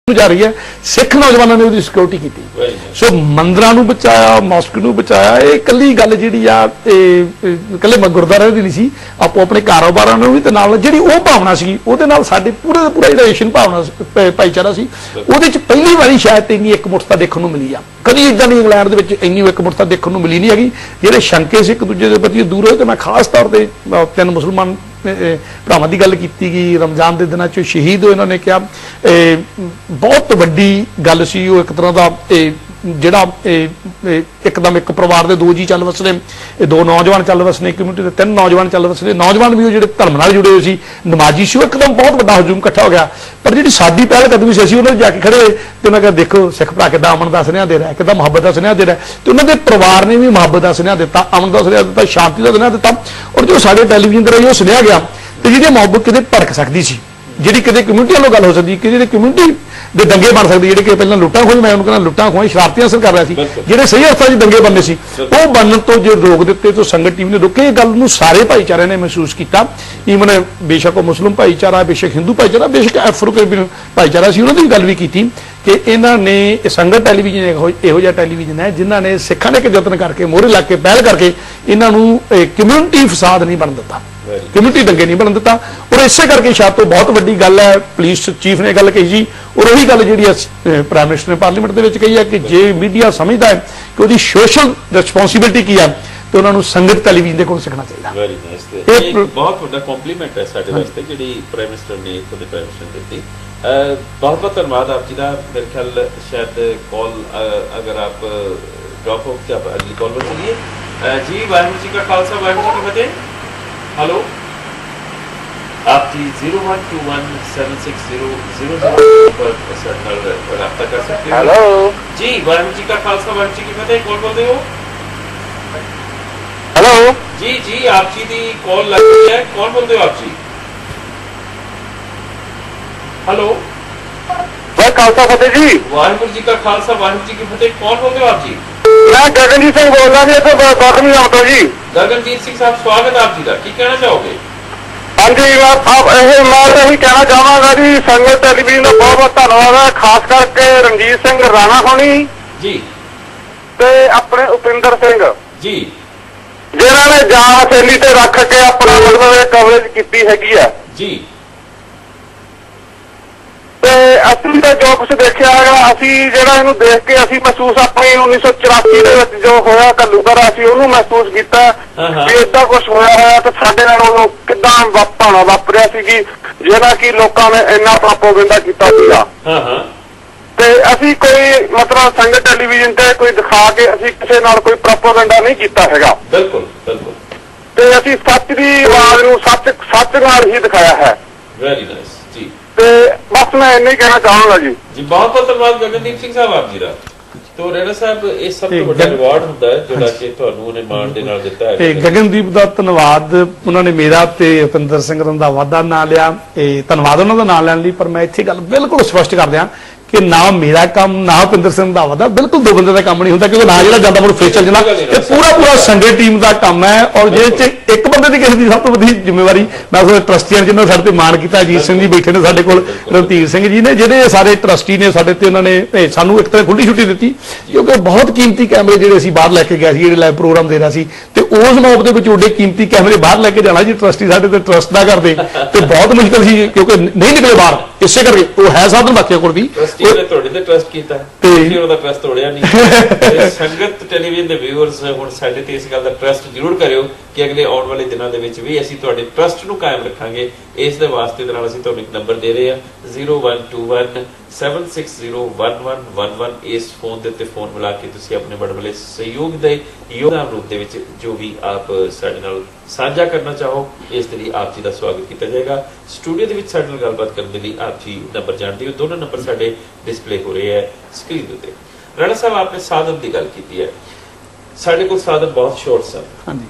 जा रही है। सिख नौजवानों ने उसकी सिक्योरिटी की। सो मंदिरां नूं बचाया, मॉस्क नूं बचाया। ये कल्ली गल जिहड़ी आ कल्ले गुरुद्वारे दी नहीं सी, आपो अपने कारोबारां नूं भी ते नाल जिहड़ी ओह भावना सी ओहदे नाल साडे पूरे दा पूरा जिहड़ा एशियन भावना भाईचारा सी ओहदे च पहली वारी शायद इंनी एकमुठता देखण नूं मिली आ। कदी इदां दी इंग्लैंड दे विच इंनी एकमुठता देखण नूं मिली नहीं हैगी। जिहड़े शंके से एक दूजे दे प्रति दूर होए ते मैं खास तौर ते तीन मुसलमान भरावां दी गल कीती गई। रमजान के दिनों शहीद होए, इन्होंने कहा बहुत वड्डी गल सी। वो एक तरह का जिहड़ा एकदम एक परिवार के दो जी चल वसने, दो नौजवान चल वसने, कम्यूनिटी के तीन नौजवान चल वसने। नौजवान भी जो धर्म नाल जुड़े हुए सी, नमाजी सी, एकदम बहुत बड़ा हजूम इकट्ठा हो गया। पर जी साडी पहल कदमी से असीं उन्होंने जाके खड़े तो उन्होंने कहा देखो सिख भरा कितना अमन का सुनेहा दे रहा है, कितना मुहब्बत का सुनेहा दे रहा है। तो उन्होंने परिवार ने भी मुहब्बत का सुनेहा दिता, अमन का सुनेहा दिता, शांति का सुनेहा दिता। और जो साढ़े टैलीविजन के राही सुनेहा गया तो जी मुहब्बत कितने भड़क सकती सी, जी कि कम्यूनिटी वालों गल हो सकती, कि कम्यूनिटी के दंगे बन सकते, जी कि पहले लुट्टा खोई, मैं उन्होंने लुट्टा खोई शरारती हासिल कर रहा सी, जो सही अर्थां च दंगे बनने सी वो बनने तो जो रोक दिते तो संगत टीम ने रोके। गल नूं सारे भाईचारे ने महसूस किया। ईवन बेशक मुस्लिम भाईचारा, बेशक हिंदू भाईचारा, बेशक अफ्रीकन भाईचारा सी, उन्होंने भी गल भी की कि इन्होंने संगत टैलीविजन इहो जिहा टैलीविजन है जिन्होंने सिखां ने यतन करके मोहरे लग के पहल करके इन्हों कम्यूनिटी फसाद नहीं बन दिता, कम्यूनिटी दंगे नहीं बन दिता। और इस करके शायद तो बहुत वड्डी गल है पुलिस चीफ ने गल कही जी। और वही गल जी प्राइम मिनिस्टर ने पार्लीमेंट के कही है कि जे मीडिया समझता है कि वो सोशल रिस्पोंसिबिलिटी की है तो उन्होंने संगत टैलीविजन को सीखना चाहिए। बहुत बड़ा कॉम्पलीमेंट है साडे वास्ते जिहड़ी प्राइम मिनिस्टर ने खुद प्राइम मिनिस्टर दी। बहुत बहुत धन्यवाद आप जी का। मेरे ख्याल शायद कॉल अगर आप ड्रॉप हो क्या अगली कॉल पर चलिए जी। वाहिगुरू जी का खालसा वाहिगुरू जी की फतेह। हेलो आप जी 0121760000 पर रब्ता कर सकते हो। हेलो जी वाहिगुरू जी का खालसा वाहिगुरू जी की फतेह। कौन बोलते हो? हेलो जी जी आप जी दी कॉल लग गई है। कौन बोलते हो आप जी? हेलो मैं खालसा फतेह जी। वाहिगुरू जी का खालसा वाहिगुरू जी की फतेह। कौन बोलते हो आप जी? मैं गगनजीत सिंह बोल रहा जी, तो गौतमी गांव तो जी। गगनजीत सिंह साहब स्वागत आप जी का। की कहना चाहोगे? हाँ जी मैं यही कहना चाहवागा जी, संगत टेलीविजन का बहुत बहुत धन्यवाद है, खास करके रणजीत सिंह राणा होनी जी ते अपने उपिंदर सिंह जी जिन्होंने जान शैली ते रख के अपना मतलब कवरेज की हैगी है जी। असली तो जो कुछ देखा है असी जो देख के असी महसूस अपनी 1984 जो होया घल्लूघर असी उन्होंने महसूस किया कि इदा कुछ होया है तो साडे नाल किदां भावना वापरिया सी जिहड़ा कि लोगों ने इन्ना प्रोपेगेंडा किया सीगा। ते असी कोई मतलब संगत टेलीविजन ते कोई दिखा के असी किसी नाल कोई प्रोपेगेंडा नहीं किया हैगा। बिल्कुल बिल्कुल। ते असी सच दी आवाज नूं सच नाल ही दिखाया है। वेरी नाइस जी। ते बस मैं इन्ना ही कहना चाहूंगा जी। जी बहुत बहुत धन्यवाद गगनदीप सिंह साहब आप जी का। तो रेणा साहब ਇਹ ਸਭ ਤੋਂ ਵੱਡਾ ਰਿਵਾਰਡ ਹੁੰਦਾ ਹੈ ਜਿਹੜਾ ਕਿ ਤੁਹਾਨੂੰ ਉਹਨੇ ਮਾਣ ਦੇ ਨਾਲ ਦਿੱਤਾ ਹੈ। ਗਗਨਦੀਪ ਦਾ ਧੰਨਵਾਦ, ਉਹਨਾਂ ਨੇ ਮੇਰਾ ਤੇ ਉਪਿੰਦਰ ਸਿੰਘ ਰੰਧਾਵਾ ਦਾ ਨਾਮ ਲਿਆ। ਧੰਨਵਾਦ ਉਹਨਾਂ ਦਾ ਨਾਮ ਲੈਣ ਲਈ। ਪਰ ਮੈਂ ਇੱਥੇ ਗੱਲ ਬਿਲਕੁਲ ਸਪਸ਼ਟ ਕਰ ਦਿਆਂ कि ना मेरा काम ना उपिंदर सिंह रंधावा दा, बिल्कुल दो बंदे का काम नहीं होता, क्योंकि ना जो जाता मुझे फेस चल जाना पूरा पूरा संडे टीम का काम है। और जे एक बंदे की किसी की सब तो वधी जिम्मेवारी मैं उस ट्रस्टियां जिन्होंने साडे ते मान किया, अजीत सिंह जी बैठे ने साडे कोल, रणधीर सिंह जी ने, जिहड़े सारे ट्रस्टी ने साडे ते उन्होंने सानू एक तरह खुली छुट्टी दी क्योंकि बहुत कीमती कैमरे जिहड़े असीं बाहर लैके गए सी, लाइव प्रोग्राम दे रहा सी ते उस मौके दे विच ओडे कीमती कैमरे बाहर लैके जाना जी ट्रस्टी साडे ते ट्रस्ट ना करदे ते बहुत मुश्किल सी क्योंकि नहीं निकले बाहर। इसे करके वो है साधन बाकियां कोल भी ट्रस्ट किया ਤੁਸੀਂ ਉਹਦਾ ਟਰਸਟ ਤੋੜਿਆ ਨਹੀਂ। ਸੰਗਤ ਟੈਲੀਵਿਜ਼ਨ ਦੇ ਵਿਊਅਰਸ ਹੁਣ ਸਾਡੇ ਤੇ ਇਸ ਗੱਲ ਦਾ ਟਰਸਟ ਜ਼ਰੂਰ ਕਰਿਓ ਕਿ ਅਗਲੇ ਆਉਣ ਵਾਲੇ ਦਿਨਾਂ ਦੇ ਵਿੱਚ ਵੀ ਅਸੀਂ ਤੁਹਾਡੇ ਟਰਸਟ ਨੂੰ ਕਾਇਮ ਰੱਖਾਂਗੇ। ਇਸ ਦੇ ਵਾਸਤੇ ਦੇ ਨਾਲ ਅਸੀਂ ਤੁਹਾਨੂੰ ਇੱਕ ਨੰਬਰ ਦੇ ਰਹੇ ਹਾਂ 0121760111 ਇਸ ਫੋਨ ਦੇ ਉੱਤੇ ਫੋਨ ਮਿਲਾ ਕੇ ਤੁਸੀਂ ਆਪਣੇ ਬੜੇ ਬੜੇ ਸਹਿਯੋਗ ਦੇ ਯੋਗਦਾਨ ਰੂਪ ਦੇ ਵਿੱਚ ਜੋ ਵੀ ਆਪ ਸਾਡੇ ਨਾਲ ਸਾਂਝਾ ਕਰਨਾ ਚਾਹੋ ਇਸ ਦੇ ਲਈ ਆਪ ਜੀ ਦਾ ਸਵਾਗਤ ਕੀਤਾ ਜਾਏਗਾ। ਸਟੂਡੀਓ ਦੇ ਵਿੱਚ ਸਾਡੇ ਨਾਲ ਗੱਲਬਾਤ ਕਰਨ ਦੇ ਲਈ ਆਪ ਜੀ ਨੰਬਰ ਜਾਣਦੇ ਹੋ, ਦੋਨੋਂ ਨੰਬਰ ਸਾਡੇ डिस्पले हो रहे हैं स्क्रीन उत्ते। राणा साहब आपने साधन की गल की है, साडे कोल साधन बहुत शॉर्ट सन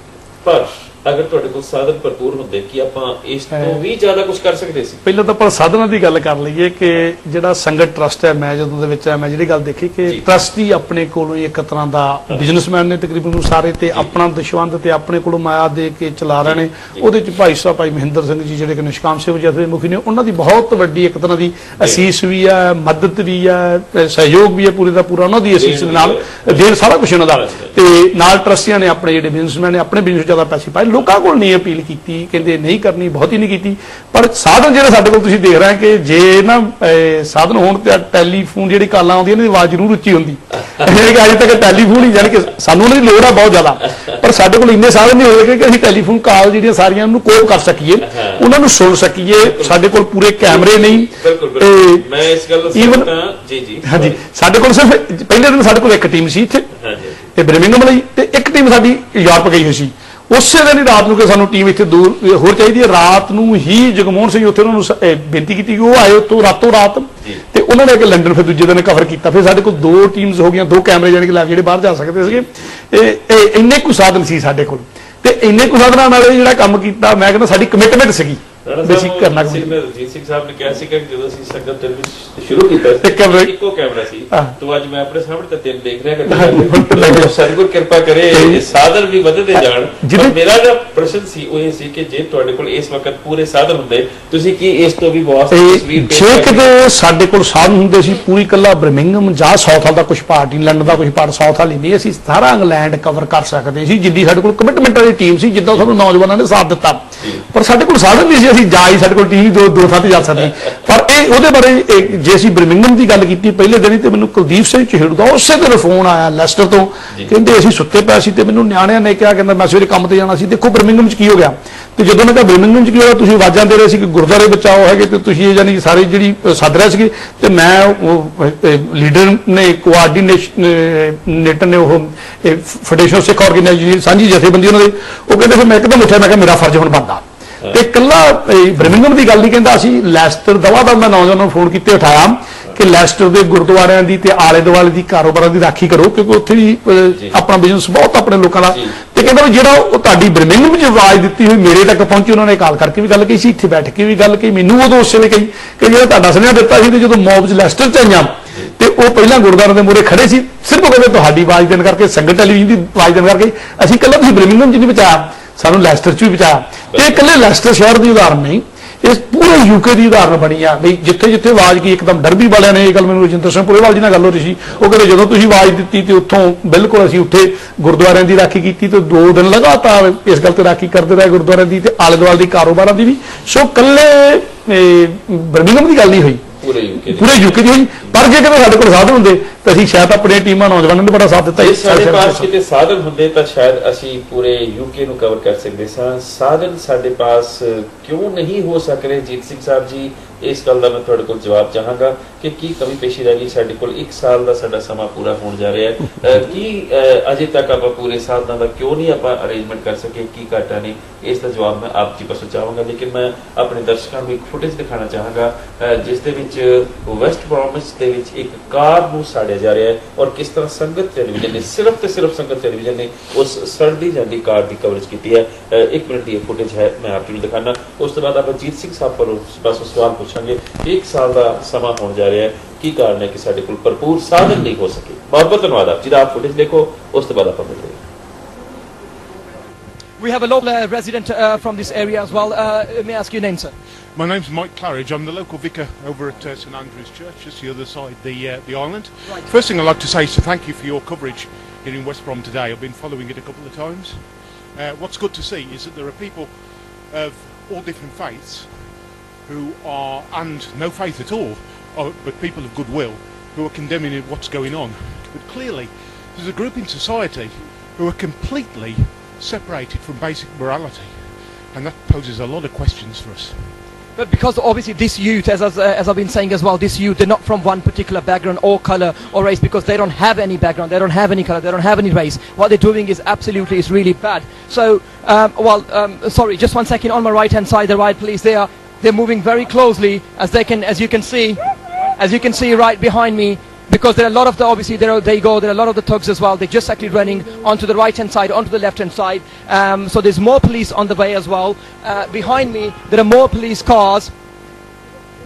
पर ਅਗਰ ਤੁਹਾਡੇ ਕੋਲ ਸਾਧਨ ਭਰਪੂਰ ਹੁੰਦੇ ਕਿ ਆਪਾਂ ਇਸ ਤੋਂ ਵੀ ਜ਼ਿਆਦਾ ਕੁਝ ਕਰ ਸਕਦੇ ਸੀ? ਪਹਿਲਾਂ ਤਾਂ ਆਪਾਂ ਸਾਧਨਾਂ ਦੀ ਗੱਲ ਕਰ ਲਈਏ ਕਿ ਜਿਹੜਾ ਸੰਗਤ ਟਰਸਟ ਹੈ, ਮੈਂ ਜਦੋਂ ਦੇ ਵਿੱਚ ਆਇਆ ਮੈਂ ਜਿਹੜੀ ਗੱਲ ਦੇਖੀ ਕਿ ਟਰਸਟ ਹੀ ਆਪਣੇ ਕੋਲੋਂ ਇੱਕ ਤਰ੍ਹਾਂ ਦਾ ਬਿਜ਼ਨਸਮੈਨ ਨੇ ਤਕਰੀਬਨ ਸਾਰੇ, ਤੇ ਆਪਣਾ ਦਸ਼ਵੰਦ ਤੇ ਆਪਣੇ ਕੋਲੋਂ ਮਾਇਆ ਦੇ ਕੇ ਚਲਾ ਰਹੇ ਨੇ। ਉਹਦੇ ਚ ਭਾਈ ਸਾਹਿਬ ਭਾਈ ਮਹਿੰਦਰ ਸਿੰਘ ਜੀ ਜਿਹੜੇ ਕਿ ਨਿਸ਼ਕਾਮ ਸੇਵਾ ਜਥੇ ਮੁਖੀ ਨੇ, ਉਹਨਾਂ ਦੀ ਬਹੁਤ ਵੱਡੀ ਇੱਕ ਤਰ੍ਹਾਂ ਦੀ ਅਸੀਸ ਵੀ ਹੈ, ਮਦਦ ਵੀ ਹੈ, ਸਹਿਯੋਗ ਵੀ ਹੈ ਪੂਰੇ ਦਾ ਪੂਰਾ ਉਹਨਾਂ ਦੀ ਅਸੀਸ ਦੇ ਨਾਲ ਦੇਣ ਸਾਰਾ ਕੁਝ ਉਹਨਾਂ ਦਾ। ਤੇ ਨਾਲ ਟਰਸਟੀਆਂ ਨੇ ਆਪਣੇ ਜਿਹੜੇ ਬਿਜ਼ਨਸਮੈਨ ਨੇ ਆਪਣੇ ਬਿਜ਼ਨਸ ਜ਼ਿਆਦਾ ਪੈਸੇ ਪਾਏ, ਲੋਕਾਂ ਕੋਲ ਨਹੀਂ ਅਪੀਲ ਕੀਤੀ, ਕਹਿੰਦੇ ਨਹੀਂ ਕਰਨੀ, ਬਹੁਤ ਹੀ ਨਹੀਂ ਕੀਤੀ। ਪਰ ਸਾਧਨ ਜਿਹੜੇ ਸਾਡੇ ਕੋਲ ਤੁਸੀਂ ਦੇਖ ਰਹੇ ਕਿ ਜੇ ਨਾ ਸਾਧਨ ਹੋਣ ਤੇ ਟੈਲੀਫੋਨ ਜਿਹੜੀ ਕਾਲਾਂ ਆਉਂਦੀਆਂ ਨੇ ਆਵਾਜ਼ ਜ਼ਰੂਰ ਉੱਚੀ ਹੁੰਦੀ ਕਿ ਅਜੇ ਤੱਕ ਟੈਲੀਫੋਨ ਹੀ, ਜਾਣੀ ਕਿ ਸਾਨੂੰ ਉਹਨਾਂ ਦੀ ਲੋੜ ਆ ਬਹੁਤ ਜ਼ਿਆਦਾ, ਪਰ ਸਾਡੇ ਕੋਲ ਇੰਨੇ ਸਾਧਨ ਨਹੀਂ ਹੋਏ ਕਿ ਅਸੀਂ ਟੈਲੀਫੋਨ ਕਾਲ ਜਿਹੜੀਆਂ ਸਾਰੀਆਂ ਨੂੰ ਕੋਪ ਕਰ ਸਕੀਏ, ਉਹਨਾਂ ਨੂੰ ਸੁਣ ਸਕੀਏ। ਸਾਡੇ ਕੋਲ ਪੂਰੇ ਕੈਮਰੇ ਨਹੀਂ, ਮੈਂ ਇਸ ਗੱਲ ਈਵਨ ਹਾਂਜੀ ਸਾਡੇ ਕੋਲ ਸਿਰਫ ਪਹਿਲੇ ਦਿਨ ਸਾਡੇ ਕੋਲ ਇੱਕ ਟੀਮ ਸੀ ਇੱਥੇ ਤੇ ਬਰਮਿੰਘਮ ਲਈ, ਤੇ ਇੱਕ ਟੀਮ ਸਾਡੀ ਯੂਰਪ ਗਈ ਹੋਈ ਸੀ। ਉਸੇ ਦਿਨ ਹੀ ਰਾਤ ਨੂੰ ਕਿ ਸਾਨੂੰ ਟੀਮ ਇੱਥੇ ਦੂਰ ਹੋਰ ਚਾਹੀਦੀ ਹੈ, ਰਾਤ ਨੂੰ ਹੀ ਜਗਮੋਹਨ ਸਿੰਘ ਉੱਥੇ ਉਹਨਾਂ ਨੂੰ ਬੇਨਤੀ ਕੀਤੀ ਕਿ ਉਹ ਆਏ ਉੱਥੋਂ ਰਾਤੋਂ ਰਾਤ, ਤੇ ਉਹਨਾਂ ਨੇ ਇੱਕ ਲੰਡਨ ਫਿਰ ਦੂਜੇ ਦਿਨ ਕਵਰ ਕੀਤਾ। ਫਿਰ ਸਾਡੇ ਕੋਲ 2 ਟੀਮਸ ਹੋ ਗਈਆਂ, 2 ਕੈਮਰੇ ਜਾਨੀ ਕਿ ਲਾਈਵ ਜਿਹੜੇ ਬਾਹਰ ਜਾ ਸਕਦੇ ਸੀਗੇ। ਇਹ ਇੰਨੇ ਕੁ ਸਾਧਨ ਸੀ ਸਾਡੇ ਕੋਲ, ਤੇ ਇੰਨੇ ਕੁ ਸਾਧਨਾਂ ਨਾਲ ਜਿਹੜਾ ਕੰਮ ਕੀਤਾ, ਮੈਂ ਕਹਿੰਦਾ ਸਾਡੀ ਕਮਿਟਮੈਂਟ ਸੀਗੀ ਬੇਸਿਕ ਕਰਨਾ। ਰਣਜੀਤ ਸਿੰਘ ਸਾਹਿਬ ਨੇ ਕਿਹਾ ਸੀ ਕਿ ਜਦੋਂ ਅਸੀਂ ਸੰਗਤ ਟੈਲੀਵਿਜ਼ਨ ਸ਼ੁਰੂ ਕੀਤਾ ਸੀ ਇੱਕੋ ਕੈਮਰਾ ਸੀ, ਤੋਂ ਅੱਜ ਮੈਂ ਆਪਣੇ ਸਾਹਮਣੇ ਤਾਂ 3 ਦੇਖ ਰਿਹਾ। ਸਤਿਗੁਰ ਕਿਰਪਾ ਕਰੇ ਸਾਧਨ ਵੀ ਵਧਦੇ ਜਾਣ। ਮੇਰਾ ਜਿਹੜਾ ਪ੍ਰਸ਼ਨ ਸੀ ਉਹ ਇਹ ਸੀ ਕਿ ਜੇ ਤੁਹਾਡੇ ਕੋਲ ਇਸ ਵਕਤ ਪੂਰੇ ਸਾਧਨ ਹੁੰਦੇ, ਤੁਸੀਂ ਕੀ ਇਸ ਤੋਂ ਵੀ ਬਹੁਤ ਤਸਵੀਰ ਜੇ ਕਿਤੇ ਸਾਡੇ ਕੋਲ ਸਾਧਨ ਹੁੰਦੇ ਸੀ ਪੂਰੀ ਕੱਲਾ ਬਰਮਿੰਘਮ ਜਾਂ ਸਾਊਥ ਹਾਲ ਦਾ ਕੁਝ ਪਾਰਟ, ਇੰਗਲੈਂਡ ਦਾ ਕੁਝ ਪਾਰਟ, ਸਾਊਥ ਹਾਲ ਹੀ ਨਹੀਂ, ਅਸੀਂ ਸਾਰਾ ਇੰਗਲੈਂਡ ਕਵਰ ਕਰ ਸਕਦੇ ਸੀ ਜਿੱਦੀ ਸਾਡੇ ਕੋਲ ਕਮਿਟਮੈਂਟ ਵਾਲੀ ਟੀਮ ਸੀ, ਜਿੱਦਾਂ ਸਾਨੂੰ ਨੌਜਵਾਨਾਂ ਨੇ ਸਾਥ ਦਿੱਤਾ। ਪਰ ਸਾਡੇ ਕੋਲ ਸਾਧਨ ਨਹੀਂ ਸੀ, ਅਸੀਂ ਜਾ ਹੀ ਸਾਡੇ ਕੋਲ ਟੀਮ ਦੋ ਥਾਂ ਤੇ ਜਾ ਸਕਦੇ। ਪਰ ਇਹ ਉਹਦੇ ਬਾਰੇ ਜੇ ਅਸੀਂ ਬਰਮਿੰਘਮ ਦੀ ਗੱਲ ਕੀਤੀ ਪਹਿਲੇ ਦਿਨ ਹੀ, ਤੇ ਮੈਨੂੰ ਕੁਲਦੀਪ ਸਿੰਘ ਚਿਹੜੂ ਦਾ ਉਸੇ ਦਿਨ ਫੋਨ ਆਇਆ ਲੈਸਟਰ ਤੋਂ, ਕਹਿੰਦੇ ਅਸੀਂ ਸੁੱਤੇ ਪਏ ਸੀ ਤੇ ਮੈਨੂੰ ਨਿਆਣਿਆਂ ਨੇ ਕਿਹਾ, ਕਹਿੰਦਾ ਮੈਂ ਸਵੇਰੇ ਕੰਮ ਤੇ ਜਾਣਾ ਸੀ, ਦੇਖੋ ਬਰਮਿੰਘਮ 'ਚ ਕੀ ਹੋ ਗਿਆ। ਤੇ ਜਦੋਂ ਮੈਂ ਕਿਹਾ ਬਰਮਿੰਘਮ 'ਚ ਕੀ ਹੋਇਆ, ਤੁਸੀਂ ਆਵਾਜ਼ਾਂ ਦੇ ਰਹੇ ਸੀ ਕਿ ਗੁਰਦੁਆਰੇ ਬਚਾਓ ਹੈਗੇ, ਤੇ ਤੁਸੀਂ ਇਹ ਜਾਨੀ ਸਾਰੀ ਜਿਹੜੀ ਸੱਦ ਰਹੇ ਸੀਗੇ, ਤੇ ਮੈਂ ਲੀਡਰ ਨੇ ਕੋਆਰਡੀਨੇਟਰ ਨੇ ਉਹ ਫੈਡਰੇਸ਼ਨ ਸਿੱਖ ਆਰਗੇਨਾਈਜੇਸ਼ਨ ਸਾਂਝੀ ਜਥੇਬੰਦੀ ਉਹਨਾਂ ਦੇ, ਉਹ ਕਹਿੰਦੇ ਫਿਰ ਮੈਂ ਇੱਕਦਮ ਉੱਠਿਆ, ਮੈਂ ਕਿਹਾ ਮੇਰਾ ਫਰਜ਼ ਹੁਣ ਬਣਦਾ। ਤੇ ਇਕੱਲਾ ਬਰਮਿੰਘਮ ਦੀ ਗੱਲ ਨਹੀਂ ਕਹਿੰਦਾ, ਅਸੀਂ ਲੈਸਟਰ ਦਵਾ ਮੈਂ ਨੌਜਵਾਨਾਂ ਨੂੰ ਫੋਨ ਕੀਤੇ ਉਠਾਇਆ ਕਿ ਲੈਸਟਰ ਦੇ ਗੁਰਦੁਆਰਿਆਂ ਦੀ ਤੇ ਆਲੇ ਦੁਆਲੇ ਦੀ ਕਾਰੋਬਾਰਾਂ ਦੀ ਰਾਖੀ ਕਰੋ, ਕਿਉਂਕਿ ਉੱਥੇ ਵੀ ਆਪਣਾ ਬਿਜ਼ਨਸ ਬਹੁਤ ਆਪਣੇ ਲੋਕਾਂ ਦਾ। ਤੇ ਕਹਿੰਦਾ ਜਿਹੜਾ ਉਹ ਤੁਹਾਡੀ ਬਰਮਿੰਘਮ 'ਚ ਆਵਾਜ਼ ਦਿੱਤੀ ਹੋਈ ਮੇਰੇ ਤੱਕ ਪਹੁੰਚੀ, ਉਹਨਾਂ ਨੇ ਕਾਲ ਕਰਕੇ ਵੀ ਗੱਲ ਕਹੀ ਸੀ, ਇੱਥੇ ਬੈਠ ਕੇ ਵੀ ਗੱਲ ਕਹੀ, ਮੈਨੂੰ ਉਦੋਂ ਉਸੇ ਵੇਲੇ ਕਹੀ ਕਿ ਜਿਹੜਾ ਤੁਹਾਡਾ ਸੁਨੇਹਾ ਦਿੱਤਾ ਸੀ, ਤੇ ਜਦੋਂ ਮੌਬ 'ਚ ਲੈਸਟਰ 'ਚ ਆਈਆਂ ਤੇ ਉਹ ਪਹਿਲਾਂ ਗੁਰਦੁਆਰੇ ਦੇ ਮੂਹਰੇ ਖੜੇ ਸੀ, ਸਿਰਫ ਉਹ ਕਹਿੰਦੇ ਤੁਹਾਡੀ ਆਵਾਜ਼ ਦੇਣ ਕਰਕੇ, ਸੰਗਤ ਟੈਲੀਵਿਜ਼ਨ ਦੀ ਆਵਾਜ਼ ਦੇਣ ਕਰਕੇ ਅਸੀਂ ਇਕੱਲਾ ਤੁਸੀਂ ਬਰਮਿੰਘਮ 'ਚ ਨਹੀਂ ਬਚਾਇਆ, ਸਾਨੂੰ ਲੈਸਟਰ 'ਚ ਵੀ ਬਚਾਇਆ। ਤੇ ਇਕੱਲੇ ਲੈਸਟਰ ਸ਼ਹਿਰ ਦੀ ਉਦਾਹਰਨ ਨਹੀਂ, ਇਸ ਪੂਰੇ ਯੂਕੇ ਦੀ ਉਦਾਹਰਨ ਬਣੀ ਆ ਵੀ ਜਿੱਥੇ ਜਿੱਥੇ ਆਵਾਜ਼ ਗਈ, ਇੱਕਦਮ ਡਰਬੀ ਵਾਲਿਆਂ ਨੇ ਇਹ ਗੱਲ ਮੈਨੂੰ ਰਜਿੰਦਰ ਸਿੰਘ ਪੁਰੇਵਾਲ ਜੀ ਨਾਲ ਗੱਲ ਹੋ ਰਹੀ ਸੀ, ਉਹ ਕਹਿੰਦੇ ਜਦੋਂ ਤੁਸੀਂ ਆਵਾਜ਼ ਦਿੱਤੀ ਤੇ ਉੱਥੋਂ ਬਿਲਕੁਲ ਅਸੀਂ ਉੱਥੇ ਗੁਰਦੁਆਰਿਆਂ ਦੀ ਰਾਖੀ ਕੀਤੀ, ਤੇ 2 ਦਿਨ ਲਗਾਤਾਰ ਇਸ ਗੱਲ ਤੇ ਰਾਖੀ ਕਰਦੇ ਰਹੇ ਗੁਰਦੁਆਰਿਆਂ ਦੀ ਤੇ ਆਲੇ ਦੁਆਲੇ ਦੀ ਕਾਰੋਬਾਰਾਂ ਦੀ ਵੀ। ਸੋ ਇਕੱਲੇ ਬਰਮਿੰਘਮ ਦੀ ਗੱਲ ਨਹੀਂ ਹੋਈ, ਪੂਰੇ ਯੂਕੇ ਦੀ ਹੋਈ। ਪਰ ਜੇ ਕਿਤੇ ਸਾਡੇ ਕੋਲ ਸਾਧਨ ਹੁੰਦੇ ਤਾਂ ਅਸੀਂ ਸ਼ਾਇਦ ਆਪਣੀਆਂ ਟੀਮਾਂ ਨੌਜਵਾਨਾਂ ਨੇ ਬੜਾ ਸਾਥ ਦਿੱਤਾ। ਸਾਡੇ ਪਾਸ ਕਿਤੇ ਸਾਧਨ ਹੁੰਦੇ ਤਾਂ ਸ਼ਾਇਦ ਅਸੀਂ ਪੂਰੇ ਯੂਕੇ ਨੂੰ ਕਵਰ ਕਰ ਸਕਦੇ ਸਾਂ। ਸਾਧਨ ਸਾਡੇ ਪਾਸ ਕਿਉਂ ਨਹੀਂ ਹੋ ਸਕ ਰਹੇ ਜੀਤ ਸਿੰਘ ਸਾਹਿਬ ਜੀ, ਇਸ ਗੱਲ ਦਾ ਮੈਂ ਤੁਹਾਡੇ ਕੋਲ ਜਵਾਬ ਚਾਹਾਂਗਾ ਕਿ ਕੀ ਕਮੀ ਪੇਸ਼ੀ ਰਹਿ ਗਈ। ਸਾਡੇ ਕੋਲ 1 ਸਾਲ ਦਾ ਸਾਡਾ ਸਮਾਂ ਪੂਰਾ ਹੋਣ ਜਾ ਰਿਹਾ ਹੈ, ਕੀ ਅਜੇ ਤੱਕ ਆਪਾਂ ਪੂਰੇ ਸਾਧਨਾਂ ਦਾ ਕਿਉਂ ਨਹੀਂ ਆਪਾਂ ਅਰੇਂਜਮੈਂਟ ਕਰ ਸਕੇ, ਕੀ ਘਾਟਾ ਨੇ, ਇਸ ਦਾ ਜਵਾਬ ਮੈਂ ਆਪ ਜੀ ਪਾਸੋਂ ਚਾਹਾਂਗਾ। ਲੇਕਿਨ ਮੈਂ ਆਪਣੇ ਦਰਸ਼ਕਾਂ ਨੂੰ ਇੱਕ ਫੁਟੇਜ ਦਿਖਾਣਾ ਚਾਹਾਂਗਾ ਜਿਸ ਦੇ ਵਿੱਚ ਵੈਸਟ ਬ੍ਰੋਮਿਚ ਦੇ ਵਿੱਚ ਇੱਕ ਕਾਰ ਨੂੰ ਸਾੜਿਆ ਜਾ ਰਿਹਾ ਹੈ, ਔਰ ਕਿਸ ਤਰ੍ਹਾਂ ਸੰਗਤ ਟੈਲੀਵਿਜ਼ਨ ਨੇ, ਸਿਰਫ ਤੇ ਸਿਰਫ ਸੰਗਤ ਟੈਲੀਵਿਜ਼ਨ ਨੇ ਉਸ ਸੜਦੀ ਜਾਂਦੀ ਕਾਰ ਦੀ ਕਵਰੇਜ ਕੀਤੀ ਹੈ। 1 ਮਿੰਟ ਦੀ ਇਹ ਫੁਟੇਜ ਹੈ, ਮੈਂ ਆਪ ਜੀ ਨੂੰ ਦਿਖਾਣਾ। ਉਸ ਤੋਂ ਬਾਅਦ ਆਪਾਂ ਜੀਤ ਸਿੰਘ ਸਾਹਿਬ ਪਾਸੋਂ ਸਵਾਲ ਪੁੱਛਾਂਗੇ। 1 ਸਾਲ ਦਾ ਸਮਾਂ ਹੋਣ ਜਾ ਰਿਹਾ ਹੈ, ਕੀ ਕਾਰਨ ਹੈ ਕਿ ਸਾਡੇ ਕੋਲ ਭਰਪੂਰ ਸਾਧਨ ਨਹੀਂ ਹੋ ਸਕੇ। ਬਹੁਤ ਬਹੁਤ ਧੰਨਵਾਦ ਆਪ ਜੀ ਦਾ। ਆਪ ਫੁਟੇਜ ਦੇਖੋ, ਉਸ ਤੋਂ ਬਾਅਦ ਆਪਾਂ ਮਿਲਦੇ ਹਾਂ। We have a local resident from this area as well. May I ask your name, sir? My name's Mike Claridge. I'm the local vicar over at St Andrew's Church, just the other side the island. Right. First thing I'd like to say is to thank you for your coverage here in West Brom today. I've been following it a couple of times. What's good to see is that there are people of all different faiths who are, and no faith at all, but people of goodwill, who are condemning what's going on. But clearly there's a group in society who are completely separated from basic morality, and that poses a lot of questions for us. But because obviously this youth, as I've been saying as well, this youth, they're not from one particular background or colour or race, because they don't have any background, they don't have any colour, they don't have any race. What they're doing is absolutely, is really bad. So, sorry, just 1 second. On my right hand side, the riot police, they're moving very closely, as you can see right behind me. because there are a lot of the, obviously there are a lot of the thugs as well. They're just actually running onto the right hand side, onto the left hand side. So there's more police on the way as well. Behind me there are more police cars.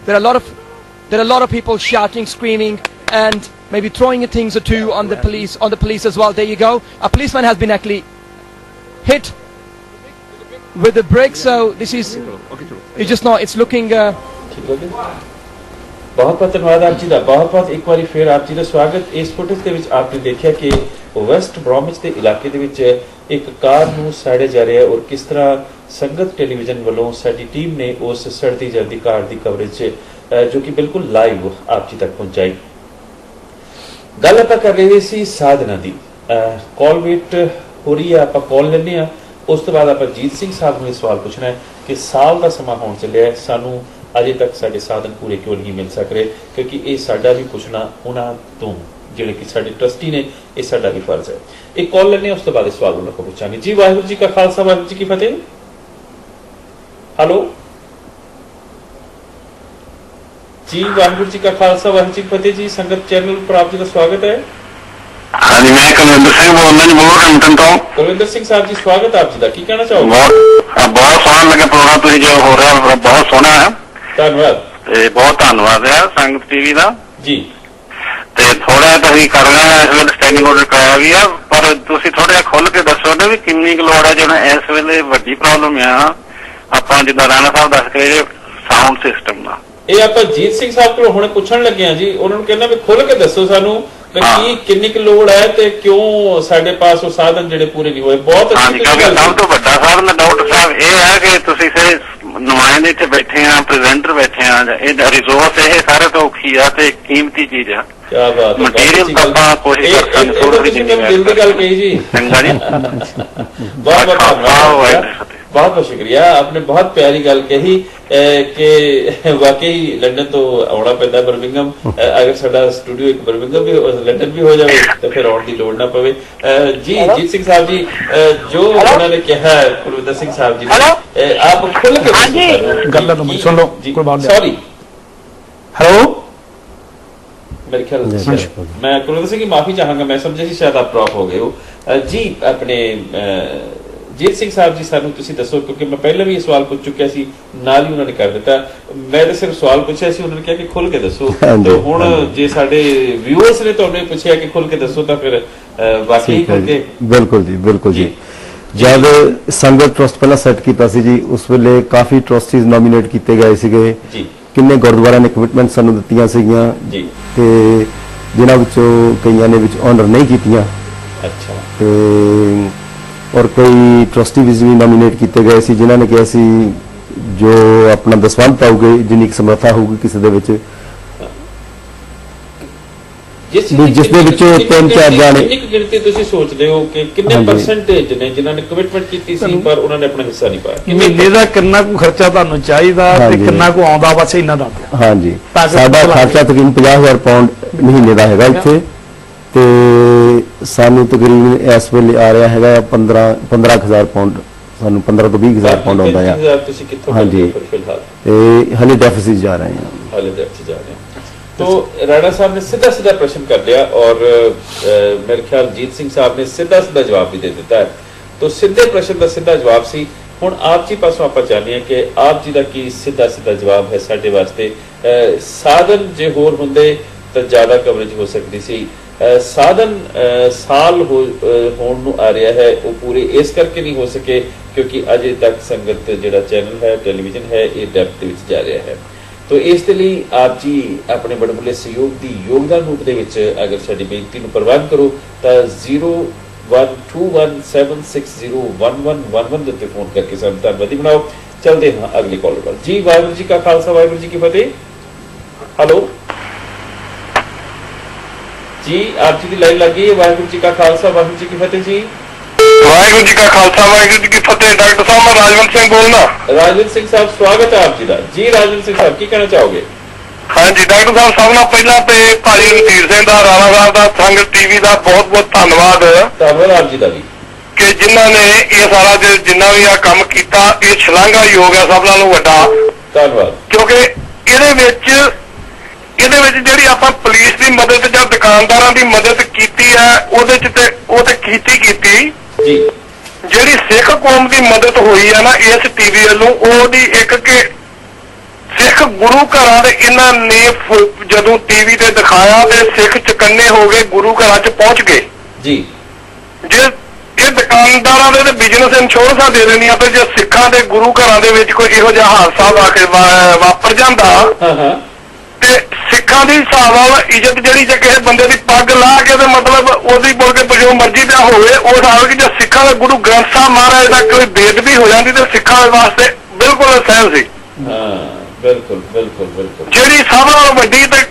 There are a lot of people shouting, screaming, and maybe throwing things or two on the police as well. There you go. A policeman has been actually hit with the brick. So this is, it's just not, it's looking ਬਹੁਤ ਬਹੁਤ ਧੰਨਵਾਦ ਆਪ ਜੀ ਦਾ। ਬਹੁਤ ਬਹੁਤ ਇੱਕ ਵਾਰੀ ਫਿਰ ਆਪ ਜੀ ਦਾ ਸਵਾਗਤ। ਇਸ ਫੁਟੇਜ ਦੇ ਵਿੱਚ ਆਪਨੇ ਦੇਖਿਆ ਕਿ ਵੈਸਟ ਬ੍ਰੋਮਿਚ ਦੇ ਇਲਾਕੇ ਦੇ ਵਿੱਚ ਇੱਕ ਕਾਰ ਨੂੰ ਸਾੜਿਆ ਜਾ ਰਿਹਾ ਔਰ ਕਿਸ ਤਰ੍ਹਾਂ ਸੰਗਤ ਟੈਲੀਵਿਜ਼ਨ ਵੱਲੋਂ ਸਾਡੀ ਟੀਮ ਨੇ ਉਸ ਸੜਦੀ ਜਾਂਦੀ ਕਾਰ ਦੀ ਕਵਰੇਜ ਜੋ ਕਿ ਬਿਲਕੁਲ ਲਾਈਵ ਆਪ ਜੀ ਤੱਕ ਪਹੁੰਚਾਈ। ਗੱਲ ਆਪਾਂ ਕਰ ਰਹੇ ਸੀ ਸਾਧਨਾ ਦੀ। ਕਾਲ ਵੇਟ ਹੋ ਰਹੀ ਹੈ, ਆਪਾਂ ਕਾਲ ਲੈਂਦੇ ਹਾਂ। ਉਸ ਤੋਂ ਬਾਅਦ ਆਪਾਂ ਜੀਤ ਸਿੰਘ ਸਾਹਿਬ ਨੂੰ ਇਹ ਸਵਾਲ ਪੁੱਛਣਾ ਹੈ ਕਿ ਸਾਲ ਦਾ ਸਮਾਂ ਹੋਣ ਚੱਲਿਆ ਹੈ, ਸਾਨੂੰ ਅਜੇ ਤੱਕ ਸਾਡੇ ਸਾਧਨ ਪੂਰੇ ਕਿਉਂ ਨਹੀਂ ਮਿਲ ਸਕ ਰਹੇ, ਕਿਉਂਕਿ ਇਹ ਸਾਡਾ ਵੀ ਪੁੱਛਣਾ ਉਹਨਾਂ ਤੋਂ ਜਿਹੜੇ ਕਿ ਸਾਡੇ ਟਰਸਟੀ ਨੇ, ਇਹ ਸਾਡਾ ਵੀ ਫਰਜ਼ ਹੈ। ਇੱਕ ਕਾਲ ਲੈਣੇ ਉਸ ਤੋਂ ਬਾਅਦ ਸਵਾਲ ਉਹਨਾਂ ਕੋਲ ਪੁੱਛਾਂਗੇ। ਜੀ ਵਾਹਿਗੁਰੂ ਜੀ ਕਾ ਖਾਲਸਾ, ਵਾਹਿਗੁਰੂ ਜੀ ਕੀ ਫਤਿਹ। ਹੈਲੋ ਜੀ, ਵਾਹਿਗੁਰੂ ਜੀ ਕਾ ਖਾਲਸਾ, ਵਾਹਿਗੁਰੂ ਜੀ ਕੀ ਫਤਿਹ ਜੀ। ਸੰਗਤ ਚੈਨਲ ਪਰ ਆਪ ਜੀ ਦਾ ਸਵਾਗਤ ਹੈ। ਹਾਂਜੀ, ਮੈਂ ਕੁਲਵਿੰਦਰ ਸਿੰਘ ਬੋਲਦਾ ਜੀ, ਬੋਲਟਨ ਤੋਂ। ਕੁਲਵਿੰਦਰ ਸਿੰਘ ਸਾਹਿਬ ਜੀ, ਸਵਾਗਤ ਆਪ ਜੀ ਦਾ। ਕੀ ਕਹਿਣਾ ਚਾਹੋਗੇ? ਬਹੁਤ ਸੋਹਣਾ ਲੱਗਾ ਪ੍ਰੋਗਰਾਮ ਤੁਸੀਂ ਜੋ ਹੋ ਰਿਹਾ, ਬਹੁਤ ਸੋਹਣਾ ਹੈ। ਧੰਨਵਾਦ। ਤੇ ਬਹੁਤ ਧੰਨਵਾਦ ਹੈ ਸੰਗਤ ਟੀਵੀ ਦਾ ਜੀ। ਤੇ ਥੋੜਾ ਤੁਸੀਂ ਕਰ ਰਹੇ ਹੋ, ਇਸ ਵੇਲੇ ਸਟੈਂਡਿੰਗ ਆਰਡਰ ਕਰਾਇਆ ਵੀ ਆ, ਪਰ ਤੁਸੀਂ ਥੋੜਾ ਜਿਹਾ ਖੁੱਲ ਕੇ ਦੱਸੋ ਨਾ ਵੀ ਕਿੰਨੀ ਕੁ ਲੋੜ ਹੈ। ਜਿਹੜਾ ਇਸ ਵੇਲੇ ਵੱਡੀ ਪ੍ਰੋਬਲਮ ਆ, ਆਪਾਂ ਜਿੱਦਾਂ ਰਾਣਾ ਸਾਹਿਬ ਦੱਸ ਕੇ ਸਾਊਂਡ ਸਿਸਟਮ ਦਾ, ਇਹ ਆਪਾਂ ਜੀਤ ਸਿੰਘ ਸਾਹਿਬ ਕੋਲ ਹੁਣੇ ਪੁੱਛਣ ਲੱਗੇ ਆ ਜੀ। ਉਹਨਾਂ ਨੂੰ ਕਹਿੰਦਾ ਵੀ ਖੁੱਲ ਕੇ ਦੱਸੋ ਸਾਨੂੰ ਕਿ ਕਿੰਨੀ ਕੁ ਲੋੜ ਹੈ ਤੇ ਕਿਉਂ ਸਾਡੇ ਪਾਸ ਉਹ ਸਾਧਨ ਜਿਹੜੇ ਪੂਰੇ ਨਹੀਂ ਹੋਏ। ਬਹੁਤ ਅੱਛੀ ਸਭ ਤੋਂ ਵੱਡਾ ਸਾਧਨ ਡਾਕਟਰ ਸਾਹਿਬ ਇਹ ਹੈ ਕਿ ਤੁਸੀਂ ਸੇ ਨੁਮਾਇੰਦੇ ਇੱਥੇ ਬੈਠੇ ਆ, ਪ੍ਰੈਜ਼ੈਂਟਰ ਬੈਠੇ ਆ, ਇਹ ਰਿਸੋਰਸ ਇਹ ਸਾਰੇ ਤੋਂ ਔਖੀ ਆ ਤੇ ਕੀਮਤੀ ਚੀਜ਼ ਆ। ਕਿਆ ਬਾਤ ਹੈ, ਮਟੀਰੀਅਲ ਆਪਾਂ ਕੋਸ਼ਿਸ਼ ਕਰ ਸਕਦੇ ਦਿਲ ਦੀ ਗੱਲ ਕਹੀ ਜੀ। ਚੰਗਾ ਜੀ, ਬਹੁਤ ਬਹੁਤ ਧੰਨਵਾਦ, बहुत बहुत शुक्रिया। आपने बहुत प्यारी गल कही कि वाकई लंडन तो आना पैदा बर्मिंघम, अगर साडा स्टूडियो एक बर्मिंघम भी लंडन भी हो जाए तो फिर आने की लोड़ ना पवे। जी जीत सिंह साहब जी, जो उन्होंने कहा कुलविंदर सिंह साहब जी ने, आप खुल के गल सुन लो। सॉरी, हेलो, मेरे ख्याल मैं कुलविंदर सिंह की माफी चाहांगा, मैं समझे सी शायद आप ड्रॉप हो गए हो। जी अपने ਜੀਤ ਸਿੰਘ ਸਾਹਿਬ ਜੀ, ਸਾਨੂੰ ਤੁਸੀਂ ਦੱਸੋ, ਕਿਉਂਕਿ ਮੈਂ ਪਹਿਲਾਂ ਵੀ ਇਹ ਸਵਾਲ ਪੁੱਛ ਚੁੱਕਿਆ ਸੀ, ਨਾਲ ਹੀ ਉਹਨਾਂ ਨੇ ਕਰ ਦਿੱਤਾ। ਮੈਂ ਤਾਂ ਸਿਰਫ ਸਵਾਲ ਪੁੱਛਿਆ ਸੀ, ਉਹਨਾਂ ਨੇ ਕਿਹਾ ਕਿ ਖੁੱਲ ਕੇ ਦੱਸੋ। ਤੇ ਹੁਣ ਜੇ ਸਾਡੇ ਵਿਊਅਰਸ ਨੇ ਤੁਹਾਨੂੰ ਪੁੱਛਿਆ ਕਿ ਖੁੱਲ ਕੇ ਦੱਸੋ ਤਾਂ ਫਿਰ ਵਾਕਈ ਖੁੱਲ ਕੇ। ਬਿਲਕੁਲ ਜੀ, ਬਿਲਕੁਲ ਜੀ। ਜਦ ਸੰਗਤ ਟਰਸਟ ਪਹਿਲਾਂ ਸੈੱਟ ਕੀਤਾ ਸੀ ਜੀ, ਉਸ ਵੇਲੇ ਕਾਫੀ ਟਰਸਟੀਜ਼ ਨੋਮੀਨੇਟ ਕੀਤੇ ਗਏ ਸੀਗੇ ਜੀ। ਕਿੰਨੇ ਗੁਰਦੁਆਰਿਆਂ ਨੇ ਕਮਿਟਮੈਂਟ ਸਾਨੂੰ ਦਿੱਤੀਆਂ ਸੀਗੀਆਂ ਜੀ, ਤੇ ਜਿਨ੍ਹਾਂ ਵਿੱਚੋਂ ਕਈਆਂ ਨੇ ਵਿੱਚ ਆਨਰ ਨਹੀਂ ਕੀਤੀਆਂ। ਅੱਛਾ। ਤੇ ਔਰ ਕਈ ਟਰਸਟੀ ਵੀ ਨੋਮੀਨੇਟ ਕੀਤੇ ਗਏ ਸੀ ਜਿਨ੍ਹਾਂ ਨੇ ਕਿਹਾ ਸੀ ਜੋ ਆਪਣਾ ਦਸਵੰਧ ਪਾਉਗੇ, ਜਿੰਨੀ ਕੁ ਸਮਰੱਥਾ ਹੋਊਗੀ ਕਿਸੇ ਦੇ ਵਿੱਚ, ਜਿਸ ਦੇ ਵਿੱਚੋਂ 3-4 ਜਾਣੇ। ਕਿੰਨੀ ਗਿਣਤੀ ਤੁਸੀਂ ਸੋਚਦੇ ਹੋ ਕਿ ਕਿੰਨੇ ਪਰਸੈਂਟੇਜ ਨੇ ਜਿਨ੍ਹਾਂ ਨੇ ਕਮਿਟਮੈਂਟ ਕੀਤੀ ਸੀ ਪਰ ਉਹਨਾਂ ਨੇ ਆਪਣਾ ਹਿੱਸਾ ਨਹੀਂ ਪਾਇਆ? ਮਹੀਨੇ ਦਾ ਕਿੰਨਾ ਕੁ ਖਰਚਾ ਤੁਹਾਨੂੰ ਚਾਹੀਦਾ ਤੇ ਕਿੰਨਾ ਕੁ ਆਉਂਦਾ, ਬਸ ਇਹਨਾਂ ਦਾ। ਹਾਂਜੀ, ਸਾਡਾ ਖਰਚਾ ਤਕਰੀਬਨ 50,000 ਪਾਉਂਡ ਮਹੀਨੇ ਦਾ ਹੈਗਾ ਇੱਥੇ, ਤੇ ਸਾਨੂੰ ਤਕਰੀਬਨ ਇਸ ਵੇਲੇ ਆ ਰਿਹਾ ਹੈਗਾ 15,000 ਪਾਉਂਡ, ਸਾਨੂੰ 15 ਤੋਂ 20,000 ਪਾਉਂਡ ਆਉਂਦਾ ਆ। ਤੁਸੀਂ ਕਿੱਥੋਂ ਹਾਂਜੀ, ਫਿਲਹਾਲ ਤੇ ਹਲੇ ਡੈਫਿਸਿਟ ਜਾ ਰਹੇ ਹਾਂ, हाले डेफिसिट जा रहे हैं। तो राणा साहब ने सीधा सीधा प्रश्न कर लिया और मेरे ख्याल जीत सिंह साहब ने सीधा सीधा जवाब भी दे दिता है। तो सीधे प्रश्न का सीधा जवाब सी। हुण आप जी पासों आपां चाहते हैं कि आप जी दा की सीधा सीधा जवाब है साडे वास्ते। साधन जे होर हुंदे तां ज़्यादा कवरेज हो सकदी सी। साधन साल होण नूं आ रहा है वो पूरे इस करके नहीं हो सके क्योंकि अजे तक संगत जिहड़ा चैनल है टैलीविजन है ये डेप्थ विच जा रहा है। तो इस दे लई आप जी अपने बड़े सहयोग की योगदान रूप दे विच अगर साडी बेनती नूं प्रवान करो तां 0121760111 दे फोन करके सानूं धन्नवादी बनाओ। चलते हाँ अगली कॉलर पर। जी वाहिगुरू जी का खालसा वाहिगुरू जी की फतेह। हेलो जी, आप जी की लाइन लगी है। वाहिगुरू जी का खालसा वाहिगुरू जी की फतेह। जी ਵਾਹਿਗੁਰੂ ਜੀ ਕਾ ਖਾਲਸਾ ਵਾਹਿਗੁਰੂ ਜੀ ਕੀ ਫਤਿਹ। ਡਾਕਟਰ ਸਾਹਿਬ ਮੈਂ ਰਾਜਵੰਤ ਸਿੰਘ ਬੋਲਣਾ। राजवीर सिंह साहब स्वागत है आप जी का। जी राजवीर सिंह साहब की कहना चाहोगे? ਹਾਂਜੀ ਡਾਕਟਰ ਸਾਹਿਬ, ਸਭ ਨਾਲ ਪਹਿਲਾਂ ਤੇ ਭਾਈ ਰਣਧੀਰ ਸਿੰਘ ਦਾ, ਰਾਣਾ ਸਾਹਿਬ ਦਾ, ਸੰਗਤ ਟੀਵੀ ਦਾ ਬਹੁਤ ਬਹੁਤ ਧੰਨਵਾਦ ਧੰਨਵਾਦ ਆਪ ਜੀ ਦਾ ਵੀ ਕਿ ਜਿਨ੍ਹਾਂ ਨੇ ਇਹ ਸਾਰਾ ਜਿੰਨਾ ਵੀ ਆ ਕੰਮ ਕੀਤਾ ਇਹ ਸ਼ਲਾਘਾਯੋਗ ਹੈ, ਸਭ ਨਾਲੋਂ ਵੱਡਾ ਧੰਨਵਾਦ। ਕਿਉਂਕਿ ਇਹਦੇ ਵਿੱਚ ਜਿਹੜੀ ਆਪਾਂ ਪੁਲਿਸ ਦੀ ਮਦਦ ਜਾਂ ਬੇਨਤੀ ਕੀਤੀ ਜੀ ਜਿਹੜੀ ਸਿੱਖ ਕੌਮ ਦੀ ਮਦਦ ਹੋਈ ਆ ਨਾ ਇਸ ਟੀਵੀ ਵੱਲੋਂ, ਉਹਦੀ ਇੱਕ ਕਿ ਸਿੱਖ ਗੁਰੂ ਘਰਾਂ ਦੇ ਇਹਨਾਂ ਨੇ ਜਦੋਂ ਟੀਵੀ ਤੇ ਦਿਖਾਇਆ ਤੇ ਸਿੱਖ ਚਕੰਨੇ ਹੋ ਗਏ, ਗੁਰੂ ਘਰਾਂ 'ਚ ਪਹੁੰਚ ਗਏ। ਜੀ ਜੇ ਇਹ ਦੁਕਾਨਦਾਰਾਂ ਦੇ ਬਿਜ਼ਨਸ ਇੰਸ਼ੋਰੈਂਸਾਂ ਦੇ ਦੇਣੀਆਂ, ਤੇ ਜੇ ਸਿੱਖਾਂ ਦੇ ਗੁਰੂ ਘਰਾਂ ਦੇ ਵਿੱਚ ਕੋਈ ਇਹੋ ਜਿਹਾ ਹਾਦਸਾ ਵਾਪਰ ਜਾਂਦਾ ਤੇ ਸਿੱਖਾਂ ਦੀ ਹਿਸਾਬ ਨਾਲ ਇੱਜ਼ਤ ਜਿਹੜੀ ਜੇ ਕਿਸੇ ਬੰਦੇ ਦੀ ਪੱਗ ਲਾ ਕੇ ਤੇ ਮਤਲਬ ਉਹਦੀ ਬੋਲ ਕੇ ਜੋ ਮਰਜ਼ੀ ਪਿਆ ਹੋਵੇ, ਉਹ ਹਿਸਾਬ ਕਿ ਜੇ ਸਿੱਖਾਂ ਦੇ ਗੁਰੂ ਗ੍ਰੰਥ ਸਾਹਿਬ ਮਹਾਰਾਜ ਦਾ ਕੋਈ ਬੇਅਦਬੀ ਹੋ ਜਾਂਦੀ ਤੇ ਸਿੱਖਾਂ ਦੇ ਵਾਸਤੇ ਬਿਲਕੁਲ ਅਸਹਿਣ ਸੀ। ਬਿਲਕੁਲ ਬਿਲਕੁਲ ਬਿਲਕੁਲ। ਜਿਹੜੀ ਸਭ ਨਾਲੋਂ ਵੱਡੀ ਤੇ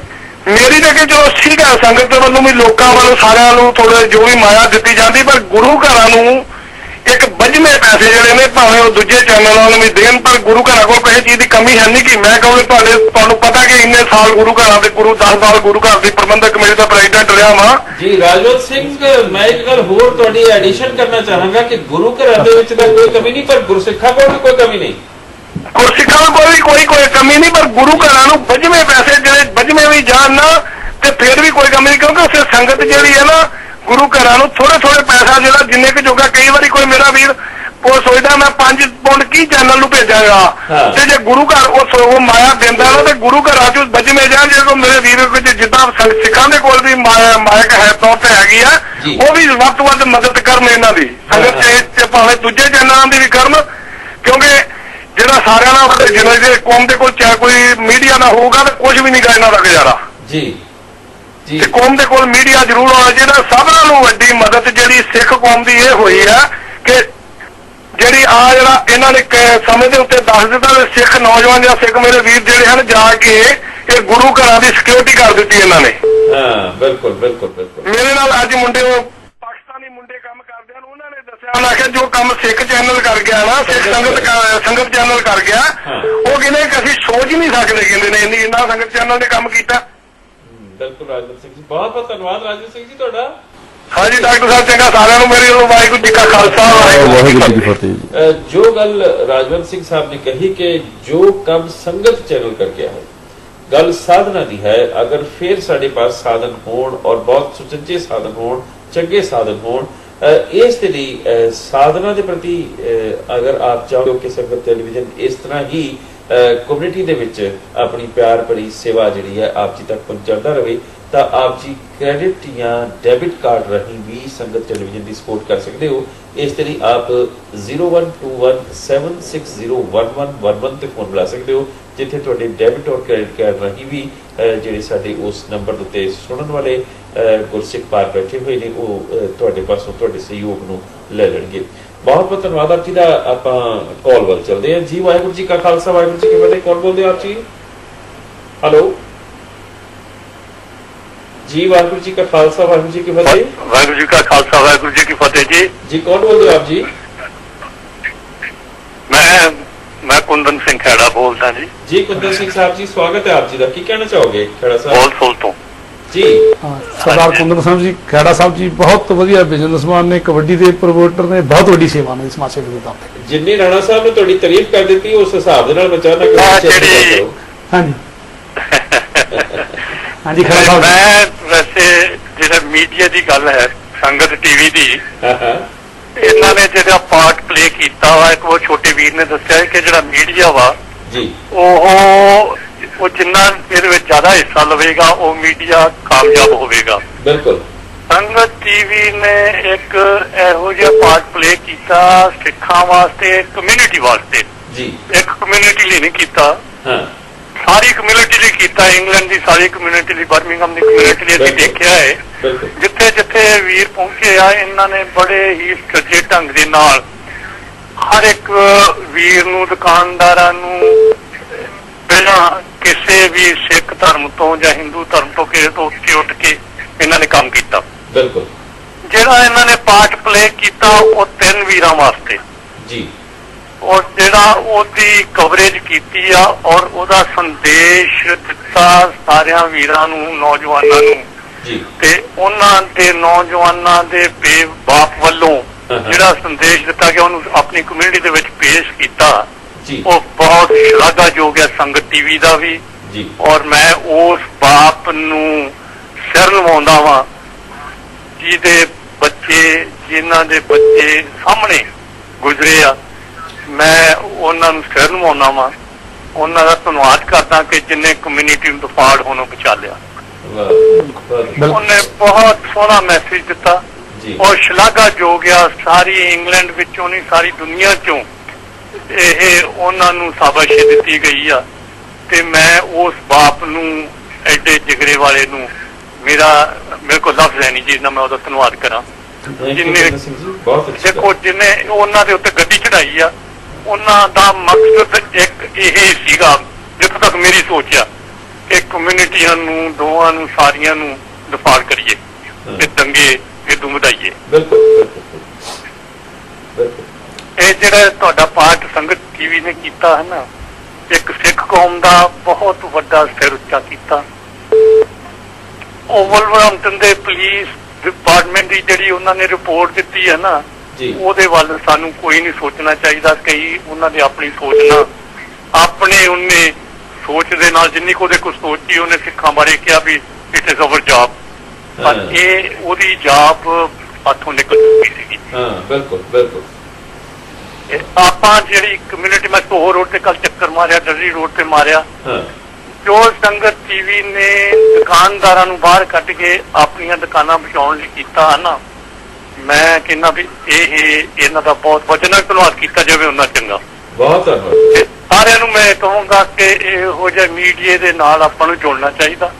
ਮੇਰੀ ਤਾਂ ਕਿ ਚਲੋ ਠੀਕ ਹੈ, ਸੰਗਤ ਵੱਲੋਂ ਵੀ ਲੋਕਾਂ ਵੱਲੋਂ ਸਾਰਿਆਂ ਨੂੰ ਥੋੜੇ ਜੋ ਵੀ ਮਾਇਆ ਦਿੱਤੀ ਜਾਂਦੀ, ਪਰ ਗੁਰੂ ਘਰਾਂ ਨੂੰ ਇੱਕ ਵੱਜਵੇਂ ਪੈਸੇ ਜਿਹੜੇ ਨੇ ਭਾਵੇਂ ਉਹ ਦੂਜੇ ਚੈਨਲਾਂ ਨੂੰ ਵੀ ਦੇਣ, ਪਰ ਗੁਰੂ ਘਰਾਂ ਕੋਲ ਕਿਸੇ ਚੀਜ਼ ਦੀ ਕਮੀ ਹੈ ਨਹੀਂ। ਕਿ ਮੈਂ ਕਹੂੰ ਤੁਹਾਨੂੰ ਪਤਾ ਕਿ ਇੰਨੇ ਸਾਲ ਗੁਰੂ ਘਰਾਂ ਦੇ 10 ਸਾਲ ਗੁਰੂ ਘਰ ਦੀ ਪ੍ਰਬੰਧਕ ਕਮੇਟੀ ਦਾ ਪ੍ਰੈਜ਼ੀਡੈਂਟ ਰਿਹਾ ਵਾਂ ਜੀ। ਰਾਜਵੰਤ ਸਿੰਘ, ਮੈਂ ਇੱਕ ਗੱਲ ਹੋਰ ਤੁਹਾਡੀ ਐਡੀਸ਼ਨ ਕਰਨਾ ਚਾਹਾਂਗਾ ਕਿ ਗੁਰੂ ਘਰਾਂ ਦੇ ਵਿੱਚ ਤਾਂ ਕੋਈ ਕਮੀ ਨਹੀਂ, ਪਰ ਗੁਰਸਿੱਖਾਂ ਕੋਲ ਵੀ ਕੋਈ ਕਮੀ ਨਹੀਂ। ਗੁਰਸਿੱਖਾਂ ਕੋਲ ਵੀ ਕੋਈ ਕਮੀ ਨਹੀਂ, ਪਰ ਗੁਰੂ ਘਰਾਂ ਨੂੰ ਵੱਜਵੇਂ ਪੈਸੇ ਜਿਹੜੇ ਵੱਜਵੇਂ ਵੀ ਜਾਣ ਨਾ ਤੇ ਫਿਰ ਵੀ ਕੋਈ ਕਮੀ ਨਹੀਂ, ਕਿਉਂਕਿ ਉਸੇ ਸੰਗਤ ਜਿਹੜੀ ਹੈ ਨਾ ਗੁਰੂ ਘਰਾਂ ਨੂੰ ਥੋੜੇ ਪੈਸਾ ਜਿਹੜਾ ਜਿੰਨੇ ਕੁ ਜੋਗਾ, ਕਈ ਵਾਰੀ ਕੋਈ ਮੇਰਾ ਵੀਰ ਉਹ ਸੋਚਦਾ ਮੈਂ 5 ਪੌਂਡ ਕੀ ਚੈਨਲ ਨੂੰ ਭੇਜਾਂਗਾ, ਤੇ ਜੇ ਗੁਰੂ ਘਰ ਉਹ ਮਾਇਆ ਦਿੰਦਾ ਨਾ ਤੇ ਗੁਰੂ ਘਰਾਂ 'ਚ ਵੱਜਵੇਂ ਜਾਣ। ਜੇ ਕੋਈ ਮੇਰੇ ਵੀਰ ਜਿੱਦਾਂ ਸਿੱਖਾਂ ਦੇ ਕੋਲ ਵੀ ਮਾਇਕ ਹੈ ਤੌਰ ਤੇ ਹੈਗੀ ਆ, ਉਹ ਵੀ ਵੱਧ ਤੋਂ ਵੱਧ ਮਦਦ ਕਰਨ ਇਹਨਾਂ ਦੀ ਸੰਗਤ ਤੇ ਭਾਵੇਂ ਦੂਜੇ ਚੈਨਲਾਂ ਦੀ ਵੀ ਕਰਨ, ਕਿਉਂਕਿ ਜਿਹੜਾ ਸਾਰਿਆਂ ਨਾਲ ਜਿਹਨਾਂ ਦੇ ਕੌਮ ਦੇ ਕੋਲ ਚਾਹੇ ਕੋਈ ਮੀਡੀਆ ਨਾ ਹੋਊਗਾ ਤਾਂ ਕੁਝ ਵੀ ਨਹੀਂ ਗਾ ਇਹਨਾਂ ਦਾ ਗੁਜ਼ਾਰਾ ਜੀ ਜੀ। ਤੇ ਕੌਮ ਦੇ ਕੋਲ ਮੀਡੀਆ ਜ਼ਰੂਰ ਹੋਣਾ ਚਾਹੀਦਾ। ਸਭ ਨਾਲੋਂ ਵੱਡੀ ਮਦਦ ਜਿਹੜੀ ਸਿੱਖ ਕੌਮ ਦੀ ਇਹ ਹੋਈ ਆ ਕਿ ਜਿਹੜੀ ਜਿਹੜਾ ਇਹਨਾਂ ਨੇ ਸਮੇਂ ਦੇ ਉੱਤੇ ਦੱਸ ਦਿੱਤਾ ਕਿ ਸਿੱਖ ਨੌਜਵਾਨ ਜਾਂ ਸਿੱਖ ਮੇਰੇ ਵੀਰ ਜਿਹੜੇ ਹਨ ਜਾ ਕੇ ਇਹ ਗੁਰੂ ਘਰਾਂ ਦੀ ਸਿਕਿਉਰਿਟੀ ਕਰ ਦਿੱਤੀ ਇਹਨਾਂ ਨੇ। ਬਿਲਕੁਲ ਬਿਲਕੁਲ ਬਿਲਕੁਲ। ਮੇਰੇ ਨਾਲ ਅੱਜ ਮੁੰਡੇ ਪਾਕਿਸਤਾਨੀ ਮੁੰਡੇ ਕੰਮ ਕਰਦੇ ਹਨ, ਉਹਨਾਂ ਨੇ ਦੱਸਿਆ, ਉਹਨਾਂ ਆਖਿਆ ਜੋ ਕੰਮ ਸਿੱਖ ਚੈਨਲ ਕਰ ਗਿਆ ਨਾ, ਸਿੱਖ ਸੰਗਤ ਚੈਨਲ ਕਰ ਗਿਆ, ਉਹ ਕਹਿੰਦੇ ਕਿ ਅਸੀਂ ਸੋਚ ਹੀ ਨਹੀਂ ਸਕਦੇ, ਕਹਿੰਦੇ ਨੇ ਇੰਨਾ ਸੰਗਤ ਚੈਨਲ ਨੇ ਕੰਮ ਕੀਤਾ। ਬਿਲਕੁਲ ਰਾਜਵੰਤ ਸਿੰਘ ਜੀ, ਬਹੁਤ ਬਹੁਤ ਧੰਨਵਾਦ ਰਾਜਵੰਤ ਸਿੰਘ ਜੀ ਤੁਹਾਡਾ। ਹਾਂਜੀ ਡਾਕਟਰ ਸਾਹਿਬ, ਚੰਗਾ, ਸਾਰਿਆਂ ਨੂੰ ਮੇਰੀ ਵੱਲੋਂ ਵਾਹਿਗੁਰੂ ਜੀ ਕਾ ਖਾਲਸਾ ਵਾਹਿਗੁਰੂ ਜੀ ਕੀ ਫਤਿਹ। ਜੋ ਗੱਲ ਰਾਜਵੰਤ ਸਿੰਘ ਸਾਹਿਬ ਨੇ ਕਹੀ ਕਿ ਜੋ ਕੰਮ ਸੰਗਤ ਚੈਨਲ ਕਰ ਗਿਆ ਹੈ, ਗੱਲ ਸਾਧਨਾ ਦੀ ਹੈ। ਅਗਰ ਫਿਰ ਸਾਡੇ ਪਾਸ ਸਾਧਨ ਹੋਣ ਔਰ ਬਹੁਤ ਸੁਚੱਜੇ ਸਾਧਨ ਹੋਣ, ਚੰਗੇ ਸਾਧਨ ਹੋਣ, ਇਸ ਦੇ ਲਈ ਸਾਧਨਾ ਦੇ ਪ੍ਰਤੀ ਅਗਰ ਆਪ ਚਾਹੋ ਕਿ ਸੰਗਤ ਟੈਲੀਵਿਜ਼ਨ ਇਸ ਤਰ੍ਹਾਂ ਹੀ ਕਮਿਊਨਿਟੀ ਦੇ ਵਿੱਚ ਆਪਣੀ ਪਿਆਰ ਭਰੀ ਸੇਵਾ ਜਿਹੜੀ ਹੈ ਆਪ ਜੀ ਤੱਕ ਪਹੁੰਚਾਉਂਦਾ ਰਹੇ, ਤਾਂ ਆਪ ਜੀ ਕ੍ਰੈਡਿਟ ਜਾਂ ਡੈਬਿਟ ਕਾਰਡ ਰਾਹੀਂ ਵੀ ਸੰਗਤ ਟੈਲੀਵਿਜ਼ਨ ਦੀ ਸਪੋਰਟ ਕਰ ਸਕਦੇ ਹੋ। ਇਸ ਦੇ ਲਈ ਆਪ 0121760111 ਤੇ ਫੋਨ ਮਿਲਾ ਸਕਦੇ ਹੋ, ਜਿੱਥੇ ਤੁਹਾਡੇ ਡੈਬਿਟ ਔਰ ਕ੍ਰੈਡਿਟ ਕਾਰਡ ਰਾਹੀਂ ਵੀ ਜਿਹੜੇ ਸਾਡੇ ਉਸ ਨੰਬਰ ਉੱਤੇ ਸੁਣਨ ਵਾਲੇ ਗੁਰਸਿੱਖ ਪਾਰ ਬੈਠੇ ਹੋਏ ਨੇ, ਉਹ ਤੁਹਾਡੇ ਪਾਸੋਂ ਤੁਹਾਡੇ ਸਹਿਯੋਗ ਨੂੰ ਲੈ ਲੈਣਗੇ। ਬਹੁਤ ਬਹੁਤ ਧੰਨਵਾਦ ਆਪ ਜੀ ਦਾ। ਆਪਾਂ ਕਾਲ ਵੱਲ ਚੱਲਦੇ ਹਾਂ ਜੀ। ਵਾਹਿਗੁਰੂ ਜੀ ਕਾ ਖਾਲਸਾ ਵਾਹਿਗੁਰੂ ਜੀ ਕੀ ਫਤਿਹ। ਕੌਣ ਬੋਲਦੇ ਹੋ ਆਪ ਜੀ? ਹੈਲੋ ਜੀ। ਵਾਹਿਗੁਰੂ ਜੀ ਕਾ ਖਾਲਸਾ ਵਾਹਿਗੁਰੂ ਜੀ ਕੀ ਫਤਿਹ। ਵਾਹਿਗੁਰੂ ਜੀ ਕਾ ਖਾਲਸਾ ਵਾਹਿਗੁਰੂ ਜੀ ਕੀ ਫਤਿਹ ਜੀ। ਜੀ ਕੌਣ ਬੋਲਦੇ ਹੋ ਆਪ ਜੀ? ਮੈਂ ਕੁੰਦਨ ਸਿੰਘ ਖੇੜਾ ਬੋਲਦਾ ਜੀ। ਜੀ ਕੁੰਦਨ ਸਿੰਘ ਸਾਹਿਬ ਜੀ, ਸਵਾਗਤ ਹੈ ਆਪ ਜੀ ਦਾ। ਕੀ ਕਹਿਣਾ ਚਾਹੋਗੇ ਖੇੜਾ ਸਾਹਿਬ? ਬੋਲ ਤੋਂ ਜੀ। ਸਰਦਾਰ ਕੁੰਦਨ ਸਿੰਘ ਜੀ ਖੇੜਾ ਸਾਹਿਬ ਜੀ ਬਹੁਤ ਵਧੀਆ ਬਿਜ਼ਨਸਮੈਨ ਨੇ, ਕਬੱਡੀ ਦੇ ਪ੍ਰਮੋਟਰ ਨੇ, ਬਹੁਤ ਵੱਡੀ ਸੇਵਾ ਨੇ ਸਮਾਜ ਸੇਵਾ ਦੇ ਤੌਰ। ਜਿੰਨੀ ਰਾਣਾ ਸਾਹਿਬ ਨੇ ਤੁਹਾਡੀ ਤਾਰੀਫ ਕਰ ਦਿੱਤੀ, ਉਸ ਹਿਸਾਬ ਦੇ ਨਾਲ ਮੈਂ ਚਾਹੁੰਦਾ ਕਿ ਹਾਂਜੀ ਹਾਂਜੀ ਖੇੜਾ ਸਾਹਿਬ। ਮੈਂ ਵੈਸੇ ਜਿਹੜਾ ਮੀਡੀਆ ਦੀ ਗੱਲ ਹੈ, ਸੰਗਤ ਟੀਵੀ ਦੀ, ਇਹਨਾਂ ਨੇ ਜਿਹੜਾ ਪਾਰਟ ਪਲੇ ਕੀਤਾ ਵਾ, ਇੱਕ ਉਹ ਛੋਟੇ ਵੀਰ ਨੇ ਦੱਸਿਆ ਕਿ ਜਿਹੜਾ ਮੀਡੀਆ ਵਾ ਜੀ, ਉਹ ਜਿੰਨਾ ਇਹਦੇ ਵਿੱਚ ਜ਼ਿਆਦਾ ਹਿੱਸਾ ਲਵੇਗਾ ਉਹ ਮੀਡੀਆ ਕਾਮਯਾਬ ਹੋਵੇਗਾ। ਬਿਲਕੁਲ। ਸੰਗਤ ਟੀਵੀ ਨੇ ਇੱਕ ਇਹੋ ਜਿਹਾ ਪਾਰਟ ਪਲੇ ਕੀਤਾ ਸਿੱਖਾਂ ਵਾਸਤੇ, ਕਮਿਊਨਿਟੀ ਵਾਸਤੇ ਜੀ। ਇੱਕ ਕਮਿਊਨਿਟੀ ਲਈ ਨਹੀਂ ਕੀਤਾ, ਸਾਰੀ ਕਮਿਊਨਿਟੀ ਲਈ ਕੀਤਾ। ਇੰਗਲੈਂਡ ਦੀ ਸਾਰੀ ਕਮਿਊਨਿਟੀ ਲਈ, ਬਰਮਿੰਘਮ ਦੀ ਕਮਿਊਨਿਟੀ ਲਈ ਅਸੀਂ ਦੇਖਿਆ ਹੈ। ਜਿੱਥੇ ਜਿੱਥੇ ਵੀਰ ਪਹੁੰਚੇ ਆ, ਇਹਨਾਂ ਨੇ ਬੜੇ ਹੀ ਸੁਚੱਜੇ ਢੰਗ ਦੇ ਨਾਲ ਹਰ ਇੱਕ ਵੀਰ ਨੂੰ, ਦੁਕਾਨਦਾਰਾਂ ਨੂੰ, ਪਹਿਲਾਂ ਕਿਸੇ ਵੀ ਸਿੱਖ ਧਰਮ ਤੋਂ ਜਾਂ ਹਿੰਦੂ ਧਰਮ ਤੋਂ ਕਿਸੇ ਤੋਂ ਉੱਠ ਕੇ ਇਹਨਾਂ ਨੇ ਕੰਮ ਕੀਤਾ। ਬਿਲਕੁਲ। ਜਿਹੜਾ ਇਹਨਾਂ ਨੇ ਪਾਰਟ ਪਲੇ ਕੀਤਾ ਉਹ 3 ਵੀਰਾਂ ਵਾਸਤੇ ਜੀ, ਔਰ ਜਿਹੜਾ ਉਹਦੀ ਕਵਰੇਜ ਕੀਤੀ ਆ ਔਰ ਉਹਦਾ ਸੰਦੇਸ਼ ਦਿੱਤਾ ਸਾਰਿਆਂ ਵੀਰਾਂ ਨੂੰ, ਨੌਜਵਾਨਾਂ ਨੂੰ ਜੀ, ਤੇ ਉਹਨਾਂ ਦੇ ਨੌਜਵਾਨਾਂ ਦੇ ਬਾਪ ਵੱਲੋਂ ਜਿਹੜਾ ਸੰਦੇਸ਼ ਦਿੱਤਾ ਗਿਆ ਉਹਨੂੰ ਆਪਣੀ ਕਮਿਊਨਿਟੀ ਦੇ ਵਿੱਚ ਪੇਸ਼ ਕੀਤਾ ਜੀ, ਉਹ ਬਹੁਤ ਸ਼ਲਾਘਾਯੋਗ ਹੈ ਸੰਗਤ ਟੀਵੀ ਦਾ ਵੀ ਜੀ। ਔਰ ਮੈਂ ਉਸ ਬਾਪ ਨੂੰ ਸਿਰ ਨਿਵਾਉਂਦਾ ਵਾਂ ਜਿਹਦੇ ਬੱਚੇ ਜਿਨ੍ਹਾਂ ਦੇ ਬੱਚੇ ਸਾਹਮਣੇ ਗੁਜ਼ਰੇ ਆ, ਮੈਂ ਉਹਨਾਂ ਨੂੰ ਸਿਰ ਨਿਵਾਉਣਾ ਵਾ, ਉਹਨਾਂ ਦਾ ਧੰਨਵਾਦ ਕਰਦਾ ਕਿ ਜਿੰਨੇ ਕਮਿਊਨਿਟੀ ਨੂੰ ਦਫਾੜ ਹੋਣੋਂ ਬਚਾ ਲਿਆ। ਉਹਨੇ ਬਹੁਤ ਸੋਹਣਾ ਮੈਸੇਜ ਦਿੱਤਾ ਔਰ ਸ਼ਲਾਘਾਯੋਗ ਆ। ਸਾਰੀ ਇੰਗਲੈਂਡ ਵਿੱਚੋਂ ਨਹੀਂ, ਸਾਰੀ ਦੁਨੀਆ ਚੋਂ ਇਹ ਉਹਨਾਂ ਨੂੰ ਸ਼ਾਬਾਸ਼ੀ ਦਿੱਤੀ ਗਈ ਆ ਤੇ ਮੈਂ ਉਸ ਬਾਪ ਨੂੰ, ਐਡੇ ਜਿਗਰੇ ਵਾਲੇ ਨੂੰ, ਮੇਰੇ ਕੋਲ ਲਫ਼ਜ਼ ਹੈ ਨਹੀਂ ਜਿੰਨਾ ਮੈਂ ਉਹਦਾ ਧੰਨਵਾਦ ਕਰਾਂ। ਜਿੰਨੇ ਦੇਖੋ ਜਿੰਨੇ ਉਹਨਾਂ ਦੇ ਉੱਤੇ ਗੱਡੀ ਚੜਾਈ ਆ, ਉਹਨਾਂ ਦਾ ਮਕਸਦ ਇੱਕ ਇਹ ਸੀਗਾ, ਜਿੱਥੋਂ ਤੱਕ ਮੇਰੀ ਸੋਚ ਆ, ਕਿ ਕਮਿਊਨਿਟੀਆਂ ਨੂੰ, ਦੋਵਾਂ ਨੂੰ, ਸਾਰੀਆਂ ਨੂੰ ਦਫਾੜ ਕਰੀਏ ਤੇ ਦੰਗੇ ਇਦੋਂ ਵਧਾਈਏ। ਇਹ ਜਿਹੜਾ ਤੁਹਾਡਾ ਪਾਠ ਸੰਗਤ ਟੀਵੀ ਨੇ ਕੀਤਾ ਹੈ ਨਾ, ਇੱਕ ਸਿੱਖ ਕੌਮ ਦਾ ਬਹੁਤ ਵੱਡਾ ਸਿਰ ਉੱਚਾ ਕੀਤਾ। ਓਵਲਵਰਹੈਂਪਟਨ ਦੇ ਪੁਲਿਸ ਡਿਪਾਰਟਮੈਂਟ ਦੀ ਜਿਹੜੀ ਉਹਨਾਂ ਨੇ ਰਿਪੋਰਟ ਦਿੱਤੀ ਹੈ ਨਾ, ਉਹਦੇ ਵੱਲ ਸਾਨੂੰ ਕੋਈ ਨਹੀਂ ਸੋਚਣਾ ਚਾਹੀਦਾ। ਕਈ ਉਹਨਾਂ ਦੀ ਆਪਣੀ ਸੋਚ ਨਾਲ, ਆਪਣੇ ਉਹਨੇ ਸੋਚ ਦੇ ਨਾਲ ਜਿੰਨੀ ਕੁ ਉਹਦੇ ਕੋਲ ਸੋਚੀ, ਉਹਨੇ ਸਿੱਖਾਂ ਬਾਰੇ ਕਿਹਾ ਵੀ ਇਟ ਇਜ਼ ਆਵਰ ਜੌਬ, ਪਰ ਇਹ ਉਹਦੀ ਜੌਬ ਹੱਥੋਂ ਨਿਕਲ ਚੁੱਕੀ ਸੀਗੀ। ਆਪਾਂ ਜਿਹੜੀ ਕਮਿਊਨਿਟੀ, ਮੈਂ ਸੋਹਰ ਰੋਡ ਤੇ ਕੱਲ ਚੱਕਰ ਮਾਰਿਆ, ਡਰਰੀ ਰੋਡ ਤੇ ਮਾਰਿਆ, ਜੋ ਸੰਗਤ ਟੀਵੀ ਨੇ ਦੁਕਾਨਦਾਰਾਂ ਨੂੰ ਬਾਹਰ ਕੱਢ ਕੇ ਆਪਣੀਆਂ ਦੁਕਾਨਾਂ ਬਚਾਉਣ ਲਈ ਕੀਤਾ ਹੈ ਨਾ, ਮੈਂ ਕਹਿੰਦਾ ਵੀ ਇਹਨਾਂ ਦਾ ਬਹੁਤ ਵਚਨਕ ਧੰਨਵਾਦ ਕੀਤਾ ਜਾਵੇ, ਉਹਨਾਂ ਚੰਗਾ। ਬਹੁਤ ਧੰਨਵਾਦ। ਸਾਰਿਆਂ ਨੂੰ ਮੈਂ ਕਹੂੰਗਾ ਕਿ ਇਹੋ ਜਿਹੇ ਮੀਡੀਆ ਦੇ ਨਾਲ ਆਪਾਂ ਨੂੰ ਜੁੜਨਾ ਚਾਹੀਦਾ।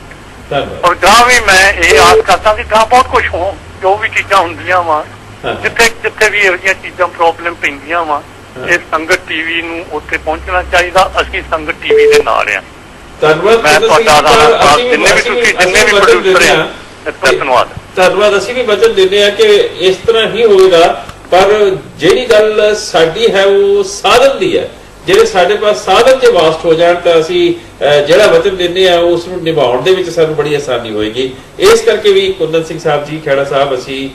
ਔਰ ਗਾਂ ਵੀ ਮੈਂ ਇਹ ਆਸ ਕਰਦਾ ਕਿ ਗਾਂ ਬਹੁਤ ਕੁਛ ਹੋ, ਜੋ ਵੀ ਚੀਜ਼ਾਂ ਹੁੰਦੀਆਂ ਵਾ, ਜਿੱਥੇ ਵੀ ਇਹੋ ਜਿਹੀਆਂ ਚੀਜ਼ਾਂ ਪ੍ਰੋਬਲਮ ਪੈਂਦੀਆਂ ਵਾ, ਇਹ ਸੰਗਤ ਟੀਵੀ ਨੂੰ ਉੱਥੇ ਪਹੁੰਚਣਾ ਚਾਹੀਦਾ। ਅਸੀਂ ਸੰਗਤ ਟੀਵੀ ਦੇ ਨਾਲ ਆ। ਧੰਨਵਾਦ। ਮੈਂ ਤੁਹਾਡਾ ਜਿੰਨੇ ਵੀ ਪ੍ਰੋਡਿਊਸਰ ਆ, ਧੰਨਵਾਦ। ਧੰਨਵਾਦ। ਅਸੀਂ ਵੀ ਵਚਨ ਦਿੰਦੇ ਆ ਕਿ ਇਸ ਤਰ੍ਹਾਂ ਹੀ ਹੋਵੇਗਾ, ਪਰ ਜਿਹੜੀ ਗੱਲ ਸਾਡੀ ਹੈ ਉਹ ਸਾਧਨ ਦੀ ਹੈ। ਜਿਹੜੇ ਸਾਡੇ ਪਾਸ ਸਾਧਨ ਜੇ ਵਾਸਟ ਹੋ ਜਾਣ ਤਾਂ ਅਸੀਂ ਜਿਹੜਾ ਵਚਨ ਦਿੰਦੇ ਆ ਉਸ ਨੂੰ ਨਿਭਾਉਣ ਦੇ ਵਿੱਚ ਸਾਨੂੰ ਬੜੀ ਆਸਾਨੀ ਹੋਏਗੀ। ਇਸ ਕਰਕੇ ਵੀ ਕੁੰਦਨ ਸਿੰਘ ਸਾਹਿਬ ਜੀ, ਖੇੜਾ ਸਾਹਿਬ, ਅਸੀਂ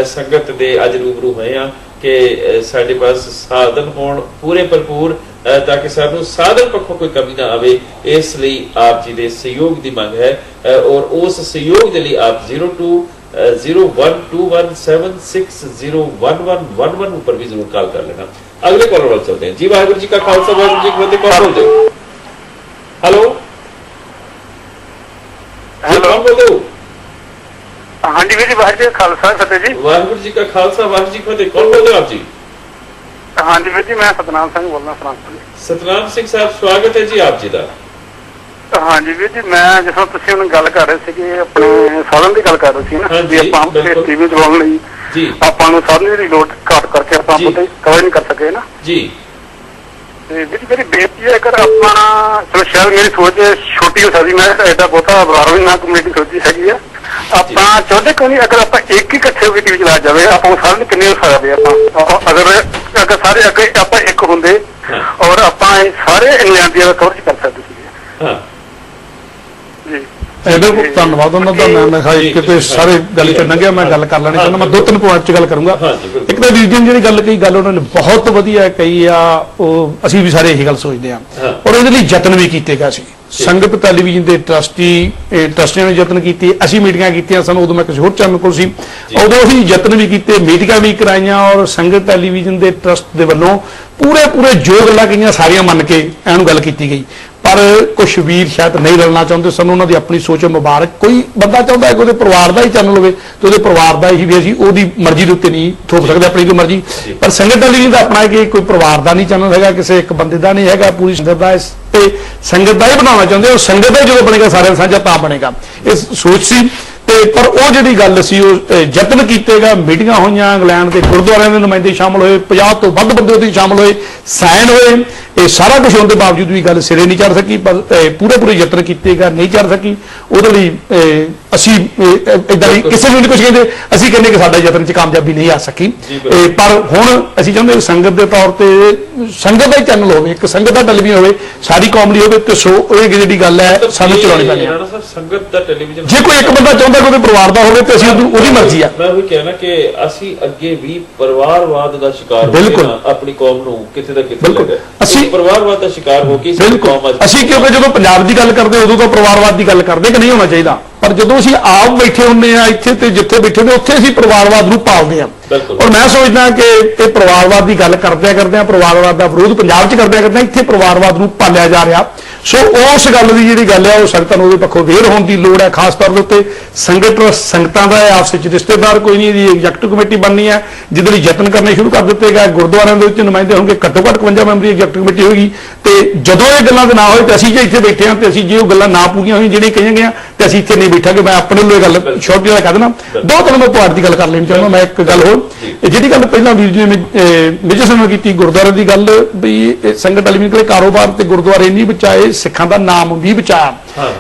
ਸੰਗਤ ਦੇ ਅੱਜ ਰੂਬਰੂ ਹੋਏ ਆ ਕਿ ਸਾਡੇ ਪਾਸ ਸਾਧਨ ਹੋਣ ਪੂਰੇ ਭਰਪੂਰ, ਤਾਂ ਕਿ ਸਾਨੂੰ ਸਾਧਨ ਪੱਖੋਂ ਕੋਈ ਕਮੀ ਨਾ ਆਵੇ। ਇਸ ਲਈ ਆਪ ਜੀ ਦੇ ਸਹਿਯੋਗ ਦੀ ਮੰਗ ਹੈ ਔਰ ਉਸ ਸਹਿਯੋਗ ਦੇ ਲਈ ਆਪ 0121760111 ਉੱਪਰ ਵੀ ਜ਼ਰੂਰ ਕਾਲ ਕਰ ਲੈਣਾ। अगले कॉलर वाले चलते हैं जी। वाहिगुरू जी का खालसा, वाहिगुरू जी की फतेह। कौन बोलते हो? हेलो हेलो, कौन बोलते हो? हाँ जी जी, वाहिगुरू जी का खालसा, फतेह जी। वाहिगुरू जी का खालसा, वाहिगुरू जी की फतेह। कौन बोलते हो आप जी? हाँ जी जी, मैं सतनाम सिंह बोलना फ्रांस। सतनाम सिंह साहब, स्वागत है जी आप जी का। हाँ जी ਵੀਰ ਜੀ, ਮੈਂ ਜਿਵੇਂ ਤੁਸੀਂ ਹੁਣ ਗੱਲ ਕਰ ਰਹੇ ਸੀਗੇ ਆਪਣੇ ਸਾਧਨ ਦੀ ਗੱਲ ਕਰ ਰਹੇ ਸੀ ਨਾ, ਵੀ ਆਪਾਂ ਟੀਵੀ ਚਲਾਉਣ ਲਈ ਜੀ ਆਪਾਂ ਨੂੰ ਸਾਧਨ ਦੀ ਲੋਡ ਘੱਟ ਕਰਕੇ ਆਪਾਂ ਉਹਦੇ ਕਵਰ ਨਹੀਂ ਕਰ ਸਕੇ ਨਾ ਜੀ। ਤੇ ਵੀਰ ਮੇਰੀ ਬੇਨਤੀ ਹੈ, ਅਗਰ ਆਪਾਂ ਚਲੋ ਸ਼ਾਇਦ ਮੇਰੀ ਸੋਚ ਛੋਟੀ ਹੋ ਸਕਦੀ, ਮੈਂ ਐਡਾ ਬਹੁਤਾ ਬਰਾਬਰ ਵੀ ਨਾ ਕਮੇਟੀ ਸੋਚੀ ਹੈਗੀ ਆ, ਆਪਾਂ ਚਾਹੁੰਦੇ ਕਿਉਂ ਨਹੀਂ ਅਗਰ ਆਪਾਂ ਇੱਕ ਹੀ ਇਕੱਠੇ ਹੋ ਕੇ ਟੀਵੀ ਚਲਾ ਜਾਵੇ, ਆਪਾਂ ਸਾਧਨ ਕਿੰਨੇ ਹੋ ਸਕਦੇ ਆਪਾਂ, ਅਗਰ ਸਾਰੇ ਅੱਗੇ ਆਪਾਂ ਇੱਕ ਹੁੰਦੇ ਔਰ ਆਪਾਂ ਸਾਰੇ ਇੰਗਲੈਂਡ ਦੀ ਕਵਰੇਜ ਕਰ ਸਕਦੇ ਸੀਗੇ। ਬਿਲਕੁਲ ਧੰਨਵਾਦ ਉਹਨਾਂ ਦਾ। ਮੈਂ ਕਿਹਾ ਕਿਤੇ ਸਾਰੇ ਗੱਲ ਚ ਲੰਘਿਆ, ਮੈਂ ਗੱਲ ਕਰ ਲੈਣੀ ਚਾਹੁੰਦਾ। ਮੈਂ ਦੋ ਤਿੰਨ ਪੁਆਇੰਟ ਚ ਗੱਲ ਕਰੂੰਗਾ। ਇੱਕ ਤਾਂ ਰੀਜਨ ਜਿਹੜੀ ਗੱਲ ਕਹੀ, ਗੱਲ ਉਹਨਾਂ ਨੇ ਬਹੁਤ ਵਧੀਆ ਕਹੀ ਆ, ਉਹ ਅਸੀਂ ਵੀ ਸਾਰੇ ਇਹੀ ਗੱਲ ਸੋਚਦੇ ਆ ਔਰ ਇਹਦੇ ਲਈ ਯਤਨ ਵੀ ਕੀਤੇ ਗਏ ਸੀ। ਸੰਗਤ ਟੈਲੀਵਿਜ਼ਨ ਦੇ ਟਰਸਟੀਆਂ ਨੇ ਯਤਨ ਕੀਤੇ, ਅਸੀਂ ਮੀਟਿੰਗਾਂ ਕੀਤੀਆਂ ਸਨ, ਉਦੋਂ ਮੈਂ ਕਿਸੇ ਹੋਰ ਚੈਨਲ ਕੋਲ ਸੀ, ਉਦੋਂ ਅਸੀਂ ਯਤਨ ਵੀ ਕੀਤੇ, ਮੀਟਿੰਗਾਂ ਵੀ ਕਰਾਈਆਂ ਔਰ ਸੰਗਤ ਟੈਲੀਵਿਜ਼ਨ ਦੇ ਟਰਸਟ ਦੇ ਵੱਲੋਂ ਪੂਰੇ ਜੋ ਗੱਲਾਂ ਕਹੀਆਂ ਸਾਰੀਆਂ ਮੰਨ ਕੇ ਇਹਨੂੰ ਗੱਲ ਕੀਤੀ ਗਈ। ਪਰ ਕੁਛ ਵੀਰ ਸ਼ਾਇਦ ਨਹੀਂ ਰਲਣਾ ਚਾਹੁੰਦੇ ਸਨ, ਉਹਨਾਂ ਦੀ ਆਪਣੀ ਸੋਚ ਮੁਬਾਰਕ। ਕੋਈ ਬੰਦਾ ਚਾਹੁੰਦਾ ਹੈ ਕਿ ਉਹਦੇ ਪਰਿਵਾਰ ਦਾ ਹੀ ਚੈਨਲ ਹੋਵੇ ਤੇ ਉਹਦੇ ਪਰਿਵਾਰ ਦਾ ਹੀ ਵੀ ਅਸੀਂ ਉਹਦੀ ਮਰਜ਼ੀ ਦੇ ਉੱਤੇ ਨਹੀਂ ਥੋਪ ਸਕਦੇ ਆਪਣੀ ਕੋਈ ਮਰਜ਼ੀ, ਪਰ ਸੰਗਤ ਟੈਲੀਵਿਜ਼ਨ ਦਾ ਆਪਣਾ ਕਿ ਕੋਈ ਪਰਿਵਾਰ ਦਾ ਨਹੀਂ ਚੈਨਲ ਹੈਗਾ, ਕਿਸੇ ਇੱਕ ਬੰਦੇ ਦਾ ਨਹੀਂ ਹੈਗਾ, ਪੂਰੀ ਸੰਗਤ ਦਾ। ਤੇ ਸੰਗਤ ਦਾ ਹੀ ਬਣਾਉਣਾ ਚਾਹੁੰਦੇ ਹੋ, ਸੰਗਤ ਦਾ ਜਦੋਂ ਬਣੇਗਾ ਸਾਰਿਆਂ ਸਾਂਝਾ ਤਾਂ ਬਣੇਗਾ, ਇਹ ਸੋਚ ਸੀ। ਤੇ ਪਰ ਉਹ ਜਿਹੜੀ ਗੱਲ ਸੀ ਉਹ ਯਤਨ ਕੀਤੇਗਾ, ਮੀਟਿੰਗਾਂ ਹੋਈਆਂ, ਇੰਗਲੈਂਡ ਦੇ ਗੁਰਦੁਆਰਿਆਂ ਦੇ ਨੁਮਾਇੰਦੇ ਸ਼ਾਮਲ ਹੋਏ, 50 ਤੋਂ ਵੱਧ ਬੰਦੇ ਉਹਦੇ ਸ਼ਾਮਲ ਹੋਏ, ਸਾਈਨ ਹੋਏ। ਇਹ ਸਾਰਾ ਕੁਝ ਹੋਣ ਦੇ ਬਾਵਜੂਦ ਵੀ ਗੱਲ ਸਿਰੇ ਨਹੀਂ ਚੜ ਸਕੀ, ਪਰ ਪੂਰੇ ਯਤਨ ਕੀਤੇਗਾ, ਨਹੀਂ ਚੜ ਸਕੀ। ਉਹਦੇ ਲਈ ਅਸੀਂ ਇਦਾਂ ਹੀ ਕਿਸੇ ਨੂੰ ਨਹੀਂ ਕੁਝ ਕਹਿੰਦੇ, ਅਸੀਂ ਕਹਿੰਦੇ ਕਿ ਸਾਡਾ ਯਤਨ 'ਚ ਕਾਮਯਾਬੀ ਨਹੀਂ ਆ ਸਕੀ। ਪਰ ਹੁਣ ਅਸੀਂ ਚਾਹੁੰਦੇ ਸੰਗਤ ਦੇ ਤੌਰ ਤੇ ਸੰਗਤ ਦਾ ਹੀ ਚੈਨਲ ਹੋਵੇ, ਇੱਕ ਸੰਗਤ ਦਾ ਟੈਲੀਵਿਜ਼ਨ ਹੋਵੇ, ਸਾਰੀ ਕੌਮ ਲਈ ਹੋਵੇ, ਤੇ ਸੋ ਇਹ ਜਿਹੜੀ ਗੱਲ ਹੈ ਸਾਨੂੰ ਚਲਾਉਣੀ ਪੈਣੀ ਹੈ। ਸੰਗਤ ਦਾ ਟੈਲੀਵਿਜ਼ਨ ਜੇ ਕੋਈ ਇੱਕ ਬੰਦਾ ਚਾਹੁੰਦਾ ਕਿ ਉਹਦੇ ਪਰਿਵਾਰ ਦਾ ਹੋਵੇ ਤੇ ਅਸੀਂ ਉਹਦੀ ਮਰਜ਼ੀ ਆ। ਮੈਂ ਉਹੀ ਕਹਿਣਾ ਕਿ ਅਸੀਂ ਅੱਗੇ ਵੀ ਪਰਿਵਾਰਵਾਦ ਦਾ ਸ਼ਿਕਾਰ ਆਪਣੀ ਕੌਮ ਨੂੰ ਕਿਤੇ ਦਾ ਕਿਤੇ ਲੱਗਾ, ਅਸੀਂ ਪਰਿਵਾਰਵਾਦ ਦਾ ਸ਼ਿਕਾਰ ਹੋ ਕੇ ਅਸੀਂ ਕਿਉਂਕਿ ਜਦੋਂ ਪੰਜਾਬ ਦੀ ਗੱਲ ਕਰਦੇ ਉਦੋਂ ਤਾਂ ਪਰਿਵਾਰਵਾਦ ਦੀ ਗੱਲ ਕਰਦੇ ਕਿ ਨਹੀਂ ਹੋਣਾ ਚਾਹੀਦਾ, ਪਰ ਜਦੋਂ ਅਸੀਂ ਆਪ ਬੈਠੇ ਹੁੰਦੇ ਆ ਇੱਥੇ ਤੇ ਜਿੱਥੇ ਬੈਠੇ ਹੁੰਦੇ ਉੱਥੇ ਅਸੀਂ ਪਰਿਵਾਰਵਾਦ ਨੂੰ ਪਾਲਦੇ ਆ। ਔਰ ਮੈਂ ਸੋਚਦਾ ਕਿ ਇਹ ਪਰਿਵਾਰਵਾਦ ਦੀ ਗੱਲ ਕਰਦਿਆਂ ਪਰਿਵਾਰਵਾਦ ਦਾ ਵਿਰੋਧ ਪੰਜਾਬ 'ਚ ਕਰਦਿਆਂ ਇੱਥੇ ਪਰਿਵਾਰਵਾਦ ਨੂੰ ਪਾਲਿਆ ਜਾ ਰਿਹਾ। ਸੋ ਉਸ ਗੱਲ ਦੀ ਜਿਹੜੀ ਗੱਲ ਹੈ ਉਹ ਸੰਗਤਾਂ ਨੂੰ ਉਹਦੇ ਪੱਖੋਂ ਅਵੇਅਰ ਹੋਣ ਦੀ ਲੋੜ ਹੈ। ਖਾਸ ਤੌਰ ਦੇ ਉੱਤੇ ਸੰਗਤਾਂ ਦਾ ਆਪਸ ਵਿੱਚ ਰਿਸ਼ਤੇਦਾਰ ਕੋਈ ਨਹੀਂ, ਇਹਦੀ ਐਗਜ਼ੈਕਟਿਵ ਕਮੇਟੀ ਬਣਨੀ ਹੈ ਜਿਹਦੇ ਲਈ ਯਤਨ ਕਰਨੇ ਸ਼ੁਰੂ ਕਰ ਦਿੱਤੇ ਗਏ। ਗੁਰਦੁਆਰਿਆਂ ਦੇ ਵਿੱਚ ਨੁਮਾਇੰਦੇ ਹੋਣਗੇ, ਘੱਟੋ ਘੱਟ 52 ਮੈਂਬਰੀ ਐਗਜ਼ੈਕਟਿਵ ਕਮੇਟੀ ਹੋਏਗੀ। ਤੇ ਜਦੋਂ ਇਹ ਗੱਲਾਂ ਦੇ ਨਾ ਹੋਏ ਤੇ ਅਸੀਂ ਜੇ ਇੱਥੇ ਬੈਠੇ ਹਾਂ ਤੇ ਅਸੀਂ ਜੇ ਉਹ ਗੱਲਾਂ ਨਾ ਪੂਰੀਆਂ ਹੋਈਆਂ ਜਿਹੜੀਆਂ ਕਹੀਆਂ ਗਈਆਂ ਤੇ ਅਸੀਂ ਇੱਥੇ ਨਹੀਂ ਬੈਠਾਂਗੇ। ਮੈਂ ਆਪਣੇ ਲਈ ਗੱਲ ਛੋਟੀ ਵਾਲਾ ਕਹਿ ਦੇਣਾ। ਦੋ ਤਿੰਨ ਮੈਂ ਤੁਹਾਡੀ ਦੀ ਗੱਲ ਕਰ ਲੈਣੀ ਚਾਹੁੰਦਾ। ਮੈਂ ਇੱਕ ਗੱਲ ਹੋਰ, ਜਿਹੜੀ ਗੱਲ ਪਹਿਲਾਂ ਵੀਰ ਜੀ ਨੇ ਮੇਜਰ ਸਿੰਘ ਨਾਲ ਕੀਤੀ ਗੁਰਦੁਆਰੇ ਦੀ ਗੱਲ, ਵੀ ਸੰਗਤ ਵਾਲੀ ਨਿਕਲੇ ਕਾਰੋਬਾਰ ਤੇ ਗੁਰਦੁਆਰੇ ਨਹੀਂ ਬਚਾਏ, ਸਿੱਖਾਂ ਦਾ ਨਾਮ ਵੀ ਬਚਾਇਆ।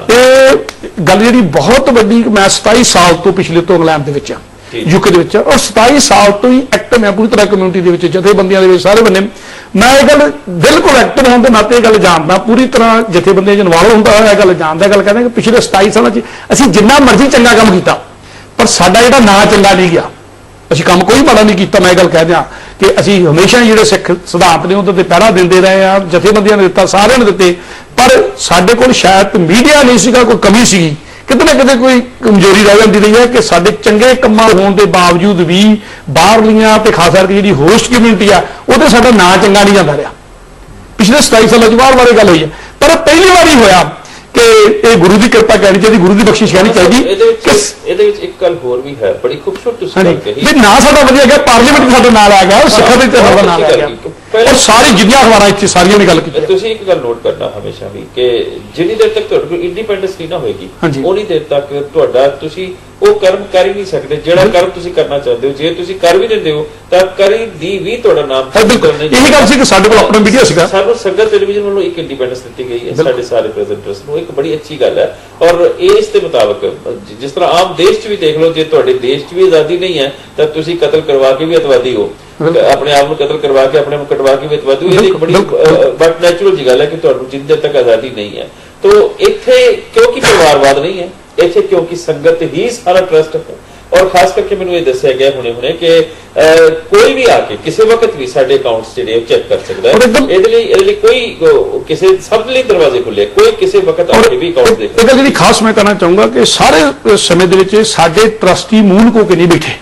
ਇਹ ਗੱਲ ਜਿਹੜੀ ਬਹੁਤ ਵੱਡੀ, ਮੈਂ 27 ਸਾਲ ਤੋਂ ਪਿਛਲੇ ਤੋਂ ਇੰਗਲੈਂਡ ਦੇ ਵਿੱਚ ਆ, ਯੂਕੇ ਦੇ ਵਿੱਚ, ਔਰ 27 ਸਾਲ ਤੋਂ ਹੀ ਐਕਟਿਵ ਮੈਂ ਪੂਰੀ ਤਰ੍ਹਾਂ ਕਮਿਊਨਿਟੀ ਦੇ ਵਿੱਚ, ਜਥੇਬੰਦੀਆਂ ਦੇ ਵਿੱਚ ਸਾਰੇ ਬੰਨੇ ਮੈਂ ਇਹ ਗੱਲ ਬਿਲਕੁਲ ਐਕਟਿਵ ਹੋਣ ਦੇ ਨਾਤੇ ਇਹ ਗੱਲ ਜਾਣਦਾ, ਪੂਰੀ ਤਰ੍ਹਾਂ ਜਥੇਬੰਦੀਆਂ 'ਚ ਇਨਵੋਲਵ ਹੁੰਦਾ ਹੋਇਆ ਇਹ ਗੱਲ ਜਾਣਦਾ। ਗੱਲ ਕਹਿੰਦੇ ਕਿ ਪਿਛਲੇ 27 ਸਾਲਾਂ 'ਚ ਅਸੀਂ ਜਿੰਨਾ ਮਰਜ਼ੀ ਚੰਗਾ ਕੰਮ ਕੀਤਾ ਪਰ ਸਾਡਾ ਜਿਹੜਾ ਨਾਂ ਚੰਗਾ ਨਹੀਂ ਗਿਆ। ਅਸੀਂ ਕੰਮ ਕੋਈ ਮਾੜਾ ਨਹੀਂ ਕੀਤਾ। ਮੈਂ ਇਹ ਗੱਲ ਕਹਿ ਦਿਆਂ ਕਿ ਅਸੀਂ ਹਮੇਸ਼ਾ ਹੀ ਜਿਹੜੇ ਸਿੱਖ ਸਿਧਾਂਤ ਨੇ ਉਹਦੇ ਤੇ ਪਹਿਰਾ ਦਿੰਦੇ ਰਹੇ ਆ, ਜਥੇਬੰਦੀਆਂ ਨੇ ਦਿੱਤਾ, ਸਾਰਿਆਂ ਨੇ ਦਿੱਤੇ, ਪਰ ਸਾਡੇ ਕੋਲ ਸ਼ਾਇਦ ਮੀਡੀਆ ਨਹੀਂ ਸੀਗਾ, ਕੋਈ ਕਮੀ ਸੀਗੀ, ਕਿਤੇ ਨਾ ਕਿਤੇ ਕੋਈ ਕਮਜ਼ੋਰੀ ਰਹਿ ਜਾਂਦੀ ਰਹੀ ਹੈ ਕਿ ਸਾਡੇ ਚੰਗੇ ਕੰਮਾਂ ਹੋਣ ਦੇ ਬਾਵਜੂਦ ਵੀ ਬਾਹਰਲੀਆਂ ਤੇ ਖਾਸ ਕਰਕੇ ਜਿਹੜੀ ਹੋਸਟ ਕਮਿਊਨਿਟੀ ਆ ਉਹਦੇ ਸਾਡਾ ਨਾਂ ਚੰਗਾ ਨਹੀਂ ਜਾਂਦਾ ਰਿਹਾ। ਪਿਛਲੇ 27 ਸਾਲਾਂ 'ਚ ਵਾਰ-ਵਾਰ ਇਹ ਗੱਲ ਹੋਈ ਹੈ, ਪਰ ਪਹਿਲੀ ਵਾਰੀ ਹੋਇਆ ਕਿ ਇਹ ਗੁਰੂ ਦੀ ਕਿਰਪਾ ਕਹਿਣੀ ਚਾਹੀਦੀ, ਗੁਰੂ ਦੀ ਬਖਸ਼ਿਸ਼ ਕਹਿਣੀ ਚਾਹੀਦੀ। ਇਹਦੇ ਵਿੱਚ ਇੱਕ ਗੱਲ ਹੋਰ ਵੀ ਹੈ, ਬੜੀ ਖੂਬਸੂਰਤ ਤੁਸੀਂ ਗੱਲ ਕਹੀ ਵੀ ਨਾ ਸਾਡਾ ਵਧੀਆ ਗਿਆ, ਪਾਰਲੀਮੈਂਟ ਸਾਡਾ ਨਾਲ ਆ ਗਿਆ, ਸਿੱਖਾਂ ਦੇ ਸਾਡਾ ਨਾਲ ਆ ਗਿਆ, ਔਰ ਸਾਰੀ ਜਿੰਨੀਆਂ ਅਖਬਾਰਾਂ ਇੱਥੇ ਸਾਰੀਆਂ ਨੇ ਗੱਲ ਕੀਤੀ। ਤੁਸੀਂ ਇੱਕ ਗੱਲ ਨੋਟ ਕਰਨਾ ਹਮੇਸ਼ਾ ਵੀ ਕਿ ਜਿੰਨੀ ਦੇਰ ਤੱਕ ਤੁਹਾਡੇ ਕੋਲ ਇੰਡੀਪੈਂਡੈਂਸ ਨਹੀਂ ਨਾ ਹੋਏਗੀ ਉਨੀ ਦੇਰ ਤੱਕ ਤੁਹਾਡਾ ਤੁਸੀਂ ਉਹ ਕਰਮ ਕਰ ਹੀ ਨਹੀਂ ਸਕਦੇ ਜਿਹੜਾ ਕਰਮ ਤੁਸੀਂ ਕਰਨਾ ਚਾਹੁੰਦੇ ਹੋ। ਜੇ ਤੁਸੀਂ ਕਰ ਵੀ ਦਿੰਦੇ ਹੋ ਤਾਂ ਕਰੀ ਦੀ ਵੀ ਤੁਹਾਡਾ ਨਾਮ ਇਹੀ ਗੱਲ ਸੀ ਕਿ ਸਾਡੇ ਕੋਲ ਆਪਣਾ ਮੀਡੀਆ ਸੀਗਾ। ਸਾਨੂੰ ਸੰਗਤ ਟੈਲੀਵਿਜ਼ਨ ਵੱਲੋਂ ਇੱਕ ਇੰਡੀਪੈਂਡੈਂਸ ਦਿੱਤੀ ਗਈ ਹੈ ਸਾਡੇ ਸਾਰੇ ਪ੍ਰੈਜ਼ੈਂਟਰਸ ਨੂੰ, ਇੱਕ ਬੜੀ ਅੱਛੀ ਗੱਲ ਹੈ। ਔਰ ਇਸ ਦੇ ਮੁਤਾਬਕ ਜਿਸ ਤਰ੍ਹਾਂ ਆਮ ਦੇਸ਼ 'ਚ ਵੀ ਦੇਖ ਲਓ, ਜੇ ਤੁਹਾਡੇ ਦੇਸ਼ 'ਚ ਵੀ ਆਜ਼ਾਦੀ ਨਹੀਂ ਹੈ ਤਾਂ ਤੁਸੀਂ ਕਤਲ ਕਰਵਾ ਕੇ ਵੀ ਅਤਵਾਦੀ ਹੋ, ਆਪਣੇ ਆਪ ਨੂੰ ਕਤਲ ਕਰਵਾ ਕੇ ਆਪਣੇ ਨੂੰ ਕਟਵਾ ਕੇ ਵੀ ਅਤਵਾਦੀ ਹੋ। ਇਹ ਇੱਕ ਬੜੀ ਬਟ ਨੈਚੁਰਲ ਜੀ ਗੱਲ ਹੈ ਕਿ ਤੁਹਾਨੂੰ ਜਿੰਨੀ ਦੇਰ ਤੱਕ ਆਜ਼ਾਦੀ ਨਹੀਂ ਹੈ। ਤਾਂ ਇੱਥੇ ਕਿਉਂਕਿ ਪਰਿਵਾਰਵਾਦ ਨਹੀਂ ਹੈ, ਇੱਥੇ ਕਿਉਂਕਿ ਸੰਗਤ ਹੀ ਸਾਰਾ ਟਰਸਟ ਹੈ। ਔਰ ਖਾਸ ਕਰਕੇ ਮੈਨੂੰ ਇਹ ਦੱਸਿਆ ਗਿਆ ਹੁਣੇ ਕਿ ਕੋਈ ਵੀ ਆ ਕੇ ਕਿਸੇ ਵਕਤ ਵੀ ਸਾਡੇ ਅਕਾਊਂਟਸ ਜਿਹੜੇ ਚੈੱਕ ਕਰ ਸਕਦਾ ਹੈ। ਇਹਦੇ ਲਈ ਕੋਈ ਕਿਸੇ ਸਭ ਲਈ ਦਰਵਾਜ਼ੇ ਖੁੱਲੇ, ਕੋਈ ਕਿਸੇ ਵਕਤ ਆ ਕੇ ਵੀ ਅਕਾਊਂਟ ਦੇਖ। ਇਹ ਗੱਲ ਜਿਹੜੀ ਖਾਸ ਮੈਂ ਕਰਨਾ ਚਾਹੂੰਗਾ ਕਿ ਸਾਰੇ ਸਮੇਂ ਦੇ ਵਿੱਚ ਸਾਡੇ ਟਰਸਟੀ ਮੂਲ ਕੋ ਕੇ ਨਹੀਂ ਬੈਠੇ।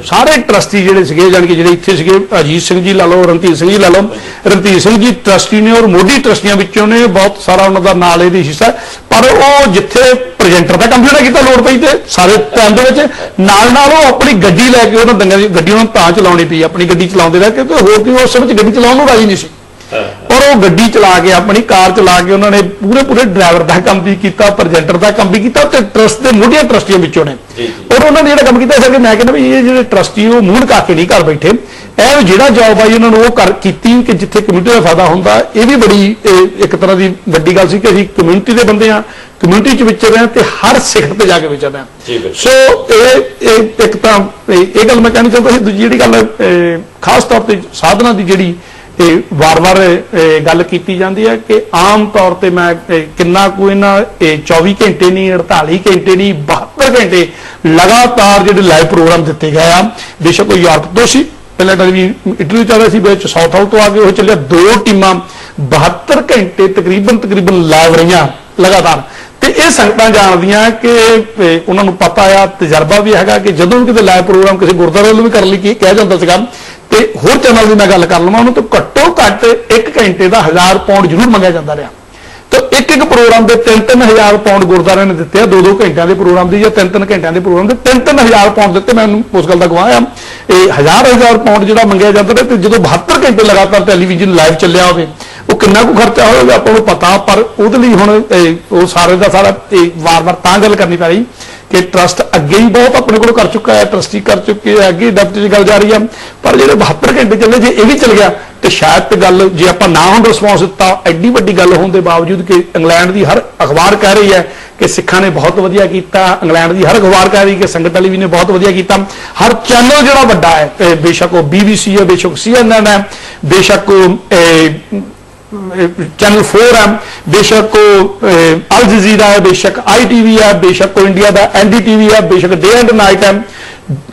ਸਾਰੇ ਟਰਸਟੀ ਜਿਹੜੇ ਸੀਗੇ, ਜਾਣੀ ਕਿ ਜਿਹੜੇ ਇੱਥੇ ਸੀਗੇ, ਅਜੀਤ ਸਿੰਘ ਜੀ ਲਾ ਲਓ, ਰਣਧੀਰ ਸਿੰਘ ਜੀ ਲਾ ਲਓ, ਰਣਧੀਰ ਸਿੰਘ ਜੀ ਟਰਸਟੀ ਨੇ ਔਰ ਮੋਢੀ ਟਰਸਟੀਆਂ ਵਿੱਚੋਂ ਨੇ, ਬਹੁਤ ਸਾਰਾ ਉਹਨਾਂ ਦਾ ਨਾਲ ਇਹਦੀ ਹਿੱਸਾ। ਪਰ ਉਹ ਜਿੱਥੇ ਪ੍ਰੈਜੈਂਟਰ ਦਾ ਕੰਮ ਜਿਹੜਾ ਕੀਤਾ ਲੋੜ ਪਈ ਤੇ ਸਾਰੇ ਟਾਈਮ ਦੇ ਵਿੱਚ ਨਾਲ ਉਹ ਆਪਣੀ ਗੱਡੀ ਲੈ ਕੇ ਉਹਨਾਂ ਦੰਗਿਆਂ ਦੀ ਗੱਡੀ ਉਹਨਾਂ ਨੂੰ ਤਾਂ ਚਲਾਉਣੀ ਪਈ, ਆਪਣੀ ਗੱਡੀ ਚਲਾਉਂਦੇ ਰਹੇ ਕਿਉਂਕਿ ਹੋਰ ਕੋਈ ਉਸ ਵਿੱਚ ਗੱਡੀ ਚਲਾਉਣ ਨੂੰ ਰਾਜੀ ਨਹੀਂ ਸੀ। ਔਰ ਉਹ ਗੱਡੀ ਚਲਾ ਕੇ ਆਪਣੀ ਕਾਰ ਚਲਾ ਕੇ ਉਹਨਾਂ ਨੇ ਪੂਰੇ ਡਰਾਈਵਰ ਦਾ ਕੰਮ ਵੀ ਕੀਤਾ, ਪ੍ਰੈਜੈਂਟਰ ਦਾ ਕੰਮ ਵੀ ਕੀਤਾ ਤੇ ਟਰਸਟ ਦੇ ਮੋਢੀਆਂ ਟਰਸਟੀਆਂ ਵਿੱਚੋਂ ਨੇ। ਔਰ ਉਹਨਾਂ ਨੇ ਜਿਹੜਾ ਕੰਮ ਕੀਤਾ ਸੀ, ਮੈਂ ਕਹਿੰਦਾ ਵੀ ਇਹ ਜਿਹੜੇ ਟਰਸਟੀ ਉਹ ਮੂੰਹ ਕਰਕੇ ਨਹੀਂ ਘਰ ਬੈਠੇ, ਇਹ ਜਿਹੜਾ ਜੌਬ ਆਈ ਉਹਨਾਂ ਨੂੰ ਉਹ ਕੀਤੀ ਕਿ ਜਿੱਥੇ ਕਮਿਊਨਿਟੀ ਦਾ ਫਾਇਦਾ ਹੁੰਦਾ। ਇਹ ਵੀ ਬੜੀ ਇੱਕ ਤਰ੍ਹਾਂ ਦੀ ਵੱਡੀ ਗੱਲ ਸੀ ਕਿ ਅਸੀਂ ਕਮਿਊਨਿਟੀ ਦੇ ਬੰਦੇ ਆ, ਕਮਿਊਨਿਟੀ 'ਚ ਵਿਚਰ ਰਹੇ ਹਾਂ ਤੇ ਹਰ ਸਿੱਖ ਤੇ ਜਾ ਕੇ ਵਿਚਰ ਰਹੇ ਹਾਂ। ਸੋ ਇਹ ਇੱਕ ਤਾਂ ਇਹ ਗੱਲ ਮੈਂ ਕਹਿਣੀ ਚਾਹੁੰਦਾ ਸੀ। ਦੂਜੀ ਜਿਹੜੀ ਗੱਲ ਖਾਸ ਤੌਰ ਤੇ ਸਾਧਨਾ ਦੀ ਜਿਹੜੀ ਵਾਰ-ਵਾਰ ਗੱਲ ਕੀਤੀ ਜਾਂਦੀ ਹੈ ਕਿ ਆਮ ਤੌਰ ਤੇ ਮੈਂ ਕਿੰਨਾ ਕੋਈ ਨਾ 24 ਘੰਟੇ ਨਹੀਂ, 48 ਘੰਟੇ ਨਹੀਂ, 72 ਘੰਟੇ ਲਗਾਤਾਰ ਜਿਹੜੇ ਲਾਈਵ ਪ੍ਰੋਗਰਾਮ ਦਿੱਤੇ ਗਏ ਆ। ਬੇਸ਼ੱਕ ਉਹ ਯੂਰਪ ਤੋਂ ਸੀ, ਪਹਿਲਾਂ ਟੈਲੀਵਿਜ਼ਨ ਇਟਲੀ ਚੱਲ ਰਿਹਾ ਸੀ, ਵਿੱਚ ਸਾਊਥ ਹਾਲ ਤੋਂ ਆ ਕੇ ਉਹ ਚੱਲਿਆ, 2 ਟੀਮਾਂ 72 ਘੰਟੇ ਤਕਰੀਬਨ ਲਾਈਵ ਰਹੀਆਂ ਲਗਾਤਾਰ। ਤੇ ਇਹ ਸੰਗਤਾਂ ਜਾਣਦੀਆਂ ਕਿ ਉਹਨਾਂ ਨੂੰ ਪਤਾ ਆ, ਤਜਰਬਾ ਵੀ ਹੈਗਾ ਕਿ ਜਦੋਂ ਵੀ ਕਿਤੇ ਲਾਈਵ ਪ੍ਰੋਗਰਾਮ ਕਿਸੇ ਗੁਰਦੁਆਰੇ ਵੱਲੋਂ ਵੀ ਕਰਨ ਲਈ ਕਿਹਾ ਜਾਂਦਾ ਸੀਗਾ ਤੇ ਹੋਰ ਚੈਨਲ ਦੀ ਮੈਂ ਗੱਲ ਕਰ ਲਵਾਂ, ਉਹਨੂੰ ਤਾਂ ਘੱਟੋ ਘੱਟ 1 ਘੰਟੇ ਦਾ 1000 ਪਾਉਂਡ ਜ਼ਰੂਰ ਮੰਗਿਆ ਜਾਂਦਾ ਰਿਹਾ। ਤਾਂ ਇੱਕ ਪ੍ਰੋਗਰਾਮ ਦੇ 3-3 ਹਜ਼ਾਰ ਪਾਉਂਡ ਗੁਰਦੁਆਰਿਆਂ ਨੇ ਦਿੱਤੇ ਆ, 2-2 ਘੰਟਿਆਂ ਦੇ ਪ੍ਰੋਗਰਾਮ ਦੀ ਜਾਂ 3-3 ਘੰਟਿਆਂ ਦੇ ਪ੍ਰੋਗਰਾਮ ਦੇ 3-3 ਹਜ਼ਾਰ ਪਾਉਂਡ ਦਿੱਤੇ। ਮੈਨੂੰ ਉਸ ਗੱਲ ਦਾ ਗਵਾਹ ਆ। ਇਹ 1000 ਪਾਉਂਡ ਜਿਹੜਾ ਮੰਗਿਆ ਜਾਂਦਾ ਰਿਹਾ ਤੇ ਜਦੋਂ 72 ਘੰਟੇ ਲਗਾਤਾਰ ਟੈਲੀਵਿਜ਼ਨ ਲਾਈਵ ਚੱਲਿਆ ਹੋਵੇ ਉਹ ਕਿੰਨਾ ਕੁ ਖਰਚਾ ਹੋਵੇਗਾ ਆਪਾਂ ਨੂੰ ਪਤਾ। ਪਰ ਉਹਦੇ ਲਈ ਹੁਣ ਉਹ ਸਾਰੇ ਦਾ ਸਾਰਾ ਵਾਰ-ਵਾਰ ਤਾਂ ਗੱਲ ਕਰਨੀ ਪੈ ਰਹੀ ਕਿ ਟਰਸਟ ਅੱਗੇ ਹੀ ਬਹੁਤ ਆਪਣੇ ਕੋਲ ਕਰ ਚੁੱਕਾ ਹੈ, ਟਰਸਟੀ ਕਰ ਚੁੱਕੇ ਹੈ, ਅੱਗੇ ਡੈਪਟ 'ਚ ਗੱਲ ਜਾ ਰਹੀ ਆ। ਪਰ ਜਿਹੜੇ 72 ਘੰਟੇ ਚੱਲੇ, ਜੇ ਇਹ ਵੀ ਚੱਲ ਗਿਆ ਤੇ ਸ਼ਾਇਦ ਤੇ ਗੱਲ, ਜੇ ਆਪਾਂ ਨਾ ਹੁਣ ਰਿਸਪੌਂਸ ਦਿੱਤਾ, ਐਡੀ ਵੱਡੀ ਗੱਲ ਹੋਣ ਦੇ ਬਾਵਜੂਦ ਕਿ ਇੰਗਲੈਂਡ ਦੀ ਹਰ ਅਖਬਾਰ ਕਹਿ ਰਹੀ ਹੈ ਕਿ ਸਿੱਖਾਂ ਨੇ ਬਹੁਤ ਵਧੀਆ ਕੀਤਾ, ਇੰਗਲੈਂਡ ਦੀ ਹਰ ਅਖਬਾਰ ਕਹਿ ਰਹੀ ਕਿ ਸੰਗਤ ਵਾਲੀ ਵੀ ਨੇ ਬਹੁਤ ਵਧੀਆ ਕੀਤਾ, ਹਰ ਚੈਨਲ ਜਿਹੜਾ ਵੱਡਾ ਹੈ, ਬੇਸ਼ੱਕ ਉਹ BBC ਹੈ, ਬੇਸ਼ੱਕ CNN ਹੈ, ਬੇਸ਼ੱਕ ਉਹ ਚੈਨਲ 4 ਹੈ, ਬੇਸ਼ੱਕ ਉਹ ਅਲ ਜਜ਼ੀਰਾ ਹੈ, ਬੇਸ਼ੱਕ ITV ਹੈ, ਬੇਸ਼ੱਕ ਉਹ ਇੰਡੀਆ ਦਾ NDTV ਹੈ, ਬੇਸ਼ੱਕ ਡੇ ਐਂਡ ਨਾਈਟ ਹੈ,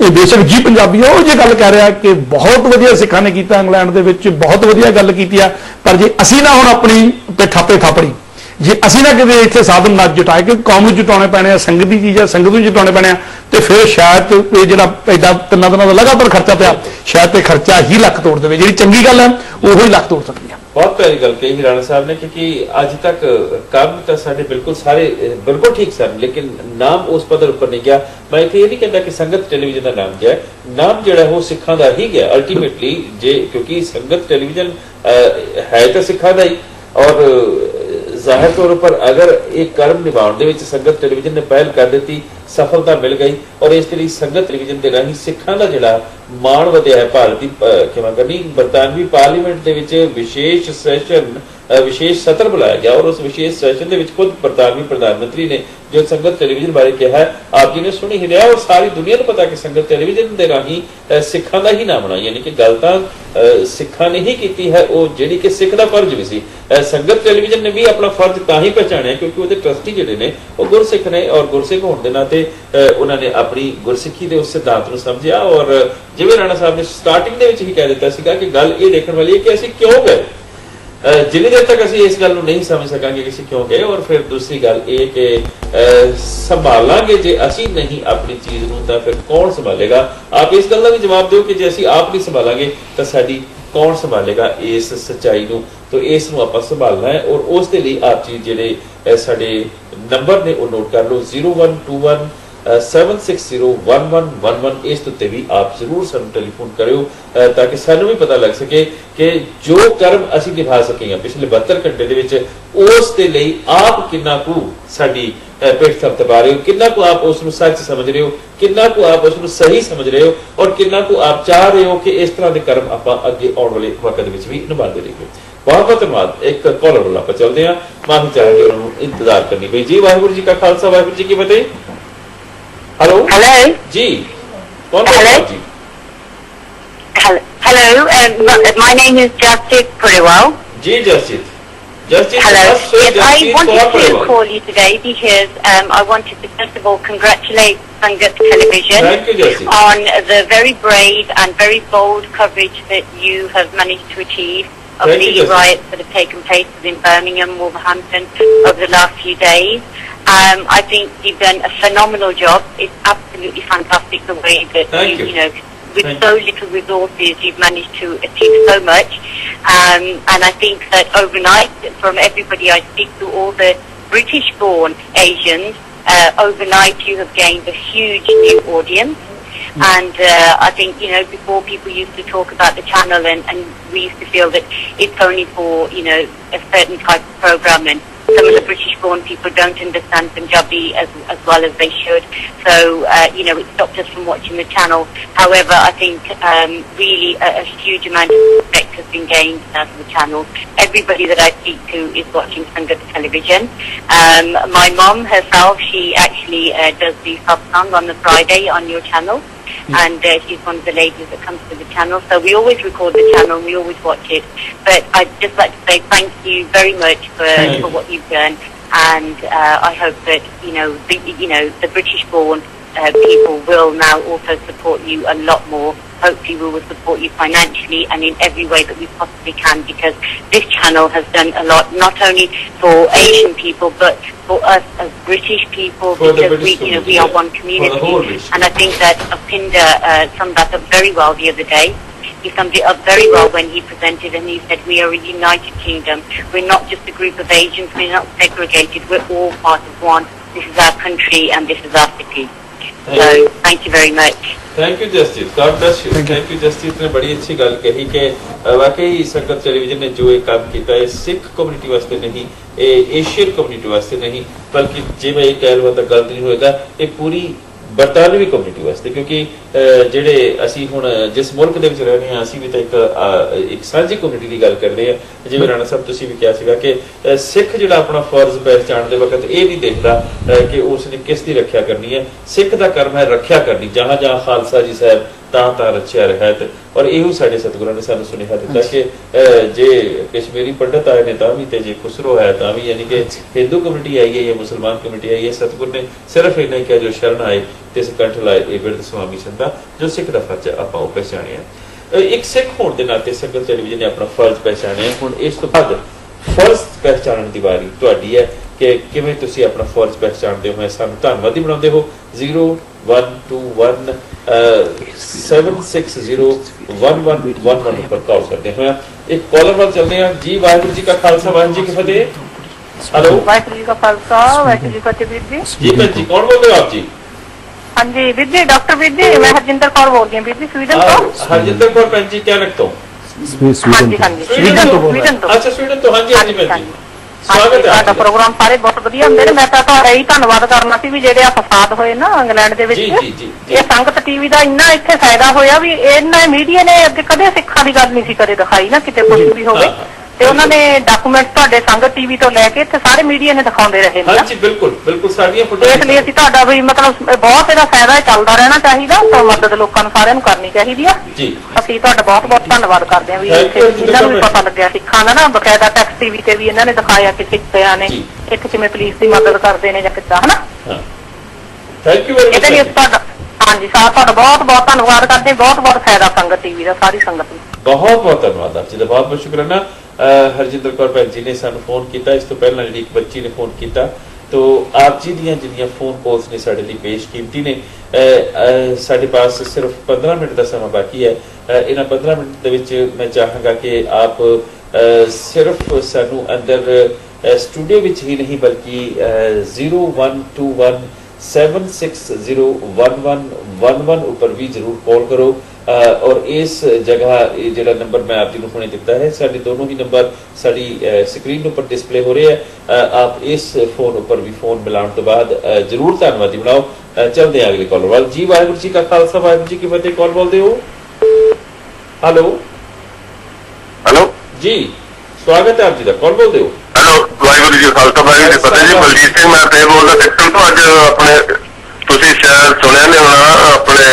ਬੇਸ਼ੱਕ ਜੀ ਪੰਜਾਬੀ ਉਹ ਜੇ ਗੱਲ ਕਰ ਰਿਹਾ ਕਿ ਬਹੁਤ ਵਧੀਆ ਸਿੱਖਾਂ ਨੇ ਕੀਤਾ ਇੰਗਲੈਂਡ ਦੇ ਵਿੱਚ, ਬਹੁਤ ਵਧੀਆ ਗੱਲ ਕੀਤੀ ਆ। ਪਰ ਜੇ ਅਸੀਂ ਨਾ ਹੁਣ ਆਪਣੀ ਤੇ ਥਾਪੜੀ ਜੇ ਅਸੀਂ ਨਾ ਕਿਤੇ ਇੱਥੇ ਸਾਧਨ ਨਾ ਜੁਟਾਏ ਕਿ ਕੌਮ ਨੂੰ ਜੁਟਾਉਣੇ ਪੈਣੇ ਆ, ਸੰਗਤ ਦੀ ਚੀਜ਼ ਆ, ਸੰਗਤ ਨੂੰ ਜੁਟਾਉਣੇ ਪੈਣੇ ਆ, ਤੇ ਫਿਰ ਸ਼ਾਇਦ ਇਹ ਜਿਹੜਾ ਐਡਾ 3 ਦਿਨਾਂ ਦਾ ਲਗਾਤਾਰ ਖਰਚਾ ਪਿਆ, ਸ਼ਾਇਦ ਤੇ ਖਰਚਾ ਹੀ ਲੱਕ ਤੋੜ ਦੇਵੇ। ਜਿਹੜੀ ਚੰਗੀ ਗੱਲ ਹੈ ਉਹੋ ਹੀ ਲੱਕ ਤੋੜ ਸਕਦੀ ਹੈ। बहुत प्यारी गल कही राणा साहब ने, क्योंकि अज तक काम तो साढ़े बिल्कुल सारे बिल्कुल ठीक सन, लेकिन नाम उस पद्धर उपर नहीं गया। मैं इत्थे ये नहीं कहता कि संगत टेलीविजन का नाम गया, नाम जिहड़ा वो सिखां दा ही गया अल्टीमेटली, जे क्योंकि संगत टेलीविजन है तो सिखां दा ही, और जाहिर तौर पर अगर एक कर्म निभाने दे विच संगत टेलीविजन ने पहल कर दी, सफलता मिल गई, और इस तरीके संगत टेलीविजन के राही सिखां दा जिहड़ा मान वधिया है। भारती किवें करनी बरतानवी पार्लीमेंट दे विच विशेष सैशन विशेष सत्र बुलाया गया, और उस विशेष सैशन दे विच खुद बरतानवी प्रधानमंत्री ने जो संगत टेलीविजन बारे कहा है, आप जी ने सुनी ही लिया, और सारी दुनिया को पता कि संगत टेलीविजन के राही सिखां दा ही नाम बना, यानी कि गल तां सिखां ने ही कीती है, वो जिहड़ी कि सिख दा फर्ज भी सी। संगत टेलीविजन ने भी अपना फर्ज तां ही पहचानिया क्योंकि वो ट्रस्टी जिहड़े ने वो गुरसिख ने, और गुरसिख होने के नाते उन्होंने अपनी गुरसिखी के उस सिद्धांत को समझिया। और जिवें राणा साहब ने स्टार्टिंग दे विच ही कह दिता सीगा कि गल ये देखने वाली है कि असीं क्यों गए, जिन्नी देर तक असीं इस गल नूं नहीं समझ सकांगे कि असीं क्यों गए, और फिर दूसरी गल ये कि संभालांगे जे असीं नहीं अपनी चीज़ नूं तां फिर कौन संभालेगा। आप इस गल दा भी जवाब दिओ कि जे असीं आप नहीं संभालांगे तां साडी कौन संभालेगा इस सच्चाई नूं। तो इस नूं आपां संभालना है, और उस दे लई आप चीज़ जिहड़े साडे नंबर ने वो नोट कर लो 0121 7601111, इस उत्ते भी आप जरूर सानू टेलीफोन करियो ताकि सानू भी पता लग सके कि जो कर्म असीं निभा सके पिछले 72 घंटे दे विच उस दे लई आप किन्ना कु साडी पेट थपथपा रहे हो, किन्ना को आप उसनूं सच समझ रहे हो, किन्ना को आप उसनूं सही समझ रहे हो, और किन्ना को आप चाह रहे हो कि इस तरह के कर्म आपां अगे आउण वाले वक्त विच भी निभाते रहिए। बहुत बहुत धन्यवाद। एक कॉलर वाला आपां चलदे हां, माफी चाहांगे उन्हां नूं इंतजार करनी पई जी। वाहिगुरू जी का खालसा, वाहिगुरू जी की फतेह। हेलो हेलो जी, कौन बोल रहा है जी? Hello, my name is Justice Puriwal. जी Justice. Hello. Yes, I wanted to call you today because I wanted to first of all congratulate Sangat Television on the very brave and very bold coverage that you have managed to achieve of the riots that have taken place in Birmingham, Wolverhampton over the last few days. I think you've done a phenomenal job. It's absolutely fantastic the way that you know, with so little resources, you've managed to achieve so much. And I think that overnight, from everybody I speak to, all the British-born Asians, overnight you have gained a huge new audience. And I think, you know, before people used to talk about the channel and we used to feel that it's only for, you know, a certain type of program, and some of the British-born people don't understand Punjabi as well as they should. So, you know, it stopped us from watching the channel. However, I think really a huge amount of respect has been gained out of the channel. Everybody that I speak to is watching Sangat Television. My mom herself, she actually does the satsang on the Friday on your channel. And she's one of the ladies that comes to the channel. So we always record the channel and we always watch it. But I'd just like to say thank you very much for what you've done. And I hope that, you know, the British-born people will now also support you a lot more. Hopefully we will support you financially and in every way that we possibly can, because this channel has done a lot, not only for Asian people, but for us as British people, because we are one community. And I think that Apinda summed that up very well the other day. He summed it up very well when he presented, and he said we are a united kingdom. We're not just a group of Asians, we're not segregated, we're all part of one. This is our country and this is our city. So thank you very much. Thank you justice, God bless you. Thank you justice ने बड़ी अच्छी गल कही कि वाकई संगत television ने जो एक काम किया है सिख कम्युनिटी वास्ते नहीं, एशियन कम्युनिटी वास्ते नहीं, बल्कि जे मैं ये कह लवां तां गलत नहीं होएगा, ये पूरी बरतानवी कम्युनिटी वास्ते, क्योंकि ਜਿਹੜੇ ਅਸੀਂ ਹੁਣ ਜਿਸ ਮੁਲਕ ਦੇ ਵਿੱਚ ਰਹਿੰਦੇ ਹਾਂ ਅਸੀਂ ਵੀ ਤਾਂ ਇੱਕ ਸਾਂਝੀ ਕਮਿਊਨਿਟੀ ਦੀ ਗੱਲ ਕਰਦੇ ਹਾਂ। ਜਿਵੇਂ ਰਾਣਾ ਸਾਹਿਬ ਤੁਸੀਂ ਵੀ ਕਿਹਾ ਸੀਗਾ ਕਿ ਸਿੱਖ ਜਿਹੜਾ ਆਪਣਾ ਫਰਜ਼ ਪਹਿਚਾਣ ਦੇ ਵਕਤ ਇਹ ਨਹੀਂ ਦੇਖਦਾ ਕਿ ਉਸਨੇ ਕਿਸ ਦੀ ਰੱਖਿਆ ਕਰਨੀ ਹੈ। ਸਿੱਖ ਦਾ ਕਰਮ ਹੈ ਰੱਖਿਆ ਕਰਨੀ, ਜਹਾਂ ਜਹਾਂ ਖਾਲਸਾ ਜੀ ਸਾਹਿਬ ਤਾਂ ਰੱਖਿਆ ਰਹਿਤ। और ਇਹੋ ਸਾਡੇ ਸਤਿਗੁਰਾਂ ਨੇ ਸਾਨੂੰ ਸੁਨੇਹਾ ਦਿੱਤਾ ਕਿ ਜੇ ਕਸ਼ਮੀਰੀ ਪੰਡਤ ਆਏ ਨੇ ਤਾਂ ਵੀ ਤੇ ਜੇ ਖੁਸਰੋ ਹੈ ਤਾਂ ਵੀ, ਯਾਨੀ ਕਿ ਹਿੰਦੂ ਕਮਿਊਨਿਟੀ ਆਈ ਹੈ ਜਾਂ ਮੁਸਲਮਾਨ ਕਮਿਊਨਿਟੀ ਆਈ ਹੈ, ਸਤਿਗੁਰ ਨੇ ਸਿਰਫ ਇੰਨਾ ਹੀ ਕਿਹਾ ਜੋ ਸ਼ਰਨ ਆਏ ਤੇ ਕੰਠ ਲਾਏ ਇਹ ਬਿਰਧ ਸੁਆਮੀ ਸੰਤਾ, ਜੋ ਸਿੱਖ ਦਾ ਫਰਜ਼ ਆਪਾਂ ਉਹ ਪਹਿਚਾਣਿਆ। ਇੱਕ ਸਿੱਖ ਹੋਣ ਦੇ ਨਾਤੇ ਸੰਗਤ ਟੈਲੀਵਿਜ਼ਨ ਨੇ ਆਪਣਾ ਫਰਜ਼ ਪਹਿਚਾਣਿਆ। ਹੁਣ ਇਸ ਤੋਂ ਬਾਅਦ ਫਰਜ਼ ਪਹਿਚਾਣਨ ਦੀ ਵਾਰੀ ਤੁਹਾਡੀ ਹੈ। ਕਿ ਕਿਵੇਂ ਤੁਸੀਂ ਆਪਣਾ ਫਰਜ਼ ਪਹਿਚਾਣਦੇ ਹੋ। ਸਾਨੂੰ ਧੰਨਵਾਦੀ ਬਣਾਉਂਦੇ ਹੋ। 0121760111 ਉੱਪਰ ਕਾਲ ਕਰਦੇ ਹੋਏ ਇੱਕ ਕਾਲਰ ਵੱਲ ਚੱਲਦੇ ਹਾਂ ਜੀ। ਵਾਹਿਗੁਰੂ ਜੀ ਕਾ ਖਾਲਸਾ, ਵਾਹਿਗੁਰੂ ਜੀ ਕੀ ਫਤਿਹ। हेलो, वाहिगुरू जी का खालसा, वाहिगुरू जी फतेह। वीर जी जी भैन जी कौन बोल रहे हो आप जी? हाँ जी वीर जी, डॉक्टर वीर जी, मैं हरजिंदर कौर बोल रही हूँ वीर जी, स्वीडन तो। हरजिंदर कौर भैन जी क्या लगता हूँ? स्वीडन तो। अच्छा स्वीडन तो। हाँ जी हाँ जी भैन जी, स्वागत है। साਡਾ ਪ੍ਰੋਗਰਾਮ ਸਾਰੇ ਬਹੁਤ ਵਧੀਆ ਹੁੰਦੇ ਨੇ। ਮੈਂ ਤਾਂ ਤੁਹਾਡਾ ਇਹੀ ਧੰਨਵਾਦ ਕਰਨਾ ਸੀ ਵੀ ਜਿਹੜੇ ਆ ਫਸਾਦ ਹੋਏ ਨਾ ਇੰਗਲੈਂਡ ਦੇ ਵਿੱਚ, ਇਹ ਸੰਗਤ ਟੀਵੀ ਦਾ ਇੰਨਾ ਇੱਥੇ ਫਾਇਦਾ ਹੋਇਆ ਵੀ ਇਹਨਾਂ ਮੀਡੀਆ ਨੇ ਅੱਗੇ ਕਦੇ ਸਿੱਖਾਂ ਦੀ ਗੱਲ ਨਹੀਂ ਸੀ ਕਦੇ ਦਿਖਾਈ ਨਾ ਕਿਤੇ ਕੁਝ ਵੀ ਹੋਵੇ, ਤੇ ਉਹਨਾਂ ਨੇ ਡਾਕੂਮੈਂਟ ਤੁਹਾਡੇ ਸੰਗਤ ਟੀਵੀ ਤੋਂ ਲੈ ਕੇ ਇੱਥੇ ਸਾਰੇ ਮੀਡੀਆ ਨੇ ਦਿਖਾਉਂਦੇ ਰਹੇ ਨੇ। ਹਾਂਜੀ ਬਿਲਕੁਲ ਬਿਲਕੁਲ, ਸਾਰੀਆਂ ਫੋਟੋ ਇਸ ਲਈ ਅਸੀਂ ਤੁਹਾਡਾ ਵੀ ਮਤਲਬ ਬਹੁਤ ਇਹਦਾ ਫਾਇਦਾ ਚੱਲਦਾ ਰਹਿਣਾ ਚਾਹੀਦਾ, ਤਾਂ ਮਦਦ ਲੋਕਾਂ ਨੂੰ ਸਾਰਿਆਂ ਨੂੰ ਕਰਨੀ ਚਾਹੀਦੀ ਆ ਜੀ। ਅਸੀਂ ਤੁਹਾਡਾ ਬਹੁਤ ਬਹੁਤ ਧੰਨਵਾਦ ਕਰਦੇ ਹਾਂ ਵੀ ਇਹਨਾਂ ਨੂੰ ਵੀ ਪਤਾ ਲੱਗਿਆ ਸਿੱਖਾਂ ਦਾ ਨਾ, ਬਕਾਇਦਾ ਟੈਕਸ ਟੀਵੀ ਤੇ ਵੀ ਇਹਨਾਂ ਨੇ ਦਿਖਾਇਆ ਕਿ ਸਿੱਖਿਆ ਨੇ ਇੱਥੇ ਕਿਵੇਂ ਪੁਲਿਸ ਦੀ ਮਦਦ ਕਰਦੇ ਨੇ ਜਾਂ ਕਿੱਦਾਂ, ਹਨਾ। Thank you very much. ਇਹਦੇ ਲਈ ਤੁਹਾਡਾ ਹਾਂਜੀ ਤੁਹਾਡਾ ਬਹੁਤ ਬਹੁਤ ਧੰਨਵਾਦ ਕਰਦੇ ਹਾਂ। ਬਹੁਤ ਬਹੁਤ ਫਾਇਦਾ ਸੰਗਤ ਟੀਵੀ ਦਾ, ਸਾਰੀ ਸੰਗਤ ਨੂੰ ਬਹੁਤ ਬਹੁਤ ਧੰਨਵਾਦ ਆਪ ਜੀ ਦਾ। ਬਹੁਤ ਬਹੁਤ ਸ਼ੁਕਰਾਨਾ। ਹਰਜਿੰਦਰ ਕੌਰ ਭੈਣ ਜੀ ਨੇ ਸਾਨੂੰ ਫੋਨ ਕੀਤਾ। ਇਸ ਤੋਂ ਪਹਿਲਾਂ ਜਿਹੜੀ ਇੱਕ ਬੱਚੀ ਨੇ ਫੋਨ ਕੀਤਾ। ਤੋ ਆਪ ਜੀ ਦੀਆਂ ਜਿਹੜੀਆਂ ਫੋਨ ਕਾਲਸ ਨੇ ਸਾਡੇ ਲਈ ਬੇਸ਼ਕੀਮਤੀ ਨੇ। ਸਾਡੇ ਪਾਸ ਸਿਰਫ 15 ਮਿੰਟ ਦਾ ਸਮਾਂ ਬਾਕੀ ਹੈ। ਇਹਨਾਂ 15 ਮਿੰਟ ਦੇ ਵਿੱਚ ਮੈਂ ਚਾਹਾਂਗਾ ਕਿ ਆਪ ਸਿਰਫ ਸਾਨੂੰ ਅੰਦਰ ਸਟੂਡੀਓ ਵਿੱਚ ਹੀ ਨਹੀਂ ਬਲਕਿ 0121760111 ਉੱਪਰ ਵੀ ਜ਼ਰੂਰ ਕਾਲ ਕਰੋ। और इस जगह जो नंबर मैं आप जी को हुणे दिता है, साडे दोनों ही नंबर साडी स्क्रीन पर डिस्प्ले हो रहे हैं। आप इस फोन पर भी फोन मिलाने तो बाद जरूर धन्नवादी बनाओ। चलते हैं अगले कॉलर वाल जी। वाहिगुरू जी का खालसा, वाहिगुरू जी की फतेह। कौन बोलते हो? हेलो हेलो जी, स्वागत है आप जी का। कौन बोलते हो? हेलो, वाहिगुरू जी का खालसा, वाहिगुरू जी की फतेह जी। बलजीत सिंह मैं ते बोलदा सेक्टर तो। अज अपने तुसीं शायद सुनिया नहीं होना, अपने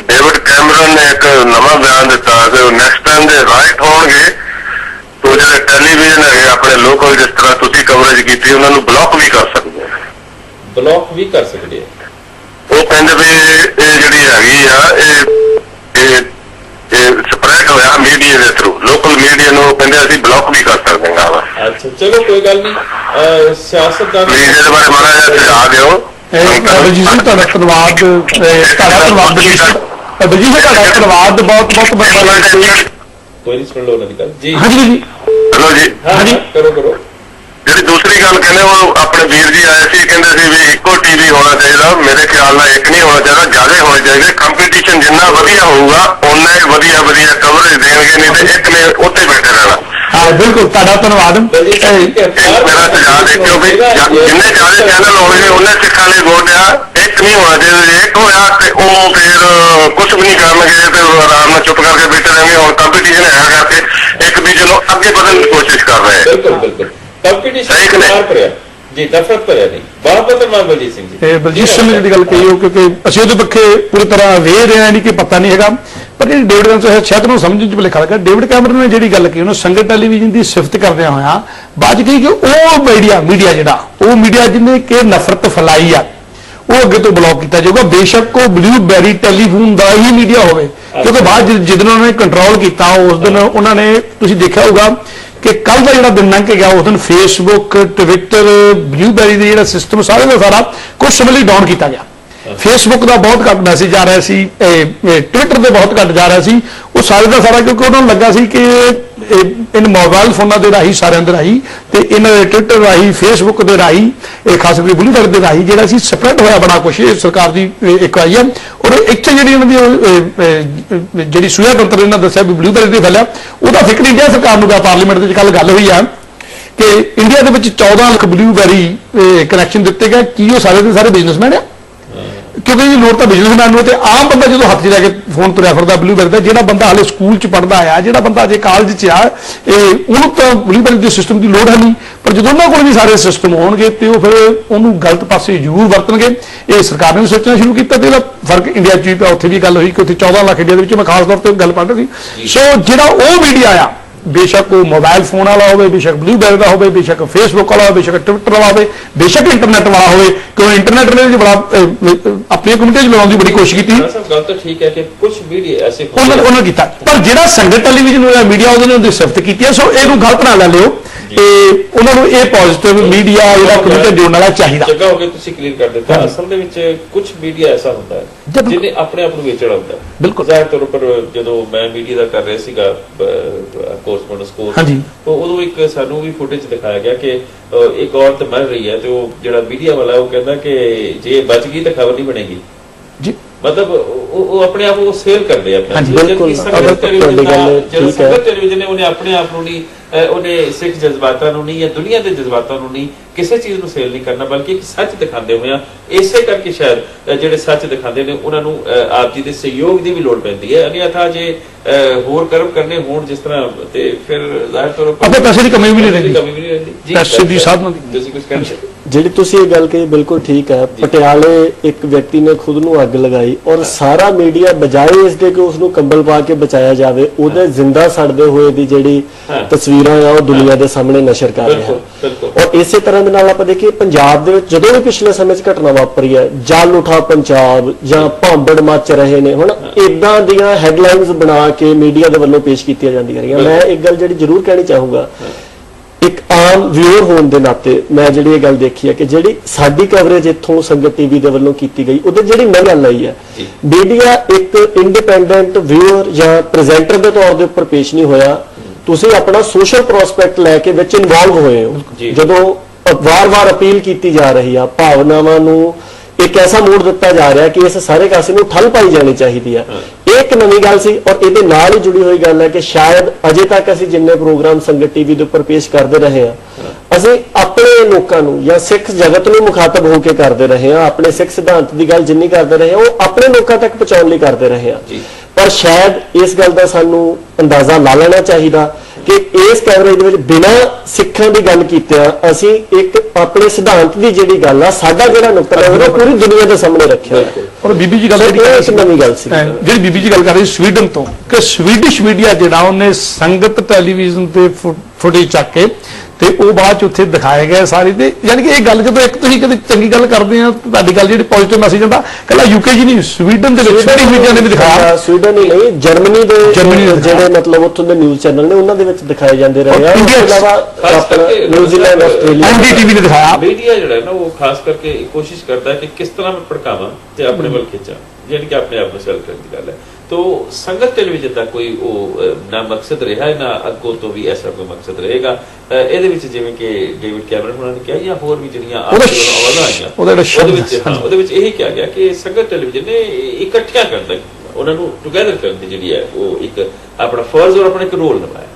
डेविड कैमरन ने एक नवा बयान दिता कि नैक्सट टाइम दे राइट होणगे तो जो टैलीविजन है अपने लोकल जिस तरह तुसीं कवरेज की उन्होंने ब्लॉक भी कर सकते हैं। ब्लॉक भी कर सकते हैं। वो कहते भी ये जिहड़ी हैगी आ स्प्रैड होया मीडिया के थ्रू, लोकल मीडिया नूं कहते असीं ब्लॉक भी कर सकते हैं। अच्छा चलो कोई गल नहीं। सियासतदान प्लीज इहदे बारे माड़ा जिहा सुझाव दिओ। बलजीत सिंह ਤੁਹਾਡਾ ਧੰਨਵਾਦ। ਧੰਨਵਾਦ ਬਲजीत सिंह, ਤੁਹਾਡਾ ਧੰਨਵਾਦ ਬਹੁਤ ਬਹੁਤ। कोई नहीं, सुन लो उन्होंने गल जी। हाँ जी जी हेलो जी। हाँ जी करो करो। जी दूसरी गल कहने वो अपने वीर जी आए थे, कहते सी भी इको टीवी होना चाहिए। मेरे ख्याल में एक नहीं होना चाहिए, ज्यादा होने चाहिए। कंपीटीशन जिन्ना वधिया होगा उन्ना ही वधिया वधिया कवरेज देंगे, नहीं तो एक ने उत्ते बैठे रहना। हाँ बिल्कुल, ਤੁਹਾਡਾ ਧੰਨਵਾਦ। मेरा सुझाव देखियो भी जिन्ने ज्यादा चैनल होंगे उन्ने सिखा लिए वोट आ। एक नहीं होना चाहिए, एक होया तो वो फिर कुछ भी नहीं करनगे तो आराम में चुप करके बैठे रहेंगे। और कंपीटीशन है करके एक दूसरे को आगे बढ़ने की कोशिश कर रहे हैं। बिल्कुल बिल्कुल, कंपीटीशन जी नफरत भरिया नहीं। बहुत बहुत धन्यवाद बलजीत सिंह जी। बलजीत सिंह ने जी गल कही हो, क्योंकि ਅਸੀਂ ਉਹਦੇ ਪੱਖੇ ਪੂਰੀ ਤਰ੍ਹਾਂ ਅਵੇਅਰ ਹਾਂ, ਨਹੀਂ ਕਿ ਪਤਾ ਨਹੀਂ ਹੈਗਾ। ਪਰ ਜਿਹੜੀ ਡੇਵਿਡ ਕੈਮਰਨ ਸ਼ਾਇਦ ਨੂੰ ਸਮਝਣ ਚ ਭੁਲੇਖਾ ਲੱਗਾ। ਡੇਵਿਡ ਕੈਮਰਨ ਨੇ ਜਿਹੜੀ ਗੱਲ ਕਹੀ ਉਹਨੂੰ ਸੰਗਤ ਟੈਲੀਵਿਜ਼ਨ ਦੀ ਸਿਫਤ ਕਰਦਿਆਂ ਹੋਇਆ ਬਾਅਦ ਕਹੀ ਕਿ ਉਹ ਮੀਡੀਆ ਜਿਹੜਾ ਉਹ ਮੀਡੀਆ ਜਿਹਨੇ ਕਿ ਨਫ਼ਰਤ ਫੈਲਾਈ ਆ ਉਹ ਅੱਗੇ ਤੋਂ ਬਲੌਕ ਕੀਤਾ ਜਾਊਗਾ। ਬੇਸ਼ੱਕ ਉਹ ਬਲੂਬੈਰੀ ਟੈਲੀਫੋਨ ਦਾ ਹੀ ਮੀਡੀਆ ਹੋਵੇ, ਕਿਉਂਕਿ ਬਾਅਦ ਜਿੱਦਣ ਉਹਨਾਂ ਨੇ ਕੰਟਰੋਲ ਕੀਤਾ ਉਸ ਦਿਨ ਉਹਨਾਂ ਨੇ ਤੁਸੀਂ ਦੇਖਿਆ ਹੋਊਗਾ ਕਿ ਕੱਲ ਦਾ ਜਿਹੜਾ ਦਿਨ ਲੰਘ ਕੇ ਗਿਆ ਉਸ ਦਿਨ ਫੇਸਬੁੱਕ, ਟਵਿੱਟਰ, ਬਲੂਬੈਰੀ ਦਾ ਜਿਹੜਾ ਸਿਸਟਮ ਸਾਰੇ ਦਾ ਸਾਰਾ ਕੁਝ ਸਮੇਂ ਲਈ ਡਾਊਨ ਕੀਤਾ ਗਿਆ। ਫੇਸਬੁੱਕ ਦਾ ਬਹੁਤ ਘੱਟ ਮੈਸੇਜ ਆ ਰਿਹਾ ਸੀ, ਟਵਿੱਟਰ ਦੇ ਬਹੁਤ ਘੱਟ ਜਾ ਰਿਹਾ ਸੀ। ਉਹ ਸਾਰੇ ਦਾ ਸਾਰਾ ਕਿਉਂਕਿ ਉਹਨਾਂ ਨੂੰ ਲੱਗਾ ਸੀ ਕਿ इन मोबाइल फोना के राही सारे राही तो इन्होंने ट्विटर राही फेसबुक के राही खास करके ब्लूबैरी के राही जो स्प्रैड होया बड़ा कुछ सरकार की एक आई है। और इतने जी सूया तंत्र इन्होंने दसिया भी ब्लूबैरी से फैलिया वह फिक्र नहीं दिया सरकार को। पार्लीमेंट में कल गल हुई है कि इंडिया के 14 लाख ब्लूबैरी कनैक्शन दिते गए कि वो सारे के सारे बिजनेसमैन है, क्योंकि जी लोड़ तो बिजनेसमैन में आम बंदा जो हथ च लैके फोन तुरया फिरदा ब्लूबैरी का, जो बंदा हाले स्कूल च पढ़ता आया, जो बंदा अजे कॉलेज च आ उन्होंने तो ब्लूबैरी के सिस्टम की लोड़ है नहीं। पर जो उन्होंने को भी सारे सिस्टम होंगे तो फिर उन्होंने गलत पासे जरूर वरतणगे। ये सरकार ने सोचना शुरू किया तो फर्क इंडिया च भी पिया। उत्थे भी गल हुई कि उत्थे 14 लाख इंडिया मैं खास तौर पर गल पढ़ रही। सो जो मीडिया आ ਬੇਸ਼ੱਕ ਉਹ ਮੋਬਾਈਲ ਫੋਨ ਵਾਲਾ ਹੋਵੇ, ਬੇਸ਼ੱਕ ਬਲੂਬੈਰੀ ਦਾ ਹੋਵੇ, ਬੇਸ਼ੱਕ ਫੇਸਬੁੱਕ ਵਾਲਾ ਹੋਵੇ, ਬੇਸ਼ੱਕ ਟਵਿੱਟਰ ਵਾਲਾ ਹੋਵੇ, ਬੇਸ਼ੱਕ ਇੰਟਰਨੈਟ ਵਾਲਾ ਹੋਵੇ, ਕਿਉਂ ਇੰਟਰਨੈਟ ਨੇ ਵੀ ਬੜਾ ਆਪਣੀਆਂ ਕਮਿਊਨਿਟੀਆਂ 'ਚ ਬਣਾਉਣ ਦੀ ਬੜੀ ਕੋਸ਼ਿਸ਼ ਕੀਤੀ। ਗੱਲ ਤਾਂ ਠੀਕ ਹੈ ਕਿ ਕੁਝ ਮੀਡੀਆ ਐਸੇ ਉਹਨਾਂ ਕੀਤਾ, ਪਰ ਜਿਹੜਾ ਸੰਗਤ ਟੈਲੀਵਿਜ਼ਨ ਹੋਇਆ ਮੀਡੀਆ ਉਹਦੇ ਨੇ ਸਿਫਤ ਕੀਤੀ ਹੈ। ਸੋ ਇਹਨੂੰ ਗਲਤ ਨਾ ਲੈ ਲਿਓ, ਤੇ ਉਹਨਾਂ ਨੂੰ ਇਹ ਪੋਜ਼ਿਟਿਵ ਮੀਡੀਆ ਜਿਹੜਾ ਕਮਿਊਨਿਟੀ ਜੋੜਨ ਵਾਲਾ ਚਾਹੀਦਾ। ਜਗ੍ਹਾ ਹੋ ਕੇ ਤੁਸੀਂ ਕਲੀਅਰ ਕਰ ਦਿੱਤਾ। ਅਸਲ ਦੇ ਵਿੱਚ ਕੁਝ ਮੀਡੀਆ ਐਸਾ ਹੁੰਦਾ ਹੈ ਜਿਹਨੇ ਆਪਣੇ ਆਪ ਨੂੰ ਵੇਚਣਾ ਹੁੰਦਾ। ਬਿਲਕੁਲ ਜ਼ਾਹਿਰ ਤੌਰ ਉੱਪਰ ਜਦੋਂ ਮੈਂ ਮੀਡੀਆ ਦਾ ਕਰ ਰਿਹਾ ਸੀਗਾ ਕੋਰਸਪੋਂਡੈਂਸ ਕੋਰਸ, ਤਾਂ ਉਦੋਂ ਇੱਕ ਸਾਨੂੰ ਵੀ ਫੁਟੇਜ ਦਿਖਾਇਆ ਗਿਆ ਕਿ ਇੱਕ ਔਰਤ ਮਰ ਰਹੀ ਹੈ, ਤੇ ਉਹ ਜਿਹੜਾ ਮੀਡੀਆ ਵਾਲਾ ਉਹ ਕਹਿੰਦਾ ਕਿ ਜੇ ਬਚ ਗਈ ਤਾਂ ਖਬਰ ਨਹੀਂ ਬਣੇਗੀ ਜੀ। ਮਤਲਬ ਉਹ ਆਪਣੇ ਆਪ ਉਹ ਸੇਲ ਕਰਦੇ ਆ। ਸੰਗਤ ਟੈਲੀਵਿਜ਼ਨ ਨੇ ਉਹਨੇ ਆਪਣੇ ਆਪ ਨੂੰ ਨਹੀਂ, ਉਹਨੇ ਸਿੱਖ ਜਜ਼ਬਾਤਾਂ ਨੂੰ ਨਹੀਂ ਜਾਂ ਦੁਨੀਆ ਦੇ ਜਜ਼ਬਾਤਾਂ ਨੂੰ ਨਹੀਂ, ਕਿਸੇ ਚੀਜ਼ ਨੂੰ ਸੇਲ ਨਹੀਂ ਕਰਨਾ, ਬਲਕਿ ਇੱਕ ਸੱਚ ਦਿਖਾਉਂਦੇ ਹੋਇਆ। ਇਸੇ ਕਰਕੇ ਸ਼ਾਇਦ ਜਿਹੜੇ ਸੱਚ ਦਿਖਾਉਂਦੇ ਨੇ ਉਹਨਾਂ ਨੂੰ ਆਪ ਜੀ ਦੇ ਸਹਿਯੋਗ ਦੀ ਵੀ ਲੋੜ ਪੈਂਦੀ ਹੈ। ਅਨਿਆਥਾ ਜੇ ਹੋਰ ਕਰਮ ਕਰਨੇ ਹੋਣ ਜਿਸ ਤਰ੍ਹਾਂ, ਤੇ ਫਿਰ ਜ਼ਾਹਿਰ ਤੌਰ ਉੱਪਰ ਪੈਸੇ ਦੀ ਕਮੀ ਵੀ ਨਹੀਂ ਰਹਿੰਦੀ, ਪੈਸੇ ਦੀ ਸਾਧਨ ਦੀ। ਤੁਸੀਂ ਕੁਝ ਕਹਿਣਾ? ਜਿਹੜੀ ਤੁਸੀਂ ਇਹ ਗੱਲ ਕਹੀ ਬਿਲਕੁਲ ਠੀਕ ਹੈ। ਪਟਿਆਲੇ ਇੱਕ ਵਿਅਕਤੀ ਨੇ ਖੁਦ ਨੂੰ ਅੱਗ ਲਗਾਈ, ਔਰ ਸਾਰਾ ਮੀਡੀਆ ਬਜਾਏ ਇਸ ਦੇ ਕਿ ਉਸ ਨੂੰ ਕੰਬਲ ਪਾ ਕੇ ਬਚਾਇਆ ਜਾਵੇ, ਉਹਦੇ ਜ਼ਿੰਦਾ ਸੜਦੇ ਹੋਏ ਦੀ ਜਿਹੜੀ ਤਸਵੀਰਾਂ ਆ ਉਹ ਦੁਨੀਆ ਦੇ ਸਾਹਮਣੇ ਨਸ਼ਰ ਕਰ ਰਿਹਾ। ਔਰ ਇਸੇ ਤਰ੍ਹਾਂ ਦੇ ਨਾਲ ਆਪਾਂ ਦੇਖੀਏ ਪੰਜਾਬ ਦੇ ਵਿੱਚ ਜਦੋਂ ਵੀ ਪਿਛਲੇ ਸਮੇਂ 'ਚ ਘਟਨਾ ਵਾਪਰੀ ਹੈ, ਜਲ ਉਠਾ ਪੰਜਾਬ ਜਾਂ ਭਾਂਬੜ ਮੱਚ ਰਹੇ ਨੇ, ਹੁਣ ਇਦਾਂ ਦੀਆਂ ਹੈਡਲਾਈਨਸ ਬਣਾ ਕੇ ਮੀਡੀਆ ਦੇ ਵੱਲੋਂ ਪੇਸ਼ ਕੀਤੀਆਂ ਜਾਂਦੀਆਂ ਰਹੀਆਂ। ਮੈਂ ਇੱਕ ਗੱਲ ਜਿਹੜੀ ਜ਼ਰੂਰ ਕਹਿਣੀ ਚਾਹੂੰਗਾ, ਇੱਕ ਆਮ ਵਿਊਅਰ ਹੋਣ ਦੇ ਨਾਤੇ ਮੈਂ ਜਿਹੜੀ ਇਹ ਗੱਲ ਦੇਖੀ ਹੈ ਕਿ ਜਿਹੜੀ ਸਾਡੀ ਕਵਰੇਜ ਇੱਥੋਂ ਸੰਗਤ ਟੀਵੀ ਦੇ ਵੱਲੋਂ ਕੀਤੀ ਗਈ, ਉਹਦੇ ਜਿਹੜੀ ਮੈਂ ਗੱਲ ਆਈ ਹੈ, ਮੀਡੀਆ ਇੱਕ ਇੰਡੀਪੈਂਡੈਂਟ ਵਿਊਅਰ ਜਾਂ ਪ੍ਰੈਜ਼ੈਂਟਰ ਦੇ ਤੌਰ ਦੇ ਉੱਪਰ ਪੇਸ਼ ਨਹੀਂ ਹੋਇਆ। ਤੁਸੀਂ ਆਪਣਾ ਸੋਸ਼ਲ ਪ੍ਰੋਸਪੈਕਟ ਲੈ ਕੇ ਵਿੱਚ ਇਨਵੋਲਵ ਹੋਏ ਹੋ। ਜਦੋਂ ਵਾਰ-ਵਾਰ ਅਪੀਲ ਕੀਤੀ ਜਾ ਰਹੀ ਆ, ਭਾਵਨਾਵਾਂ ਨੂੰ ਇੱਕ ਐਸਾ ਮੋੜ ਦਿੱਤਾ ਜਾ ਰਿਹਾ ਕਿ ਇਸ ਸਾਰੇ ਕਾਸੇ ਨੂੰ ਠੱਲ ਪਾਈ ਜਾਣੀ ਚਾਹੀਦੀ ਆ, ਇਹ ਇੱਕ ਨਵੀਂ ਗੱਲ ਸੀ। ਔਰ ਇਹਦੇ ਨਾਲ ਹੀ ਜੁੜੀ ਹੋਈ ਗੱਲ ਹੈ ਕਿ ਸ਼ਾਇਦ ਅਜੇ ਤੱਕ ਅਸੀਂ ਜਿੰਨੇ ਪ੍ਰੋਗਰਾਮ ਸੰਗਤ ਟੀਵੀ ਦੇ ਉੱਪਰ ਪੇਸ਼ ਕਰਦੇ ਰਹੇ ਹਾਂ, ਅਸੀਂ ਆਪਣੇ ਲੋਕਾਂ ਨੂੰ ਜਾਂ ਸਿੱਖ ਜਗਤ ਨੂੰ ਮੁਖਾਤਬ ਹੋ ਕੇ ਕਰਦੇ ਰਹੇ ਹਾਂ, ਆਪਣੇ ਸਿੱਖ ਸਿਧਾਂਤ ਦੀ ਗੱਲ ਜਿੰਨੀ ਕਰਦੇ ਰਹੇ ਹਾਂ ਉਹ ਆਪਣੇ ਲੋਕਾਂ ਤੱਕ ਪਹੁੰਚਾਉਣ ਲਈ ਕਰਦੇ ਰਹੇ ਹਾਂ। ਪਰ ਸ਼ਾਇਦ ਇਸ ਗੱਲ ਦਾ ਸਾਨੂੰ ਅੰਦਾਜ਼ਾ ਲਾ ਲੈਣਾ ਚਾਹੀਦਾ ਕਿ ਇਸ ਕਵਰੇਜ ਦੇ ਵਿੱਚ ਬਿਨਾਂ ਸਿੱਖਾਂ ਦੀ ਗੱਲ ਕੀਤਿਆਂ ਅਸੀਂ ਇੱਕ ਆਪਣੇ ਸਿਧਾਂਤ ਦੀ ਜਿਹੜੀ ਗੱਲ ਆ, ਸਾਡਾ ਜਿਹੜਾ ਨੁਕਤਾ ਹੈ ਉਹ ਪੂਰੀ ਦੁਨੀਆ ਦੇ ਸਾਹਮਣੇ ਰੱਖਿਆ। ਔਰ ਬੀਬੀ ਜੀ ਗੱਲ ਨਵੀਂ ਗੱਲ ਸੀ ਜਿਹੜੀ ਬੀਬੀ ਜੀ ਗੱਲ ਕਰ ਰਹੀ ਸਵੀਡਨ ਤੋਂ, ਕਿ ਸਵੀਡਿਸ਼ ਮੀਡੀਆ ਜਿਹੜਾ ਉਹਨੇ ਸੰਗਤ ਟੈਲੀਵਿਜ਼ਨ ਤੇ ਫੁਟੇਜ ਚੱਕ ਕੇ ਤੇ ਉਹ ਬਾਅਦ ਚ ਉੱਥੇ ਦਿਖਾਏ ਗਏ ਸਾਰੇ। ਤੇ ਯਾਨੀ ਕਿ ਇਹ ਗੱਲ ਜਦੋਂ ਇੱਕ ਤੁਸੀਂ ਕਦੇ ਚੰਗੀ ਗੱਲ ਕਰਦੇ ਆ, ਤੁਹਾਡੀ ਗੱਲ ਜਿਹੜੀ ਪੋਜ਼ਿਟਿਵ ਮੈਸੇਜ ਹੁੰਦਾ, ਕੱਲਾ ਯੂਕੇ ਜੀ ਨਹੀਂ, ਸਵੀਡਨ ਦੇ ਵਿੱਚ ਸਵੀਡਿਸ਼ ਮੀਡੀਆ ਨੇ ਵੀ ਦਿਖਾਇਆ। ਸਵੀਡਨ ਹੀ ਨਹੀਂ, ਜਰਮਨੀ ਦੇ ਜਿਹੜੇ ਮਤਲਬ ਉੱਥੋਂ ਦੇ ਨਿਊਜ਼ ਚੈਨਲ ਨੇ ਉਹਨਾਂ ਦੇ ਵਿੱਚ ਦਿਖਾਏ ਜਾਂਦੇ ਰਹੇ ਆ। ਨਿਊਜ਼ੀਲੈਂਡ, ਆਸਟ੍ਰੇਲੀਆ, ਐਨਡੀਟੀਵੀ ਨੇ ਦਿਖਾਇਆ। ਮੀਡੀਆ ਜਿਹੜਾ ਨਾ ਉਹ ਖਾਸ ਕਰਕੇ ਕੋਸ਼ਿਸ਼ ਕਰਦਾ ਕਿ ਕਿਸ ਤਰ੍ਹਾਂ ਮੈਂ ਭੜਕਾਵਾਂ ਤੇ ਆਪਣੇ ਵੱਲ ਖਿੱਚਾਂ, ਜਿਹੜੀ ਕਿ ਆਪਣੇ ਆਪ ਨੂੰ ਸੈਲ ਕਰਨ ਦੀ ਗੱਲ ਹੈ। तो संगत टेलीविजन का कोई ना मकसद रहा है ना अगों तो भी ऐसा कोई मकसद रहेगा। ਇਹਦੇ ਵਿੱਚ ਜਿਵੇਂ ਕਿ ਡੇਵਿਡ ਕੈਮਰਨ ਉਹਨਾਂ ਨੇ ਕਿਹਾ ਜਾਂ ਹੋਰ ਵੀ ਜਿਹੜੀਆਂ ਆਵਾਜ਼ਾਂ ਆਈਆਂ ਉਹਦੇ ਵਿੱਚ ਇਹੀ ਕਿਹਾ ਗਿਆ ਕਿ ਸੰਗਤ ਟੈਲੀਵਿਜ਼ਨ ਨੇ ਇਕੱਠਿਆਂ ਕਰਨ ਉਹਨਾਂ ਨੂੰ ਟੁਗੇਦਰ ਕਰਨ ਦੀ ਜਿਹੜੀ ਹੈ ਉਹ ਇੱਕ ਆਪਣਾ ਫਰਜ਼ ਔਰ ਆਪਣਾ ਇੱਕ ਰੋਲ ਨਿਭਾਇਆ।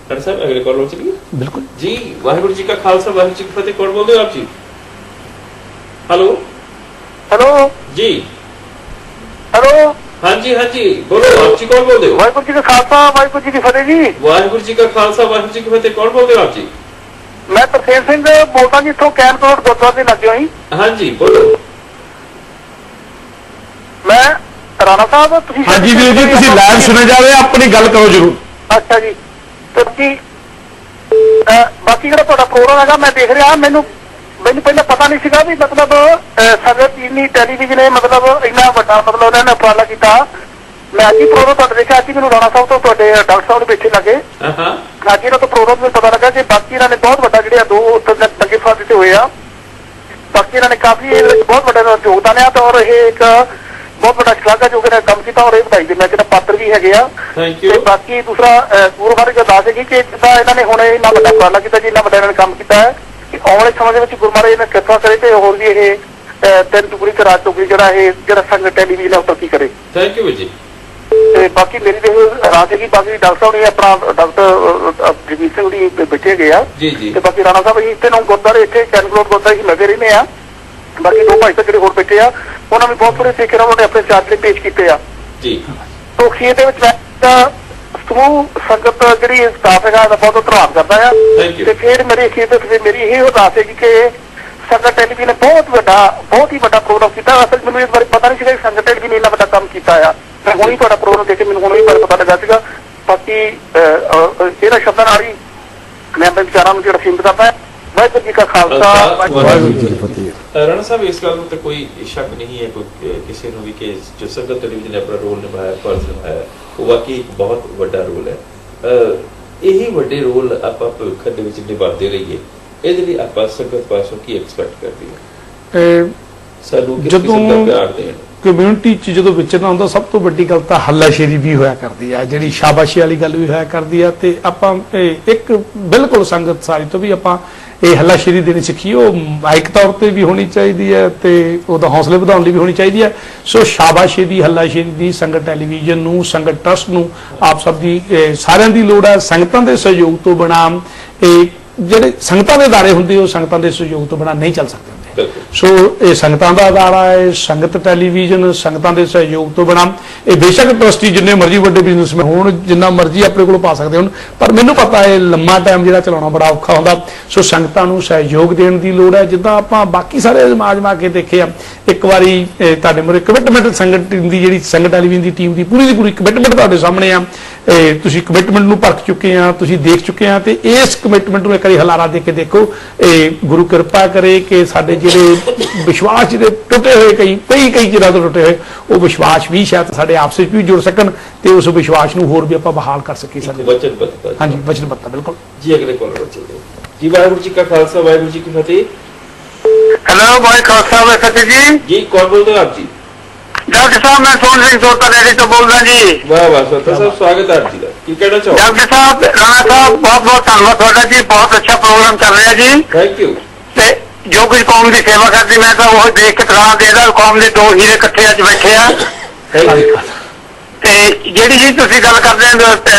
ਡਾਕਟਰ ਸਾਹਿਬ ਅਗਲੇ ਕਾਲ ਹੋ ਚਲੀਏ। ਬਿਲਕੁਲ ਜੀ। ਵਾਹਿਗੁਰੂ ਜੀ ਕਾ ਖਾਲਸਾ ਵਾਹਿਗੁਰੂ ਜੀ ਕੀ ਫਤਿਹ। ਕੌਣ ਬੋਲਦੇ ਹੋ ਆਪ ਜੀ? हेलो हेलो जी। हेलो हाँ जी बोलो आप जी। कौन बोलते हो? वाहिगुरू जी का खालसा वाहिगुरू जी की फतेह जी। वाहिगुरू जी का खालसा वाहिगुरू जी की फतेह। कौन बोलते हो आप जी? मैं तरसेम सिंह बोलता जी इथों कैंप रोड गुरुद्वारे के लगे ही। हाँ जी बोलो। मैं राणा साहब हाँ जी जी तुसी लाइव सुने जावे अपनी गल करो जरूर। अच्छा जी तो जी बाकी जो प्रोग्राम है मैं देख रहा मैनू पहले पता नहीं सीगा भी मतलब संगत टेलीविजन ने मतलब इन्ना बड़ा मतलब उन्होंने उपराला किया। मैं अज ही प्रोग्राम तुहाडे देखा अज मैनू राणा साहब तो तुहाडे डॉक्टर साहब बैठे लगे अज इन्हों तो प्रोग्राम में पता लगा कि बाकी इन्होंने बहुत बड़ा जो दो लगे फल दिते हुए आ। बाकी इन्होंने काफी बहुत बड़ा योगदान है और ये एक बहुत बड़ा शलाघायोग काम किया और बधाई देना चाहिए पात्र भी है। बाकी दूसरा गुरु महाराज अरदास है कि जिदा इन्होंने हुण इन्ना बड़ा उपराला किया जी इन्ना बड़ा इन्होंने काम किया है कि आने वाले समय में गुरु महाराज ने कृपा करे तो होर भी ये 3 टुकड़ी ते रात टुकड़ी जो संगत टेलीविजन है तरक्की करे। थैंक यू जी। बाकी मेरी तो रात है बाकी डॉक्टर साहब ने अपना डॉक्टर जगीर सिंह जी बैठे गए हैं। बाकी राणा साहब इतने नौ गुरुद्वारे इतने कैनकलोट गुरुद्वारे लगे रहने आ। बाकी 2 भाई जो होर बैठे आ उन्होंने भी बहुत बड़े तरीके उन्होंने अपने चार्ज पेश किए। तो अखीर समूह संगत जी स्टाफ है बहुत धन्यवाद करता है। फिर मेरी अखीर मेरी यही अरदास है कि संगत टेलीविजन ने बहुत ही बड़ा प्रोग्राम किया। असल मैंने इस बारे पता नहीं संगत टेलीविजन ने इन्ना बड़ा काम किया। मैं हूँ ही प्रोग्राम देखे मैंने हूँ ही बारे पता लगा ਬਾਕੀ ਇਹਨਾਂ ਸ਼ਬਦਾਂ ਨਾਲ ਹੀ ਮੈਂ ਆਪਣੇ ਵਿਚਾਰਾਂ ਨੂੰ ਜਿਹੜਾ ਸੀਮਿਤ ਕਰਦਾ। ਵਾਹਿਗੁਰੂ ਜੀ ਕਾ ਖਾਲਸਾ, ਵਾਹਿਗੁਰੂ ਜੀ ਕੀ ਫਤਿਹ। ਰਾਣਾ ਸਾਹਿਬ, ਇਸ ਗੱਲ ਨੂੰ ਤੇ ਕੋਈ ਸ਼ੱਕ ਨਹੀਂ ਹੈ ਕੋਈ ਕਿਸੇ ਨੂੰ ਵੀ ਕਿ ਜੋ ਸੰਗਤ ਟੈਲੀਵਿਜ਼ਨ ਨੇ ਆਪਣਾ ਰੋਲ ਨਿਭਾਇਆ, ਫਰਜ਼ ਨਿਭਾਇਆ, ਉਹ ਵਾਕਈ ਇੱਕ ਬਹੁਤ ਵੱਡਾ ਰੋਲ ਹੈ। ਇਹੀ ਵੱਡੇ ਰੋਲ ਆਪਾਂ ਭਵਿੱਖ ਦੇ ਵਿੱਚ ਨਿਭਾਉਂਦੇ ਰਹੀਏ, ਇਹਦੇ ਲਈ ਆਪਾਂ ਸੰਗਤ ਪਾਸੋਂ ਕੀ ਐਕਸਪੈਕਟ ਕਰਦੇ ਹਾਂ? ਸਾਨੂੰ ਕਿਸ ਕਿਸਮ ਦਾ ਪਿਆਰ ਦੇਣ? ਕਮਿਊਨਿਟੀ 'ਚ ਜਦੋਂ ਵਿਚਰਨਾ ਹੁੰਦਾ, ਸਭ ਤੋਂ ਵੱਡੀ ਗੱਲ ਤਾਂ ਹੱਲਾਸ਼ੇਰੀ ਵੀ ਹੋਇਆ ਕਰਦੀ ਆ, ਜਿਹੜੀ ਸ਼ਾਬਾਸ਼ੀ ਵਾਲੀ ਗੱਲ ਵੀ ਹੋਇਆ ਕਰਦੀ ਆ। ਤੇ ਆਪਾਂ ਇੱਕ ਬਿਲਕੁਲ ਸੰਗਤ ਸਾਰੀ ਤੋਂ ਵੀ ਆਪਾਂ ਇਹ ਹੱਲਾਸ਼ੇਰੀ ਦੇਣੀ ਸਿੱਖੀ, ਉਹ ਮਾਈਕ ਤੌਰ ਤੇ ਵੀ ਹੋਣੀ ਚਾਹੀਦੀ ਹੈ ਤੇ ਉਹਦਾ ਹੌਸਲੇ ਵਧਾਉਣ ਲਈ ਵੀ ਹੋਣੀ ਚਾਹੀਦੀ ਹੈ। ਸੋ ਸ਼ਾਬਾਸ਼ੀ ਦੀ, ਹੱਲਾਸ਼ੇਰੀ ਦੀ ਸੰਗਤ ਟੈਲੀਵਿਜ਼ਨ ਨੂੰ, ਸੰਗਤ ਟਰਸਟ ਨੂੰ, ਆਪ ਸਭ ਦੀ ਸਾਰਿਆਂ ਦੀ ਲੋੜ ਹੈ। ਸੰਗਤਾਂ ਦੇ ਸਹਿਯੋਗ ਤੋਂ ਬਿਨਾਂ ਇਹ ਜਿਹੜੇ ਸੰਗਤਾਂ ਦੇ ਅਦਾਰੇ ਹੁੰਦੇ, ਉਹ ਸੰਗਤਾਂ ਦੇ ਸਹਿਯੋਗ ਤੋਂ ਬਿਨਾਂ ਨਹੀਂ ਚੱਲ ਸਕਦੇ। ਸੋ ਇਹ ਸੰਗਤਾਂ ਦਾ ਅਦਾਰਾ ਹੈ, ਸੰਗਤ ਟੈਲੀਵਿਜ਼ਨ, ਸੰਗਤਾਂ ਦੇ ਸਹਿਯੋਗ ਤੋਂ ਬਿਨਾਂ ਇਹ ਬੇਸ਼ੱਕ ਟਰਸਟੀ ਜਿੰਨੇ ਮਰਜ਼ੀ ਵੱਡੇ ਬਿਜ਼ਨਸਮੈਨ ਹੋਣ, ਜਿੰਨਾ ਮਰਜ਼ੀ ਆਪਣੇ ਕੋਲ ਪਾ ਸਕਦੇ ਹੋਣ, ਪਰ ਮੈਨੂੰ ਪਤਾ ਹੈ ਲੰਮਾ ਟਾਈਮ ਜਿਹੜਾ ਚਲਾਉਣਾ ਬੜਾ ਔਖਾ ਹੁੰਦਾ। ਸੋ ਸੰਗਤਾਂ ਨੂੰ ਸਹਿਯੋਗ ਦੇਣ ਦੀ ਲੋੜ ਹੈ। ਜਿੱਦਾਂ ਆਪਾਂ ਬਾਕੀ ਸਾਰੇ ਆਜ਼ਮਾ ਕੇ ਦੇਖੇ ਆ, ਇੱਕ ਵਾਰੀ ਤੁਹਾਡੇ ਮੂਹਰੇ ਕਮਿਟਮੈਂਟ ਸੰਗਤ ਦੀ, ਜਿਹੜੀ ਸੰਗਤ ਟੈਲੀਵਿਜ਼ਨ ਦੀ ਟੀਮ ਦੀ ਪੂਰੀ ਕਮਿਟਮੈਂਟ ਤੁਹਾਡੇ ਸਾਹਮਣੇ ਆ। ਤੁਸੀਂ ਕਮਿਟਮੈਂਟ ਨੂੰ ਪਰਖ ਚੁੱਕੇ ਆ, ਤੁਸੀਂ ਦੇਖ ਚੁੱਕੇ ਆ, ਤੇ ਇਸ ਕਮਿਟਮੈਂਟ ਨੂੰ ਇੱਕ ਵਾਰੀ ਹਲਾਰਾ ਦੇ ਕੇ ਦੇਖੋ। ਗੁਰੂ ਕਿਰਪਾ ਕਰੇ ਕਿ ਸਾਡੇ ਜਿਹੜੇ ਵਿਸ਼ਵਾਸ ਜਿਹੜੇ ਟੁੱਟੇ ਹੋਏ, ਕਈ ਚਿਰਾਂ ਤੋਂ ਟੁੱਟੇ ਹੋਏ, ਉਹ ਵਿਸ਼ਵਾਸ ਵੀ ਸ਼ਾਇਦ ਸਾਡੇ ਆਪਸ ਵਿੱਚ ਵੀ ਜੁੜ ਸਕਣ ਤੇ ਉਸ ਵਿਸ਼ਵਾਸ ਨੂੰ ਹੋਰ ਵੀ ਆਪਾਂ ਬਹਾਲ ਕਰ ਸਕੀਏ। ਸਾਡੇ ਵਚਨਬੱਧਤਾ, ਹਾਂਜੀ, ਵਚਨਬੱਧਤਾ ਬਿਲਕੁਲ ਜੀ। ਅਗਲੇ ਕਾਲਰ ਚਲੋ ਜੀ। ਵਾਹਿਗੁਰੂ ਜੀ ਕਾ ਖਾਲਸਾ, ਵਾਹਿਗੁਰੂ ਜੀ ਕੀ ਫਤਿਹ। ਹੈਲੋ, ਭਾਈ ਖਾਲਸਾ ਵਾਹਿ ਫਤਿਹ ਜੀ। ਜੀ ਕੌਣ ਬੋਲਦੇ ਹੋ ਆਪ ਜੀ? ਡਾਕਟਰ ਸਾਹਿਬ, ਮੈਂ ਸੋਹਣ ਸਿੰਘ ਸੋਤਾ ਰੈਡੀ ਤੋਂ ਬੋਲਦਾ ਜੀ। ਵਾਹ ਵਾਹ ਸੋਤਾ ਸਾਹਿਬ, ਸਵਾਗਤ ਹੈ ਆਪ ਜੀ ਦਾ। ਕੀ ਕਹਿਣਾ ਚਾਹੋ? ਡਾਕਟਰ ਸਾਹਿਬ, ਰਾਣਾ ਸਾਹਿਬ, ਬਹੁਤ ਬਹੁਤ ਧੰਨਵਾਦ ਤੁਹਾਡਾ ਜੀ, ਬਹੁਤ ਅੱਛਾ ਪ੍ਰੋਗਰਾਮ ਚੱਲ ਰਿਹਾ ਜੀ। Thank you. ਤੇ ਜੋ ਕੁਝ ਕੌਮ ਦੀ ਸੇਵਾ ਕਰਦੀ, ਮੈਂ ਤਾਂ ਉਹ ਦੇਖ ਕੇ ਤਰਾਹ ਦੇਦਾ, ਕੌਮ ਦੇ ਦੋ ਹੀਰੇ ਇਕੱਠੇ ਅੱਜ ਬੈਠੇ ਆ। ਤੇ ਜਿਹੜੀ ਜੀ ਤੁਸੀਂ ਗੱਲ ਕਰਦੇ ਹੋ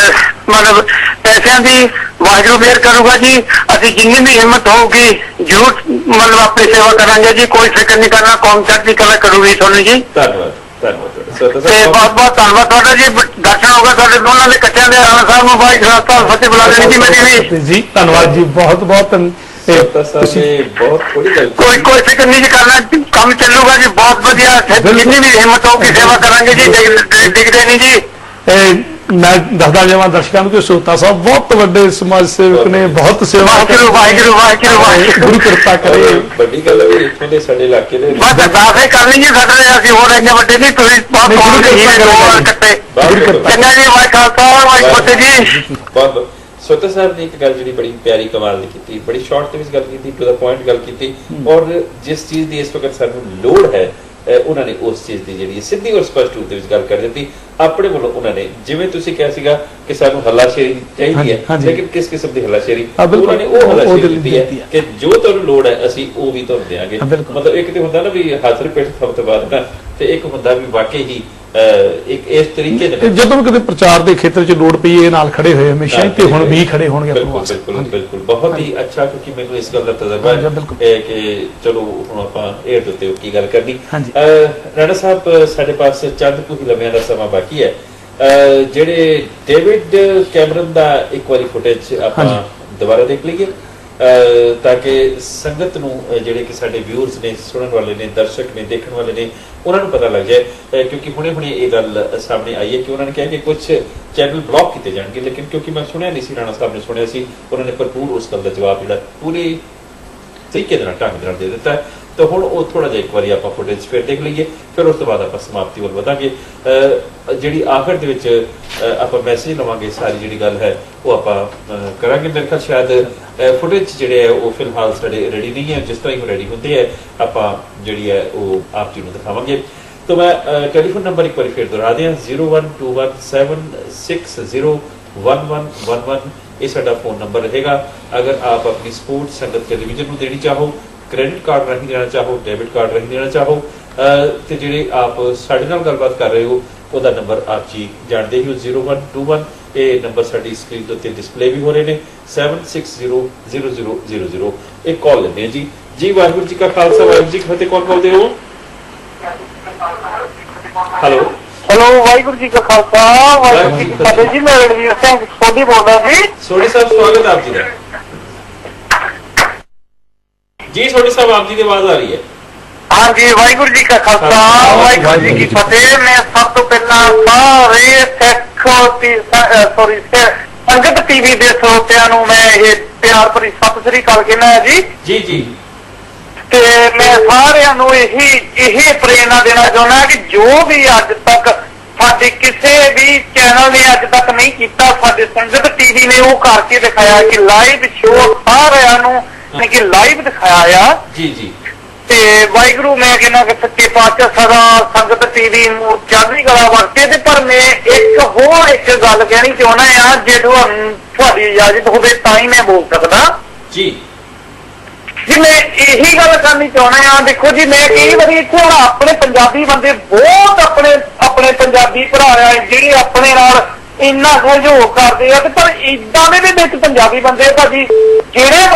ਮਤਲਬ ਪੈਸਿਆਂ ਦੀ, ਵਾਹਿਗੁਰੂ ਮਿਹਰ ਕਰੂਗਾ ਜੀ। ਅਸੀਂ ਜਿੰਨੀ ਵੀ ਹਿੰਮਤ ਹੋਊਗੀ ਜ਼ਰੂਰ ਮਤਲਬ ਆਪਣੀ ਸੇਵਾ ਕਰਾਂਗੇ ਜੀ, ਕੋਈ ਫਿਕਰ ਨਹੀਂ ਕਰਨਾ, ਕੌਮ ਚੜ੍ਹਦੀ ਕਲਾ ਕਰੂਗੀ ਤੁਹਾਨੂੰ ਜੀ। ਧੰਨਵਾਦ ਧੰਨਵਾਦ। ਤੇ ਬਹੁਤ ਬਹੁਤ ਧੰਨਵਾਦ ਤੁਹਾਡਾ ਜੀ। ਦਰਸ਼ਨ ਹੋ ਗਏ ਤੁਹਾਡੇ ਦੋਨਾਂ ਦੇ ਇਕੱਠਿਆਂ ਦੇ। ਰਾਣਾ ਸਾਹਿਬ ਨੂੰ ਵਾਹਿਗੁਰੂ ਖਾਲਸਾ ਫਤਿਹ ਬੁਲਾ ਦੇਣੀ ਜੀ ਮੇਰੀ ਵੀ ਜੀ। ਧੰਨਵਾਦ ਜੀ, ਬਹੁਤ ਬਹੁਤ। ਕੋਈ ਫਿਕਰ ਨਹੀਂ ਜੀ ਕਰਨਾ, ਕੰਮ ਚੱਲੂਗਾ ਜੀ ਬਹੁਤ ਵਧੀਆ। ਜਿੰਨੀ ਵੀ ਹਿੰਮਤ ਹੋਊਗੀ ਸੇਵਾ ਕਰਾਂਗੇ ਜੀ, ਡਿੱਗਦੇ ਨਹੀਂ ਜੀ। ਮੈਂ ਦੱਸਦਾ ਜਾਵਾਂ ਦਰਸ਼ਕਾਂ ਨੂੰ ਕਿ ਸੋਤਾ ਸਾਹਿਬ ਬਹੁਤ ਵੱਡੇ ਸਮਾਜ ਸੇਵਕ ਨੇ, ਬਹੁਤ ਸੇਵਾ। ਗੁਰੂ ਕਿਰਪਾ ਕਰੇ। ਵੱਡੀ ਗੱਲ ਹੈ ਇੱਥੋਂ ਦੇ ਸਾਡੇ ਇਲਾਕੇ ਦੇ ਬਸ ਦਾਸੇ ਕਰਨੀ ਜੀ ਸਾਡੇ, ਅਸੀਂ ਹੋਰ ਇੰਨੇ ਵੱਡੇ ਨਹੀਂ, ਤੁਸੀਂ ਬਹੁਤ ਚੰਗਾ ਜੀ। ਵਾਹਿ ਖਾਲਸਾ ਵਾਹਿ ਫਤਿਹ ਜੀ। ਬਹੁਤ ਸੋਤਾ ਸਾਹਿਬ ਨੇ ਇੱਕ ਗੱਲ ਜਿਹੜੀ ਬੜੀ ਪਿਆਰੀ ਕਮਾਲ ਦੀ ਕੀਤੀ, ਬੜੀ ਸ਼ਾਰਟ ਦੇ ਵਿੱਚ ਗੱਲ ਕੀਤੀ, ਟੂ ਦਾ ਪੁਆਇੰਟ ਗੱਲ ਕੀਤੀ, ਔਰ ਜਿਸ ਚੀਜ਼ ਦੀ ਇਸ ਵਕਤ ਸਾਨੂੰ ਲੋੜ ਹੈ ਉਹਨਾਂ ਨੇ ਉਸ ਚੀਜ਼ ਦੀ ਜਿਹੜੀ ਸਿੱਧੀ ਔਰ ਸਪਸ਼ਟ ਰੂਪ ਦੇ ਵਿੱਚ ਗੱਲ ਕਰ ਦਿੱਤੀ। ਆਪਣੇ ਵੱਲੋਂ ਉਹਨਾਂ ਨੇ, ਜਿਵੇਂ ਤੁਸੀਂ ਕਿਹਾ ਸੀਗਾ ਕਿ ਸਾਨੂੰ ਹੱਲਾਸ਼ੇਰੀ ਚਾਹੀਦੀ ਹੈ, ਲੇਕਿਨ ਕਿਸ ਕਿਸਮ ਦੀ ਹੱਲਾਸ਼ੇਰੀ, ਉਹਨਾਂ ਨੇ ਉਹ ਹੱਲਾਸ਼ੇਰੀ ਦਿੱਤੀ ਹੈ ਕਿ ਜੋ ਤੁਹਾਨੂੰ ਲੋੜ ਹੈ ਅਸੀਂ ਉਹ ਵੀ ਤੁਹਾਨੂੰ ਦੇਵਾਂਗੇ। ਮਤਲਬ ਇੱਕ ਤੇ ਹੁੰਦਾ ਨਾ ਵੀ ਹੱਥ ਰਿਪੇਟ ਥੱਪ ਤੋਂ ਬਾਅਦ ਨਾ, ਤੇ ਇੱਕ ਹੁੰਦਾ ਵੀ ਵਾਕਈ ਹੀ ਇੱਕ ਇਸ ਤਰੀਕੇ ਦੇ ਜਦੋਂ ਕਿਤੇ ਪ੍ਰਚਾਰ ਦੇ ਖੇਤਰ 'ਚ ਲੋੜ ਪਈ, ਇਹ ਨਾਲ ਖੜੇ ਹੋਏ ਹਮੇਸ਼ਾ ਹੀ, ਤੇ ਹੁਣ ਵੀ ਖੜੇ ਹੋਣਗੇ। ਬਿਲਕੁਲ ਬਿਲਕੁਲ, ਬਹੁਤ ਹੀ ਅੱਛਾ। ਕਿਉਂਕਿ ਮੈਨੂੰ ਇਸ ਗੱਲ ਦਾ ਤਜਰਬਾ ਹੈ ਕਿ ਚਲੋ ਹੁਣ ਆਪਾਂ 에ਅਰ ਦੇ ਉੱਤੇ ਕੀ ਗੱਲ ਕਰਨੀ। ਰਾਣਾ ਸਾਹਿਬ, ਸਾਡੇ ਪਾਸ ਚੰਦ ਕੁ ਹੀ ਲੰਮਿਆਂ ਦਾ ਸਮਾਂ ਬਾਕੀ ਹੈ। ਜਿਹੜੇ ਡੇਵਿਡ ਕੈਮਰਨ ਦਾ ਇੱਕ ਵਾਰੀ ਫੁਟੇਜ ਆਪਾਂ ਦੁਬਾਰਾ ਦੇਖ ਲਈਏ, ਤਾਂ ਕਿ ਸੰਗਤ ਨੂੰ, ਜਿਹੜੇ ਕਿ ਸਾਡੇ ਵਿਊਅਰਸ ਨੇ, ਸੁਣਨ ਵਾਲੇ ਨੇ, ਦਰਸ਼ਕ ਨੇ, ਦੇਖਣ ਵਾਲੇ ਨੇ, ਉਹਨਾਂ ਨੂੰ ਪਤਾ ਲੱਗ ਜਾਏ। ਕਿਉਂਕਿ ਹੁਣੇ ਇਹ ਗੱਲ ਸਾਹਮਣੇ ਆਈ ਹੈ ਕਿ ਉਹਨਾਂ ਨੇ ਕਿਹਾ ਕਿ ਕੁਝ ਚੈਨਲ ਬਲੌਕ ਕੀਤੇ ਜਾਣਗੇ, ਲੇਕਿਨ ਕਿਉਂਕਿ ਮੈਂ ਸੁਣਿਆ ਨਹੀਂ ਸੀ, ਰਾਣਾ ਸਾਹਿਬ ਨੇ ਸੁਣਿਆ ਸੀ, ਉਹਨਾਂ ਨੇ ਭਰਪੂਰ ਉਸ ਗੱਲ ਦਾ ਜਵਾਬ ਜਿਹੜਾ ਪੂਰੇ ਤਰੀਕੇ ਦੇ ਨਾਲ, ਢੰਗ ਦੇ ਨਾਲ ਦੇ ਦਿੱਤਾ। ਤਾਂ ਹੁਣ ਉਹ ਥੋੜਾ ਜਿਹਾ ਇੱਕ ਵਾਰੀ ਆਪਾਂ ਫੁਟੇਜ ਫਿਰ ਦੇਖ ਲਈਏ, ਫਿਰ ਉਸ ਤੋਂ ਬਾਅਦ ਆਪਾਂ ਸਮਾਪਤੀ ਵੱਲ ਵਧਾਂਗੇ। ਜਿਹੜੀ ਆਖਰ ਦੇ ਵਿੱਚ ਆਪਾਂ ਮੈਸੇਜ ਲਵਾਂਗੇ, ਸਾਰੀ ਜਿਹੜੀ ਗੱਲ ਹੈ ਉਹ ਆਪਾਂ ਕਰਾਂਗੇ। ਮੇਰੇ ਖਿਆਲ ਸ਼ਾਇਦ ਫੁਟੇਜ ਜਿਹੜੇ ਹੈ ਉਹ ਫਿਲਹਾਲ ਸਾਡੇ ਰੈਡੀ ਨਹੀਂ ਹੈ, ਜਿਸ ਤਰ੍ਹਾਂ ਹੀ ਰੈਡੀ ਹੁੰਦੇ ਹੈ ਆਪਾਂ ਜਿਹੜੀ ਹੈ ਉਹ ਆਪ ਜੀ ਨੂੰ ਦਿਖਾਵਾਂਗੇ। तो मैं टेलीफोन नंबर एक बार फिर दोहरा दें 0121760111 ये साडा फोन नंबर रहेगा। अगर आप अपनी सपोर्ट संगत टेलीविजन में देनी चाहो, क्रेडिट कार्ड राही देना चाहो, डेबिट कार्ड राही देना चाहो, तो जिहड़े आप साडे नाल गलबात कर रहे हो ਉਹਦਾ नंबर आप जी जानते ही हो 0121 ये नंबर साडी स्क्रीन के उत्ते डिस्प्ले भी हो रहे हैं 76000000। एक कॉल लेते हैं जी। जी वाहिगुरू जी का खालसा वाहिगुरू जी की फतेह। कौन बोलते हो? हेलो हेलो वाहिगुरू जी का खालसा वाहिगुरू जी की फतेह जी। मैं रणवीर सिंह सोडी बोल रहा जी। सोडी साहब स्वागत आप जी का। जी सोडी साहब आप जी की आवाज आ रही है। हाँ जी वाहिगुरू जी का खालसा वाहिगुरू जी की फतेह। मैं सब तो पहला सारे सिख ਸੌਰੀ ਸੰਗਤ ਟੀਵੀ ਦੇ ਸਰੋਤਿਆਂ ਨੂੰ ਮੈਂ ਇਹ ਪਿਆਰ ਭਰੀ ਸਤਿ ਸ੍ਰੀ ਅਕਾਲ ਕਹਿੰਦਾ ਜੀ ਜੀ ਜੀ। ਤੇ ਮੈਂ ਸਾਰਿਆਂ ਨੂੰ ਇਹ ਪ੍ਰੇਰਣਾ ਦੇਣਾ ਚਾਹੁੰਦਾ ਕਿ ਜੋ ਵੀ ਅੱਜ ਤੱਕ ਸਾਡੇ ਕਿਸੇ ਵੀ ਚੈਨਲ ਨੇ ਅੱਜ ਤੱਕ ਨਹੀਂ ਕੀਤਾ, ਸਾਡੇ ਸੰਗਤ ਟੀਵੀ ਨੇ ਉਹ ਕਰਕੇ ਦਿਖਾਇਆ ਕਿ ਲਾਈਵ ਸ਼ੋਅ ਸਾਰਿਆਂ ਨੂੰ ਕਿ ਲਾਈਵ ਦਿਖਾਇਆ ਆ ਜੀ ਜੀ। ਤੇ ਵਾਹਿਗੁਰੂ ਮੈਂ ਕਹਿੰਦਾ ਕਿ ਸੱਚੇ ਪਾਤਸ਼ਾਹ ਸਦਾ ਸੰਗਤ ਟੀਵੀ ਨੂੰ ਚੜ੍ਹਦੀ ਕਲਾ ਵਰਤੇ। ਤੇ ਪਰ ਮੈਂ ਇੱਕ ਗੱਲ ਕਹਿਣੀ ਚਾਹੁੰਦਾ ਆ, ਜੇ ਤੁਹਾਡੀ ਇਜਾਜ਼ਤ ਹੋਵੇ ਤਾਂ ਹੀ ਮੈਂ ਬੋਲ ਸਕਦਾ ਜੀ ਜੀ। ਮੈਂ ਇਹੀ ਗੱਲ ਕਰਨੀ ਚਾਹੁੰਦਾ ਆ, ਦੇਖੋ ਜੀ ਮੈਂ ਕਈ ਵਾਰੀ ਇੱਥੇ ਹੁਣ ਆਪਣੇ ਪੰਜਾਬੀ ਬੰਦੇ ਬਹੁਤ ਆਪਣੇ ਪੰਜਾਬੀ ਭਰਾ ਆ ਜਿਹੜੇ ਆਪਣੇ ਨਾਲ ਇੰਨਾ ਸਹਿਯੋਗ ਕਰਦੇ ਆ, ਤੇ ਪਰ ਇਦਾਂ ਦੇ ਵਿੱਚ ਪੰਜਾਬੀ ਬੰਦੇ ਭਾਜੀ ਜਿਹੜੇ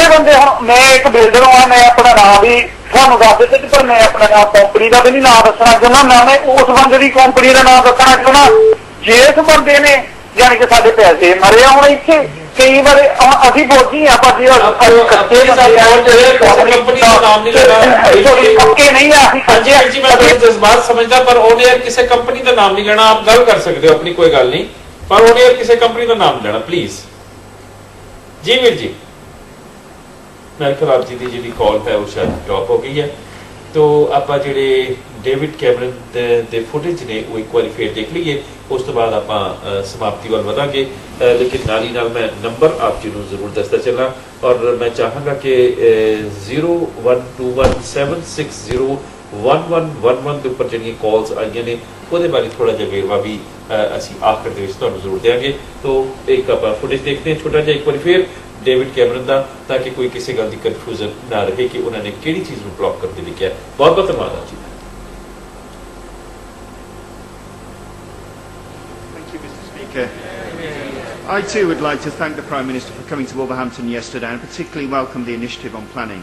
ਬੰਦੇ ਹੁਣ ਮੈਂ ਇੱਕ ਬਿਲਡਰ ਆ, ਮੈਂ ਆਪਣਾ ਨਾਮ ਵੀ ਤੁਹਾਨੂੰ ਦੱਸ ਦਿੱਤੇ, ਪਰ ਮੈਂ ਆਪਣਾ ਨਾਮ ਕੰਪਨੀ ਦਾ ਵੀ ਨਹੀਂ ਨਾਮ ਦੱਸਣਾ ਚਾਹੁੰਦਾ, ਮੈਂ ਉਸ ਬੰਦੇ ਦੀ ਕੰਪਨੀ ਦਾ ਨਾਮ ਦੱਸਣਾ ਚਾਹੁੰਦਾ ਜਿਸ ਬੰਦੇ ਨੇ ਜਾਣੀ ਕਿ ਸਾਡੇ ਪੈਸੇ ਮਰੇ ਹੁਣ ਇੱਥੇ ਕਈ ਵਾਰ ਅਸੀਂ ਫੌਜੀ ਆ ਭਾਜੀ, ਪੱਕੇ ਨਹੀਂ ਆ ਜਜ਼ਬਾਤ ਸਮਝਦਾ, ਪਰ ਉਹਨੇ ਯਾਰ ਕਿਸੇ ਕੰਪਨੀ ਦਾ ਨਾਮ ਨਹੀਂ ਲੈਣਾ। ਆਪ ਗੱਲ ਕਰ ਸਕਦੇ ਹੋ ਆਪਣੀ, ਕੋਈ ਗੱਲ ਨਹੀਂ, ਪਰ ਉਹਨੇ ਯਾਰ ਕਿਸੇ ਕੰਪਨੀ ਦਾ ਨਾਮ ਲੈਣਾ ਪਲੀਜ਼। ਜੀ ਵੀਰ ਜੀ, ਮੇਰੇ ਖਿਆਲ ਆਪ ਜੀ ਦੀ ਜਿਹੜੀ ਕਾਲ ਹੈ ਉਹ ਸ਼ਾਇਦ ਡ੍ਰੌਪ ਹੋ ਗਈ ਹੈ। तो आप ਜਿਹੜੇ ਡੇਵਿਡ ਕੈਮਰਨ ਦੇ ਫੁਟੇਜ ਨੇ ਉਹ ਇੱਕ ਵਾਰੀ ਫੇਰ ਦੇਖ ਲਈਏ, ਉਸ ਤੋਂ ਬਾਅਦ ਆਪਾਂ ਸਮਾਪਤੀ ਵੱਲ ਵਧਾਂਗੇ। लेकिन नाली नाल मैं नंबर आप जी जरूर दसता चलना, और मैं चाहांगा कि 0121760111 के उपर जिहड़ियां कॉल्स आईयां ने ਉਹਦੇ बारे थोड़ा जिहा वेरवा भी असीं आखिर दे विच तुहानूं जरूर देंगे। तो एक आपां फुटेज देखते हैं छोटा जिहा एक बार फिर डेविड कैमरन का, ताकि कोई किसी गल की कन्फ्यूजन ना रहे कि उन्होंने किहड़ी चीज़ नूं ब्लॉक करके लिखिया। बहुत बहुत धन्यवाद आप जी। Thank you, Mr. Speaker. I too would like to thank the Prime Minister for coming to Wolverhampton yesterday, and particularly welcome the initiative on planning.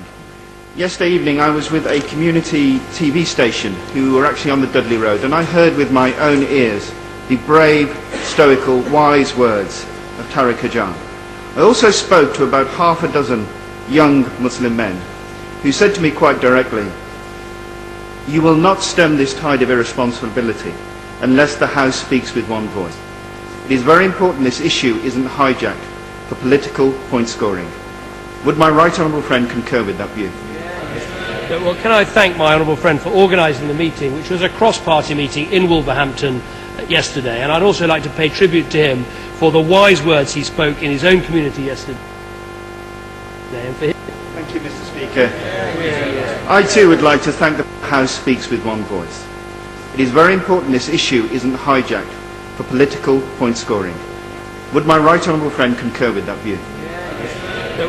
Yesterday evening I was with a community TV station who were actually on the Dudley Road, and I heard with my own ears the brave, stoical, wise words of Tariq Ajan. I also spoke to about half a dozen young Muslim men who said to me quite directly, "You will not stem this tide of irresponsibility unless the House speaks with one voice. It is very important this issue isn't hijacked for political point scoring." Would my right honourable friend concur with that view? Well, can I thank my honourable friend for organising the meeting, which was a cross-party meeting in Wolverhampton yesterday, and I'd also like to pay tribute to him for the wise words he spoke in his own community yesterday. Thank you, Mr. Speaker. I too would like to thank the House speaks with one voice. It is very important this issue isn't hijacked for political point scoring. Would my right honourable friend concur with that view?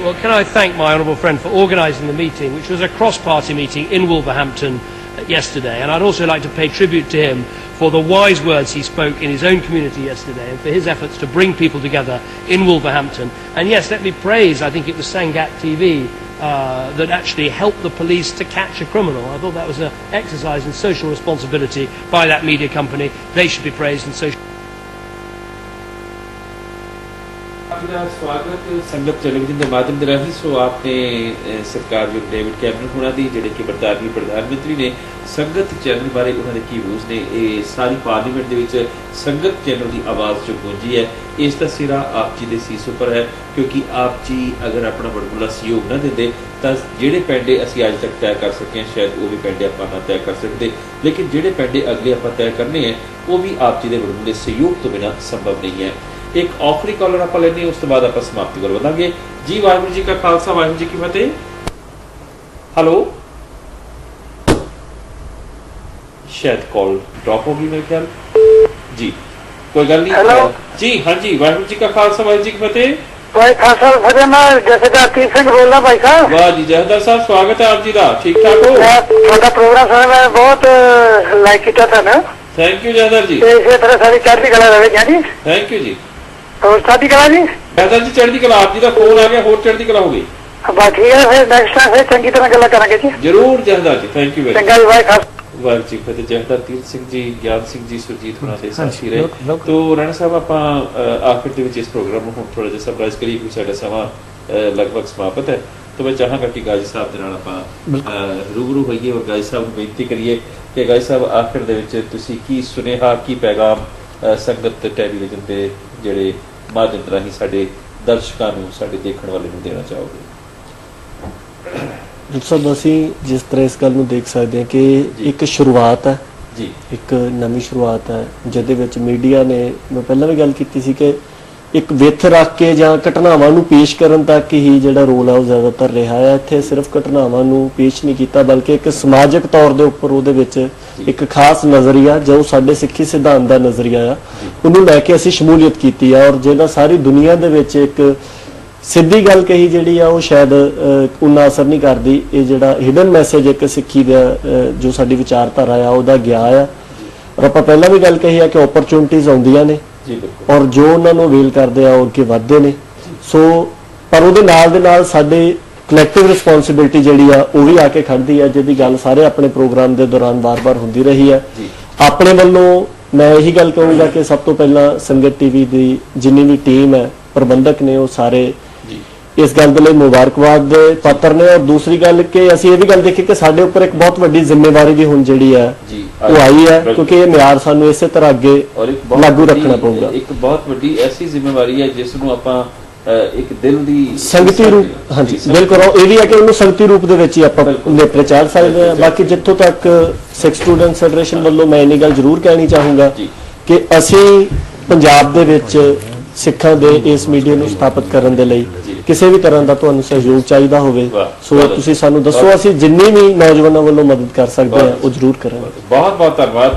Well, can I thank my honourable friend for organising the meeting, which was a cross-party meeting in Wolverhampton yesterday, and I'd also like to pay tribute to him for the wise words he spoke in his own community yesterday, and for his efforts to bring people together in Wolverhampton. And yes, let me praise, I think it was Sangat TV that actually helped the police to catch a criminal. I thought that was an exercise in social responsibility by that media company. They should be praised in social. स्वागत संगत television के माध्यम राही। सो आपने सरकार जो David Cameron होना दी जिहड़े कि बरतानवी प्रधानमंत्री ने संगत चैनल बारे उन्होंने की व्यूज़ ने सारी पार्लीमेंट दे विच संगत चैनल की आवाज़ जो गूंजी है, इसका सिरा आप जी के सीस उपर है, क्योंकि आप जी अगर अपना बड़बुला सहयोग न देंदे तो जिहड़े पैंडे असीं अज तक तय कर सके शायद वो भी पैंडे आपां ना तय कर सकते, लेकिन जिहड़े पैंडे अगले आपां तय करने हैं वो भी आप जी के बड़बुले सहयोग तो बिना संभव नहीं है। एक आखिरी कॉलर आप लेने, उस तो बाद आप समाप्ति पर बढ़ांगे। जी वाहिगुरू जी का खालसा, वाहिगुरू जी की फतेह। हेलो, शायद कॉल ड्रॉप होगी मेरे ख्याल जी, कोई गल नहीं। हेलो जी, हाँ जी, वाहिगुरू जी का खालसा, वाहिगुरू जी की फतेह। भाई खासा फतेह, मैं जसेदार तीर सिंह बोल रहा भाई साहब। वाह जी जहदार साहब, स्वागत है आप जी का। ठीक ठाक हो? थोड़ा प्रोग्राम सुना, मैं बहुत लाइक किया था ना। थैंक यू जहदार जी। इसी तरह सारी चढ़ती कला रहे जी। थैंक यू जी। और चढ़ती कला जी, जहदार जी चढ़ती कला, आप जी का फोन आ गया, होर चढ़ती कला हो गई। बस ठीक है, फिर नेक्स्ट टाइम फिर चंगी तरह गल करेंगे जी। जरूर जहदार जी, थैंक यू वेरी चंगा भाई खास। वाह जी फतेह। जहदार तीर सिंह जी, ज्ञान सिंह जी, सुरजीत होना से साथी रहे। तो राणा साहब ਆਪਾਂ आखिर ਦੇ ਵਿੱਚ ਇਸ ਪ੍ਰੋਗਰਾਮ ਨੂੰ ਹੁਣ ਥੋੜਾ ਜਿਹਾ ਸਰਪ੍ਰਾਈਜ਼ ਕਰੀਏ, ਕਿਉਂਕਿ ਸਾਡਾ ਸਮਾਂ ਲਗਭਗ ਸਮਾਪਤ ਹੈ। तो मैं चाहांगा कि गाजी साहब ਦੇ ਨਾਲ ਆਪਾਂ रूबरू होइए और गाजी साहब ਨੂੰ ਬੇਨਤੀ ਕਰੀਏ कि गाजी साहब आखिर ਦੇ ਵਿੱਚ ਤੁਸੀਂ ਕੀ ਸੁਨੇਹਾ, ਕੀ ਪੈगाम ਸੰਗਤ ਟੈਲੀਵਿਜ਼ਨ ਦੇ ਜਿਹੜੇ ਮਾਧਿਅਮ ਰਾਹੀਂ ਸਾਡੇ ਦਰਸ਼ਕਾਂ ਨੂੰ, ਸਾਡੇ ਦੇਖਣ ਵਾਲੇ ਨੂੰ ਦੇਣਾ ਚਾਹੋਗੇ? ਸਭ ਅਸੀਂ ਜਿਸ ਤਰ੍ਹਾਂ ਇਸ ਗੱਲ ਨੂੰ ਦੇਖ ਸਕਦੇ ਹਾਂ ਕਿ ਇੱਕ ਸ਼ੁਰੂਆਤ ਹੈ ਜੀ, ਇੱਕ ਨਵੀਂ ਸ਼ੁਰੂਆਤ ਹੈ ਜਿਹਦੇ ਵਿੱਚ ਮੀਡੀਆ ਨੇ, ਮੈਂ ਪਹਿਲਾਂ ਵੀ ਗੱਲ ਕੀਤੀ ਸੀ ਕਿ ਇੱਕ ਵਿੱਥ ਰੱਖ ਕੇ ਜਾਂ ਘਟਨਾਵਾਂ ਨੂੰ ਪੇਸ਼ ਕਰਨ ਤੱਕ ਹੀ ਜਿਹੜਾ ਰੋਲ ਹੈ ਉਹ ਜ਼ਿਆਦਾਤਰ ਰਿਹਾ ਹੈ। ਇੱਥੇ ਸਿਰਫ ਘਟਨਾਵਾਂ ਨੂੰ ਪੇਸ਼ ਨਹੀਂ ਕੀਤਾ ਬਲਕਿ ਇੱਕ ਸਮਾਜਿਕ ਤੌਰ ਦੇ ਉੱਪਰ ਉਹਦੇ ਵਿੱਚ ਇੱਕ ਖਾਸ ਨਜ਼ਰੀਆ ਜੋ ਸਾਡੇ ਸਿੱਖੀ ਸਿਧਾਂਤ ਦਾ ਨਜ਼ਰੀਆ ਆ ਉਹਨੂੰ ਲੈ ਕੇ ਅਸੀਂ ਸ਼ਮੂਲੀਅਤ ਕੀਤੀ ਆ, ਔਰ ਜਿਹੜਾ ਸਾਰੀ ਦੁਨੀਆ ਦੇ ਵਿੱਚ ਇੱਕ ਸਿੱਧੀ ਗੱਲ ਕਹੀ ਜਿਹੜੀ ਆ ਉਹ ਸ਼ਾਇਦ ਉਨਾ ਅਸਰ ਨਹੀਂ ਕਰਦੀ। ਇਹ ਜਿਹੜਾ ਹਿਡਨ ਮੈਸੇਜ ਇੱਕ ਸਿੱਖੀ ਦਾ ਜੋ ਸਾਡੀ ਵਿਚਾਰਧਾਰਾ ਆ ਉਹਦਾ ਗਿਆ ਆ, ਔਰ ਆਪਾਂ ਪਹਿਲਾਂ ਵੀ ਗੱਲ ਕਹੀ ਆ ਕਿ ਓਪਰਚੁਨਿਟੀਜ਼ ਆਉਂਦੀਆਂ ਨੇ ਔਰ ਜੋ ਉਹਨਾਂ ਨੂੰ ਅਵੇਲ ਕਰਦੇ ਆ ਉਹ ਅੱਗੇ ਵੱਧਦੇ ਨੇ। ਸੋ ਪਰ ਉਹਦੇ ਨਾਲ ਦੇ ਨਾਲ ਸਾਡੇ ਕਲੈਕਟਿਵ ਰਿਸਪੌਂਸਿਬਿਲਿਟੀ ਜਿਹੜੀ ਆ ਉਹ ਵੀ ਆ ਕੇ ਖੜਦੀ ਹੈ, ਜਿਹਦੀ ਗੱਲ ਸਾਰੇ ਆਪਣੇ ਪ੍ਰੋਗਰਾਮ ਦੇ ਦੌਰਾਨ ਵਾਰ-ਵਾਰ ਹੁੰਦੀ ਰਹੀ ਹੈ। ਆਪਣੇ ਵੱਲੋਂ ਮੈਂ ਇਹੀ ਗੱਲ ਕਹੂੰਗਾ ਕਿ ਸਭ ਤੋਂ ਪਹਿਲਾਂ ਸੰਗਤ ਟੀਵੀ ਦੀ ਜਿੰਨੀ ਵੀ ਟੀਮ ਹੈ, ਪ੍ਰਬੰਧਕ ਨੇ, ਉਹ ਸਾਰੇ ਇਸ ਗੱਲ ਦੇ ਲਈ ਮੁਬਾਰਕਬਾਦ ਦੇ ਪਾਤਰ ਨੇ। ਔਰ ਦੂਸਰੀ ਗੱਲ ਕਿ ਅਸੀਂ ਇਹ ਵੀ ਗੱਲ ਦੇਖੀ ਕਿ ਸਾਡੇ ਉੱਪਰ ਇੱਕ ਬਹੁਤ ਵੱਡੀ ਜ਼ਿੰਮੇਵਾਰੀ ਵੀ ਹੁਣ ਜਿਹੜੀ ਹੈ ਉਹ ਆਈ ਹੈ, ਕਿਉਂਕਿ ਇਹ ਮਿਆਰ ਸਾਨੂੰ ਇਸੇ ਤਰ੍ਹਾਂ ਅੱਗੇ ਲਾਗੂ ਰੱਖਣਾ ਪਊਗਾ। ਇੱਕ ਬਹੁਤ ਵੱਡੀ ਐਸੀ ਜ਼ਿੰਮੇਵਾਰੀ ਹੈ ਜਿਸ ਨੂੰ ਆਪਾਂ ਇੱਕ ਦਿਲ ਦੀ ਸੰਗਤੀ ਰੂਪ, ਹਾਂਜੀ ਬਿਲਕੁਲ, ਇਹ ਵੀ ਹੈ ਕਿ ਉਹਨੂੰ ਸੰਗਤੀ ਰੂਪ ਦੇ ਵਿੱਚ ਹੀ ਆਪਾਂ ਨੇਪਰੇ ਚਾੜ ਸਕਦੇ ਹਾਂ। ਬਾਕੀ ਜਿੱਥੋਂ ਤੱਕ ਸਿੱਖ ਸਟੂਡੈਂਟ ਫੈਡਰੇਸ਼ਨ ਵੱਲੋਂ ਮੈਂ ਇੰਨੀ ਗੱਲ ਜ਼ਰੂਰ ਕਹਿਣੀ ਚਾਹੂੰਗਾ ਕਿ ਅਸੀਂ ਪੰਜਾਬ ਦੇ ਵਿੱਚ ਸਿੱਖਾਂ ਦੇ ਇਸ ਮੀਡੀਆ ਨੂੰ ਸਥਾਪਿਤ ਕਰਨ ਦੇ ਲਈ ਕਿਸੇ ਵੀ ਤਰ੍ਹਾਂ ਦਾ ਤੁਹਾਨੂੰ ਸਹਿਯੋਗ ਚਾਹੀਦਾ ਹੋਵੇ ਸੋ ਤੁਸੀਂ ਸਾਨੂੰ ਦੱਸੋ, ਅਸੀਂ ਜਿੰਨੀ ਵੀ ਨੌਜਵਾਨਾਂ ਵੱਲੋਂ ਮਦਦ ਕਰ ਸਕਦੇ ਹਾਂ ਉਹ ਜ਼ਰੂਰ ਕਰਾਂਗੇ। ਬਹੁਤ ਬਹੁਤ ਧੰਨਵਾਦ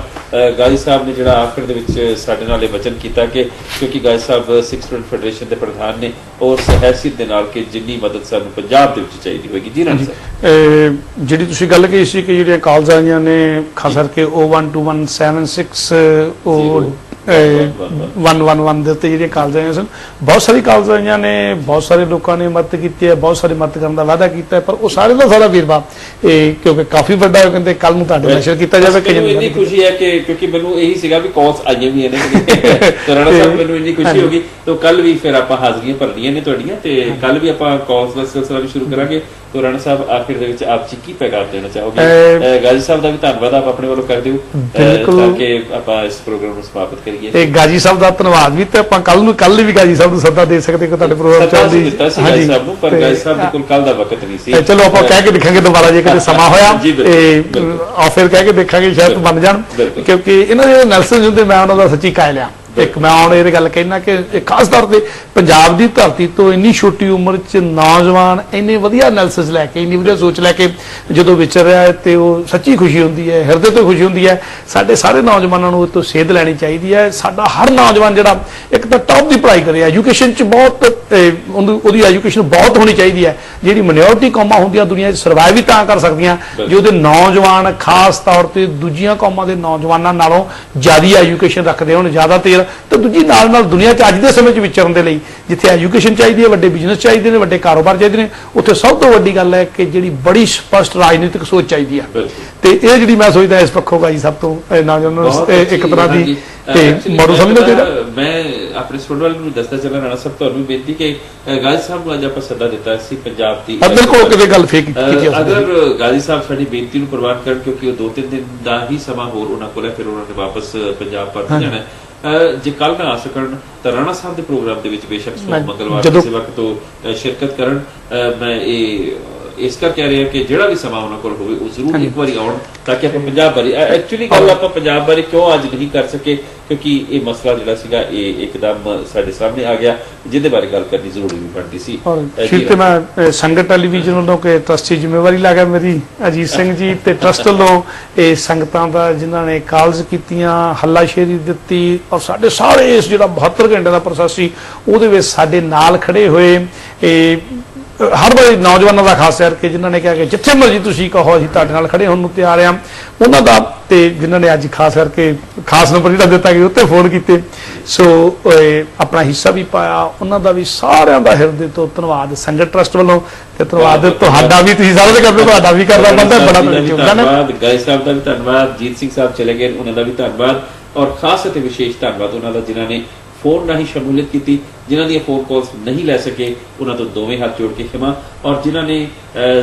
ਗਾਜੀ ਸਾਹਿਬ ਨੇ ਜਿਹੜਾ ਆਖਰ ਦੇ ਵਿੱਚ ਸਾਡੇ ਨਾਲ ਇਹ ਵਚਨ ਕੀਤਾ ਕਿ ਕਿਉਂਕਿ ਗਾਜੀ ਸਾਹਿਬ ਸਿੱਖ ਸਟੂਡੈਂਟ ਫੈਡਰੇਸ਼ਨ ਦੇ ਪ੍ਰਧਾਨ ਨੇ ਔਰ ਹੈਸੀਅਤ ਦੇ ਨਾਲ ਕਿ ਜਿੰਨੀ ਮਦਦ ਸਾਨੂੰ ਪੰਜਾਬ ਦੇ ਵਿੱਚ ਚਾਹੀਦੀ ਹੋਏਗੀ। ਜੀ ਰਾਣਾ ਸਾਹਿਬ, ਜਿਹੜੀ ਤੁਸੀਂ ਗੱਲ ਕਹੀ ਸੀ ਕਿ ਜਿਹੜੀਆਂ ਕਾਲਸ ਆਈਆਂ ਨੇ ਖਾਸ ਕਰਕੇ 0121760 ਉਹ 111 ਦੇ ਉੱਤੇ ਜਿਹੜੀਆਂ ਕਾਲਸ ਆਈਆਂ ਸਨ, ਬਹੁਤ ਸਾਰੀ ਕਾਲਸ ਆਈਆਂ ਨੇ, ਬਹੁਤ ਸਾਰੇ ਲੋਕਾਂ ਨੇ ਮਦਦ ਕੀਤੀ ਹੈ, ਬਹੁਤ ਸਾਰੀ ਮਦਦ ਕਰਨ ਦਾ ਵਾਅਦਾ ਕੀਤਾ ਹੈ, ਪਰ ਉਹ ਸਾਰੇ ਦਾ ਸਾਰਾ ਵੀਰਵਾ ਕਿਉਂਕਿ ਕਾਫੀ ਵੱਡਾ ਕਹਿੰਦੇ ਕੱਲ ਨੂੰ ਤੁਹਾਡੇ ਨਸ਼ਰ ਕੀਤਾ ਜਾਵੇ। ਇੰਨੀ ਖੁਸ਼ੀ ਹੈ ਕਿ ਕਿਉਂਕਿ ਮੈਨੂੰ ਇਹੀ ਸੀਗਾ ਵੀ ਕਾਲਸ ਆਈਆਂ ਵੀ ਨੇ ਰਾਣਾ ਸਾਹਿਬ, ਮੈਨੂੰ ਇੰਨੀ ਖੁਸ਼ੀ ਹੋ ਗਈ ਤਾਂ ਕੱਲ ਵੀ ਫਿਰ ਆਪਾਂ ਹਾਜ਼ਰੀਆਂ ਭਰਨੀਆਂ ਨੇ ਤੁਹਾਡੀਆਂ ਤੇ ਕੱਲ ਵੀ ਆਪਾਂ ਕਾਲਸ ਦਾ ਸਿਲਸਿਲਾ ਵੀ ਸ਼ੁਰੂ ਕਰਾਂਗੇ। तो राणा साहब आखिर दे विच आप जी की पैगाम देना चाहोगे? गाजी साहब दा भी धन्नवाद आप अपने वालों कर दिओ ताकि ਆਪਾਂ ਇਸ ਪ੍ਰੋਗਰਾਮ ਨੂੰ ਸਮਾਪਤ ਕਰੀਏ। ਤੇ ਗਾਜੀ ਸਾਹਿਬ ਦਾ ਧੰਨਵਾਦ ਵੀ ਤੇ ਆਪਾਂ ਕੱਲ ਵੀ ਗਾਜੀ ਸਾਹਿਬ ਨੂੰ ਸੱਦਾ ਦੇ ਸਕਦੇ ਕਿ ਤੁਹਾਡੇ ਪ੍ਰੋਗਰਾਮ ਚੱਲਦੀ ਦਿੱਤਾ ਸੀ ਗਾਜੀ ਸਾਹਿਬ ਨੂੰ, ਪਰ ਗਾਜੀ ਸਾਹਿਬ ਦੇ ਕੋਲ ਕੱਲ ਦਾ ਵਕਤ ਨਹੀਂ ਸੀ। ਚਲੋ ਆਪਾਂ ਕਹਿ ਕੇ ਦੇਖਾਂਗੇ ਦੁਬਾਰਾ ਜੇ ਕਦੇ ਸਮਾਂ ਹੋਇਆ ਤੇ ਆ ਫਿਰ ਕਹਿ ਕੇ ਦੇਖਾਂਗੇ ਸ਼ਾਇਦ ਬਣ ਜਾਣ, ਕਿਉਂਕਿ ਇਹਨਾਂ ਦੇ ਨੈਲਸਨ ਹੁੰਦੇ ਮੈਂ ਉਹਨਾਂ ਦਾ ਸੱਚੀ ਕਾਇਲ ਆ। ਇੱਕ ਮੈਂ ਹੁਣ ਇਹ ਗੱਲ ਕਹਿਣਾ ਕਿ ਖਾਸ ਤੌਰ ਤੇ ਪੰਜਾਬ ਦੀ ਧਰਤੀ ਤੋਂ ਇੰਨੀ ਛੋਟੀ ਉਮਰ 'ਚ ਨੌਜਵਾਨ ਇੰਨੇ ਵਧੀਆ ਐਨਾਲਿਸਿਸ ਲੈ ਕੇ, ਇੰਨੀ ਵਧੀਆ ਸੋਚ ਲੈ ਕੇ ਜਦੋਂ ਵਿਚਰ ਰਿਹਾ ਹੈ ਤੇ ਉਹ ਸੱਚੀ ਖੁਸ਼ੀ ਹੁੰਦੀ ਹੈ, ਹਿਰਦੇ ਤੋਂ ਖੁਸ਼ੀ ਹੁੰਦੀ ਹੈ। ਸਾਡੇ ਸਾਰੇ ਨੌਜਵਾਨਾਂ ਨੂੰ ਇਹ ਤੋਂ ਸੇਧ ਲੈਣੀ ਚਾਹੀਦੀ ਹੈ। ਸਾਡਾ ਹਰ ਨੌਜਵਾਨ ਜਿਹੜਾ ਇੱਕ ਤਾਂ ਟੌਪ ਦੀ ਪੜ੍ਹਾਈ ਕਰੇ, ਐਜੂਕੇਸ਼ਨ 'ਚ ਬਹੁਤ ਉਹਦੀ ਐਜੂਕੇਸ਼ਨ ਬਹੁਤ ਹੋਣੀ ਚਾਹੀਦੀ ਹੈ। ਜਿਹੜੀ ਮਾਈਨੋਰਟੀ ਕੌਮਾਂ ਹੁੰਦੀਆਂ ਦੁਨੀਆ 'ਚ ਸਰਵਾਈਵ ਵੀ ਤਾਂ ਕਰ ਸਕਦੀਆਂ ਜੇ ਉਹਦੇ ਨੌਜਵਾਨ ਖਾਸ ਤੌਰ ਤੇ ਦੂਜੀਆਂ ਕੌਮਾਂ ਦੇ ਨੌਜਵਾਨਾਂ ਨਾਲੋਂ ਜ਼ਿਆਦਾ ਐਜੂਕੇਸ਼ਨ ਰੱਖਦੇ ਹੋਣ, ਜ਼ਿਆਦਾ ਤੇਰ ਤੇ ਦੂਜੀ ਨਾਲ ਦੁਨੀਆ 'ਚ ਅੱਜ ਦੇ ਸਮੇਂ 'ਚ ਵਿਚਰਨ ਦੇ ਲਈ ਜਿੱਥੇ ਐਜੂਕੇਸ਼ਨ ਚਾਹੀਦੀ ਹੈ, ਵੱਡੇ ਬਿਜ਼ਨਸ ਚਾਹੀਦੇ ਨੇ, ਵੱਡੇ ਕਾਰੋਬਾਰ ਚਾਹੀਦੇ ਨੇ, ਉੱਥੇ ਸਭ ਤੋਂ ਵੱਡੀ ਗੱਲ ਹੈ ਕਿ ਜਿਹੜੀ ਬੜੀ ਸਪਸ਼ਟ ਰਾਜਨੀਤਿਕ ਸੋਚ ਚਾਹੀਦੀ ਹੈ। ਤੇ ਇਹ ਜਿਹੜੀ ਮੈਂ ਸੋਚਦਾ ਇਸ ਪੱਖੋਂ ਗਾਜੀ ਸਭ ਤੋਂ ਨੌਜਵਾਨਾਂ ਇੱਕ ਤਰ੍ਹਾਂ ਦੀ ਮੋਡਲ ਸਮਝਣਾ ਚਾਹੀਦਾ। ਮੈਂ ਆਪਣੇ ਸਟੂਡੈਂਟ ਵਾਲਿਆਂ ਨੂੰ ਦੱਸਦਾ ਚੱਲਾਂ ਰਾਣਾ ਸਾਹਿਬ ਤੁਹਾਨੂੰ ਬੇਨਤੀ ਕਿ ਗਾਜੀ ਸਾਹਿਬ ਨੂੰ ਅੱਜ ਆਪਾਂ ਸੱਦਾ ਦਿੱਤਾ ਸੀ ਪੰਜਾਬ ਦੀ, ਬਿਲਕੁਲ ਕਿਤੇ ਗੱਲ ਫੇਕ ਕੀਤੀ ਅਗਰ ਗਾਜੀ ਸਾਹਿਬ ਸਾਡੀ ਬੇਨਤੀ ਨੂੰ ਪ੍ਰਵਾਨ ਕਰਨ, ਕਿਉਂਕਿ ਉਹ 2-3 ਦਿਨ ਦਾ ਹੀ ਸਮਾਂ ਹੋਰ ਉਹਨਾਂ ਕੋਲ ਹੈ, ਫਿਰ ਉਹਨਾਂ ਨੇ ਵਾਪਸ ਪੰਜਾਬ ਪਰਤ ਜਾਣਾ। ਜੇ ਕੱਲ ਨਾ ਆ ਸਕਣ ਤਾਂ ਰਾਣਾ ਸਾਹਿਬ ਦੇ ਪ੍ਰੋਗਰਾਮ ਦੇ ਵਿੱਚ ਬੇਸ਼ੱਕ ਮੰਗਲਵਾਰ ਕਿਸੇ ਵਕਤ ਤੋਂ ਸ਼ਿਰਕਤ ਕਰਨ। ਮੈਂ ਇਹ ਇਸ ਕਰਕੇ ਕਹਿ ਰਿਹਾ ਕਿ ਜਿਹੜਾ ਵੀ ਸਮਾਂ ਉਹਨਾਂ ਕੋਲ ਹੋਵੇ ਉਹ ਜ਼ਰੂਰ ਇੱਕ ਵਾਰੀ ਆਉਣ ਤਾਂ ਕਿ ਆਪਾਂ ਪੰਜਾਬ ਬਾਰੇ ਐਕਚੁਅਲੀ ਗੱਲ ਆਪਾਂ ਪੰਜਾਬ ਬਾਰੇ ਕਿਉਂ ਅੱਜ ਨਹੀਂ ਕਰ ਸਕੇ, ਕਿਉਂਕਿ ਇਹ ਮਸਲਾ ਜਿਹੜਾ ਸੀਗਾ ਇਹ ਇੱਕਦਮ ਸਾਡੇ ਸਾਹਮਣੇ ਆ ਗਿਆ ਜਿਹਦੇ ਬਾਰੇ ਗੱਲ ਕਰਨੀ ਜ਼ਰੂਰੀ ਵੀ ਬਣਦੀ ਸੀ। ਠੀਕ ਤੇ ਮੈਂ ਸੰਗਤ ਟੈਲੀਵਿਜ਼ਨ ਵੱਲੋਂ ਕਿ ਟਰਸਟੀ ਜ਼ਿੰਮੇਵਾਰੀ ਲੈ ਗਿਆ ਮੇਰੀ ਅਜੀਤ ਸਿੰਘ ਜੀ ਤੇ ਟਰਸਟ ਵੱਲੋਂ ਇਹ ਸੰਗਤਾਂ ਦਾ ਜਿਨ੍ਹਾਂ ਨੇ ਕਾਲਸ ਕੀਤੀਆਂ, ਹੱਲਾਸ਼ੇਰੀ ਦਿੱਤੀ ਔਰ ਸਾਡੇ ਸਾਰੇ ਇਸ ਜਿਹੜਾ 72 ਘੰਟੇ ਦਾ ਪ੍ਰੋਸੈਸ ਸੀ ਉਹਦੇ ਵਿੱਚ ਸਾਡੇ ਨਾਲ ਖੜੇ ਹੋਏ ਇਹ ਹਰ ਵਾਰੀ ਨੌਜਵਾਨਾਂ ਦਾ ਖਾਸ ਕਰਕੇ ਜਿਨ੍ਹਾਂ ਨੇ ਕਿਹਾ ਕਿ ਜਿੱਥੇ ਮਰਜ਼ੀ ਤੁਸੀਂ ਕਹੋ ਅਸੀਂ ਤੁਹਾਡੇ ਨਾਲ ਖੜੇ ਹੋਣ ਨੂੰ ਤਿਆਰ ਹਾਂ, ਉਹਨਾਂ ਦਾ ਤੇ ਜਿਨ੍ਹਾਂ ਨੇ ਅੱਜ ਖਾਸ ਕਰਕੇ ਖਾਸ ਨੰਬਰ ਜਿਹੜਾ ਦਿੱਤਾ ਗਿਆ ਉੱਤੇ ਫੋਨ ਕੀਤੇ ਸੋ ਆਪਣਾ ਹਿੱਸਾ ਵੀ ਪਾਇਆ, ਉਹਨਾਂ ਦਾ ਵੀ ਸਾਰਿਆਂ ਦਾ ਹਿਰਦੇ ਤੋਂ ਧੰਨਵਾਦ ਸੰਗਤ ਟਰਸਟ ਵੱਲੋਂ ਤੇ ਧੰਨਵਾਦ ਤੁਹਾਡਾ ਵੀ, ਤੁਸੀਂ ਸਾਰੇ ਕਰਦੇ ਤੁਹਾਡਾ ਵੀ ਕਰਦਾ ਬੰਦਾ ਬੜਾ ਧੰਨਵਾਦ। ਗਾਜੀ ਸਾਹਿਬ ਦਾ ਵੀ ਧੰਨਵਾਦ, ਜੀਤ ਸਿੰਘ ਸਾਹਿਬ ਚਲੇ ਗਏ ਉਹਨਾਂ ਦਾ ਵੀ ਧੰਨਵਾਦ ਔਰ ਖਾਸ ਅਤੇ ਵਿਸ਼ੇਸ਼ ਧੰਨਵਾਦ ਉਹਨਾਂ ਦਾ ਜਿਨ੍ਹਾਂ ਨੇ फोन राही शमूलियत की, जिन्हों दी फोन कॉल्स नहीं लै सके उन्होंने तो दोवें हाथ जोड़ के क्षमा, और जिन्होंने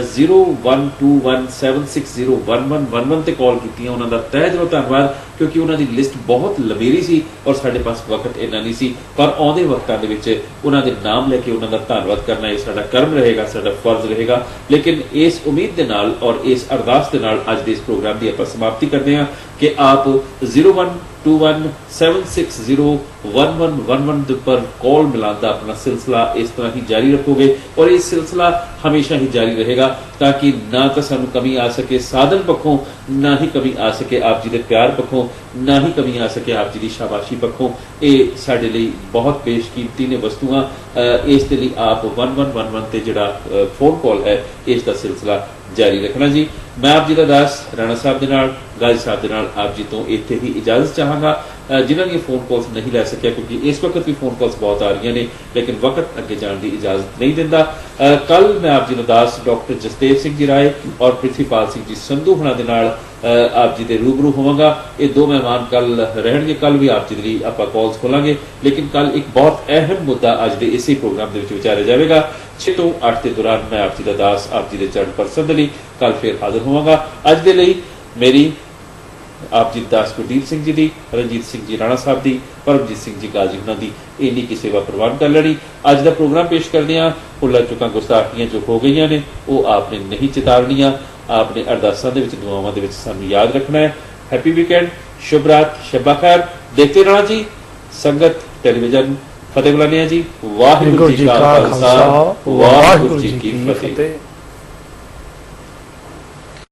012176011111 ते कॉल की उन्होंने तह दिलों धन्यवाद, क्योंकि उन्होंने लिस्ट बहुत लंबेरी सी और साढ़े पास वक्त इन्ना नहीं सी, पर आउंदे वक्तां दे विच उन्होंने नाम लैके उन्होंने धन्यवाद करना ये साडा कर्म रहेगा, साडा फर्ज रहेगा। लेकिन इस उम्मीद के नाल और इस अरदास के नाल अज दे इस प्रोग्राम की आपां समाप्ति करते हैं कि आप 012176011111 पर कॉल मिलाने का अपना सिलसिला इस तरह ही जारी रखोगे, और ये सिलसिला हमेशा ही जारी रहेगा, ताकि ना तो सानू कमी आ सके साधन पक्षों, ना ही कमी आ सके आप जी के प्यार पक्षों, ना ही कमी आ सके आप जी की शाबाशी पक्षों। ये साडे लई बहुत बेशकीमती ने वस्तुआं, इस दे लई आप 1111 ते जिहड़ा फोन कॉल है इसका सिलसिला जारी रखना जी। मैं आप जी का दास राणा साहब के नाल, गाजी साहब के नाल आप जी तो इत्थे ही इजाजत चाहांगा। जिन्होंने ये फोन कॉल्स नहीं लै सकिया, क्योंकि इस वक्त भी फोन कॉल्स बहुत आ रही ने, लेकिन वक्त अगे जाने की इजाजत नहीं दिंदा। कल मैं आप जी का दास डॉक्टर जसदेव सिंह जी राय और पृथ्वीपाल सिंह जी संधू हुणां दे नाल आप जी के रूबरू होवांगा। ये दो मेहमान कल रहणगे, कल भी आप जी के लिए आपां कॉल्स खोलांगे, लेकिन कल एक बहुत अहम मुद्दा अज के इसी प्रोग्राम के विचारिया जाएगा। 6 ਤੋਂ 8 के दौरान मैं आप जी का दास आप जी के चरण परसन के लिए कल फिर हाजिर होवांगा। अज के लिए मेरी आप जी दास गुरदीप सिंह जी की, रणजीत सिंह जी राणा साहब की, परमजीत सिंह जी गाजी हुणां दी इन्नी की सेवा प्रवान कर लेनी। अज का प्रोग्राम पेश करदे हां, भुल्लां चुकां गुस्ताखियां जो हो गई ने वो आपने नहीं चितारनियां, आपने अरदासां दे विच दुआवां दे विच सानूं याद रखना है। हैप्पी वीकेंड, शुभ रात, शब्बा खैर। देखते रहना जी संगत टेलीविजन। फतेह बुलाने जी। वाहिगुरू जी का खालसा, वाहिगुरू जी की फतेह।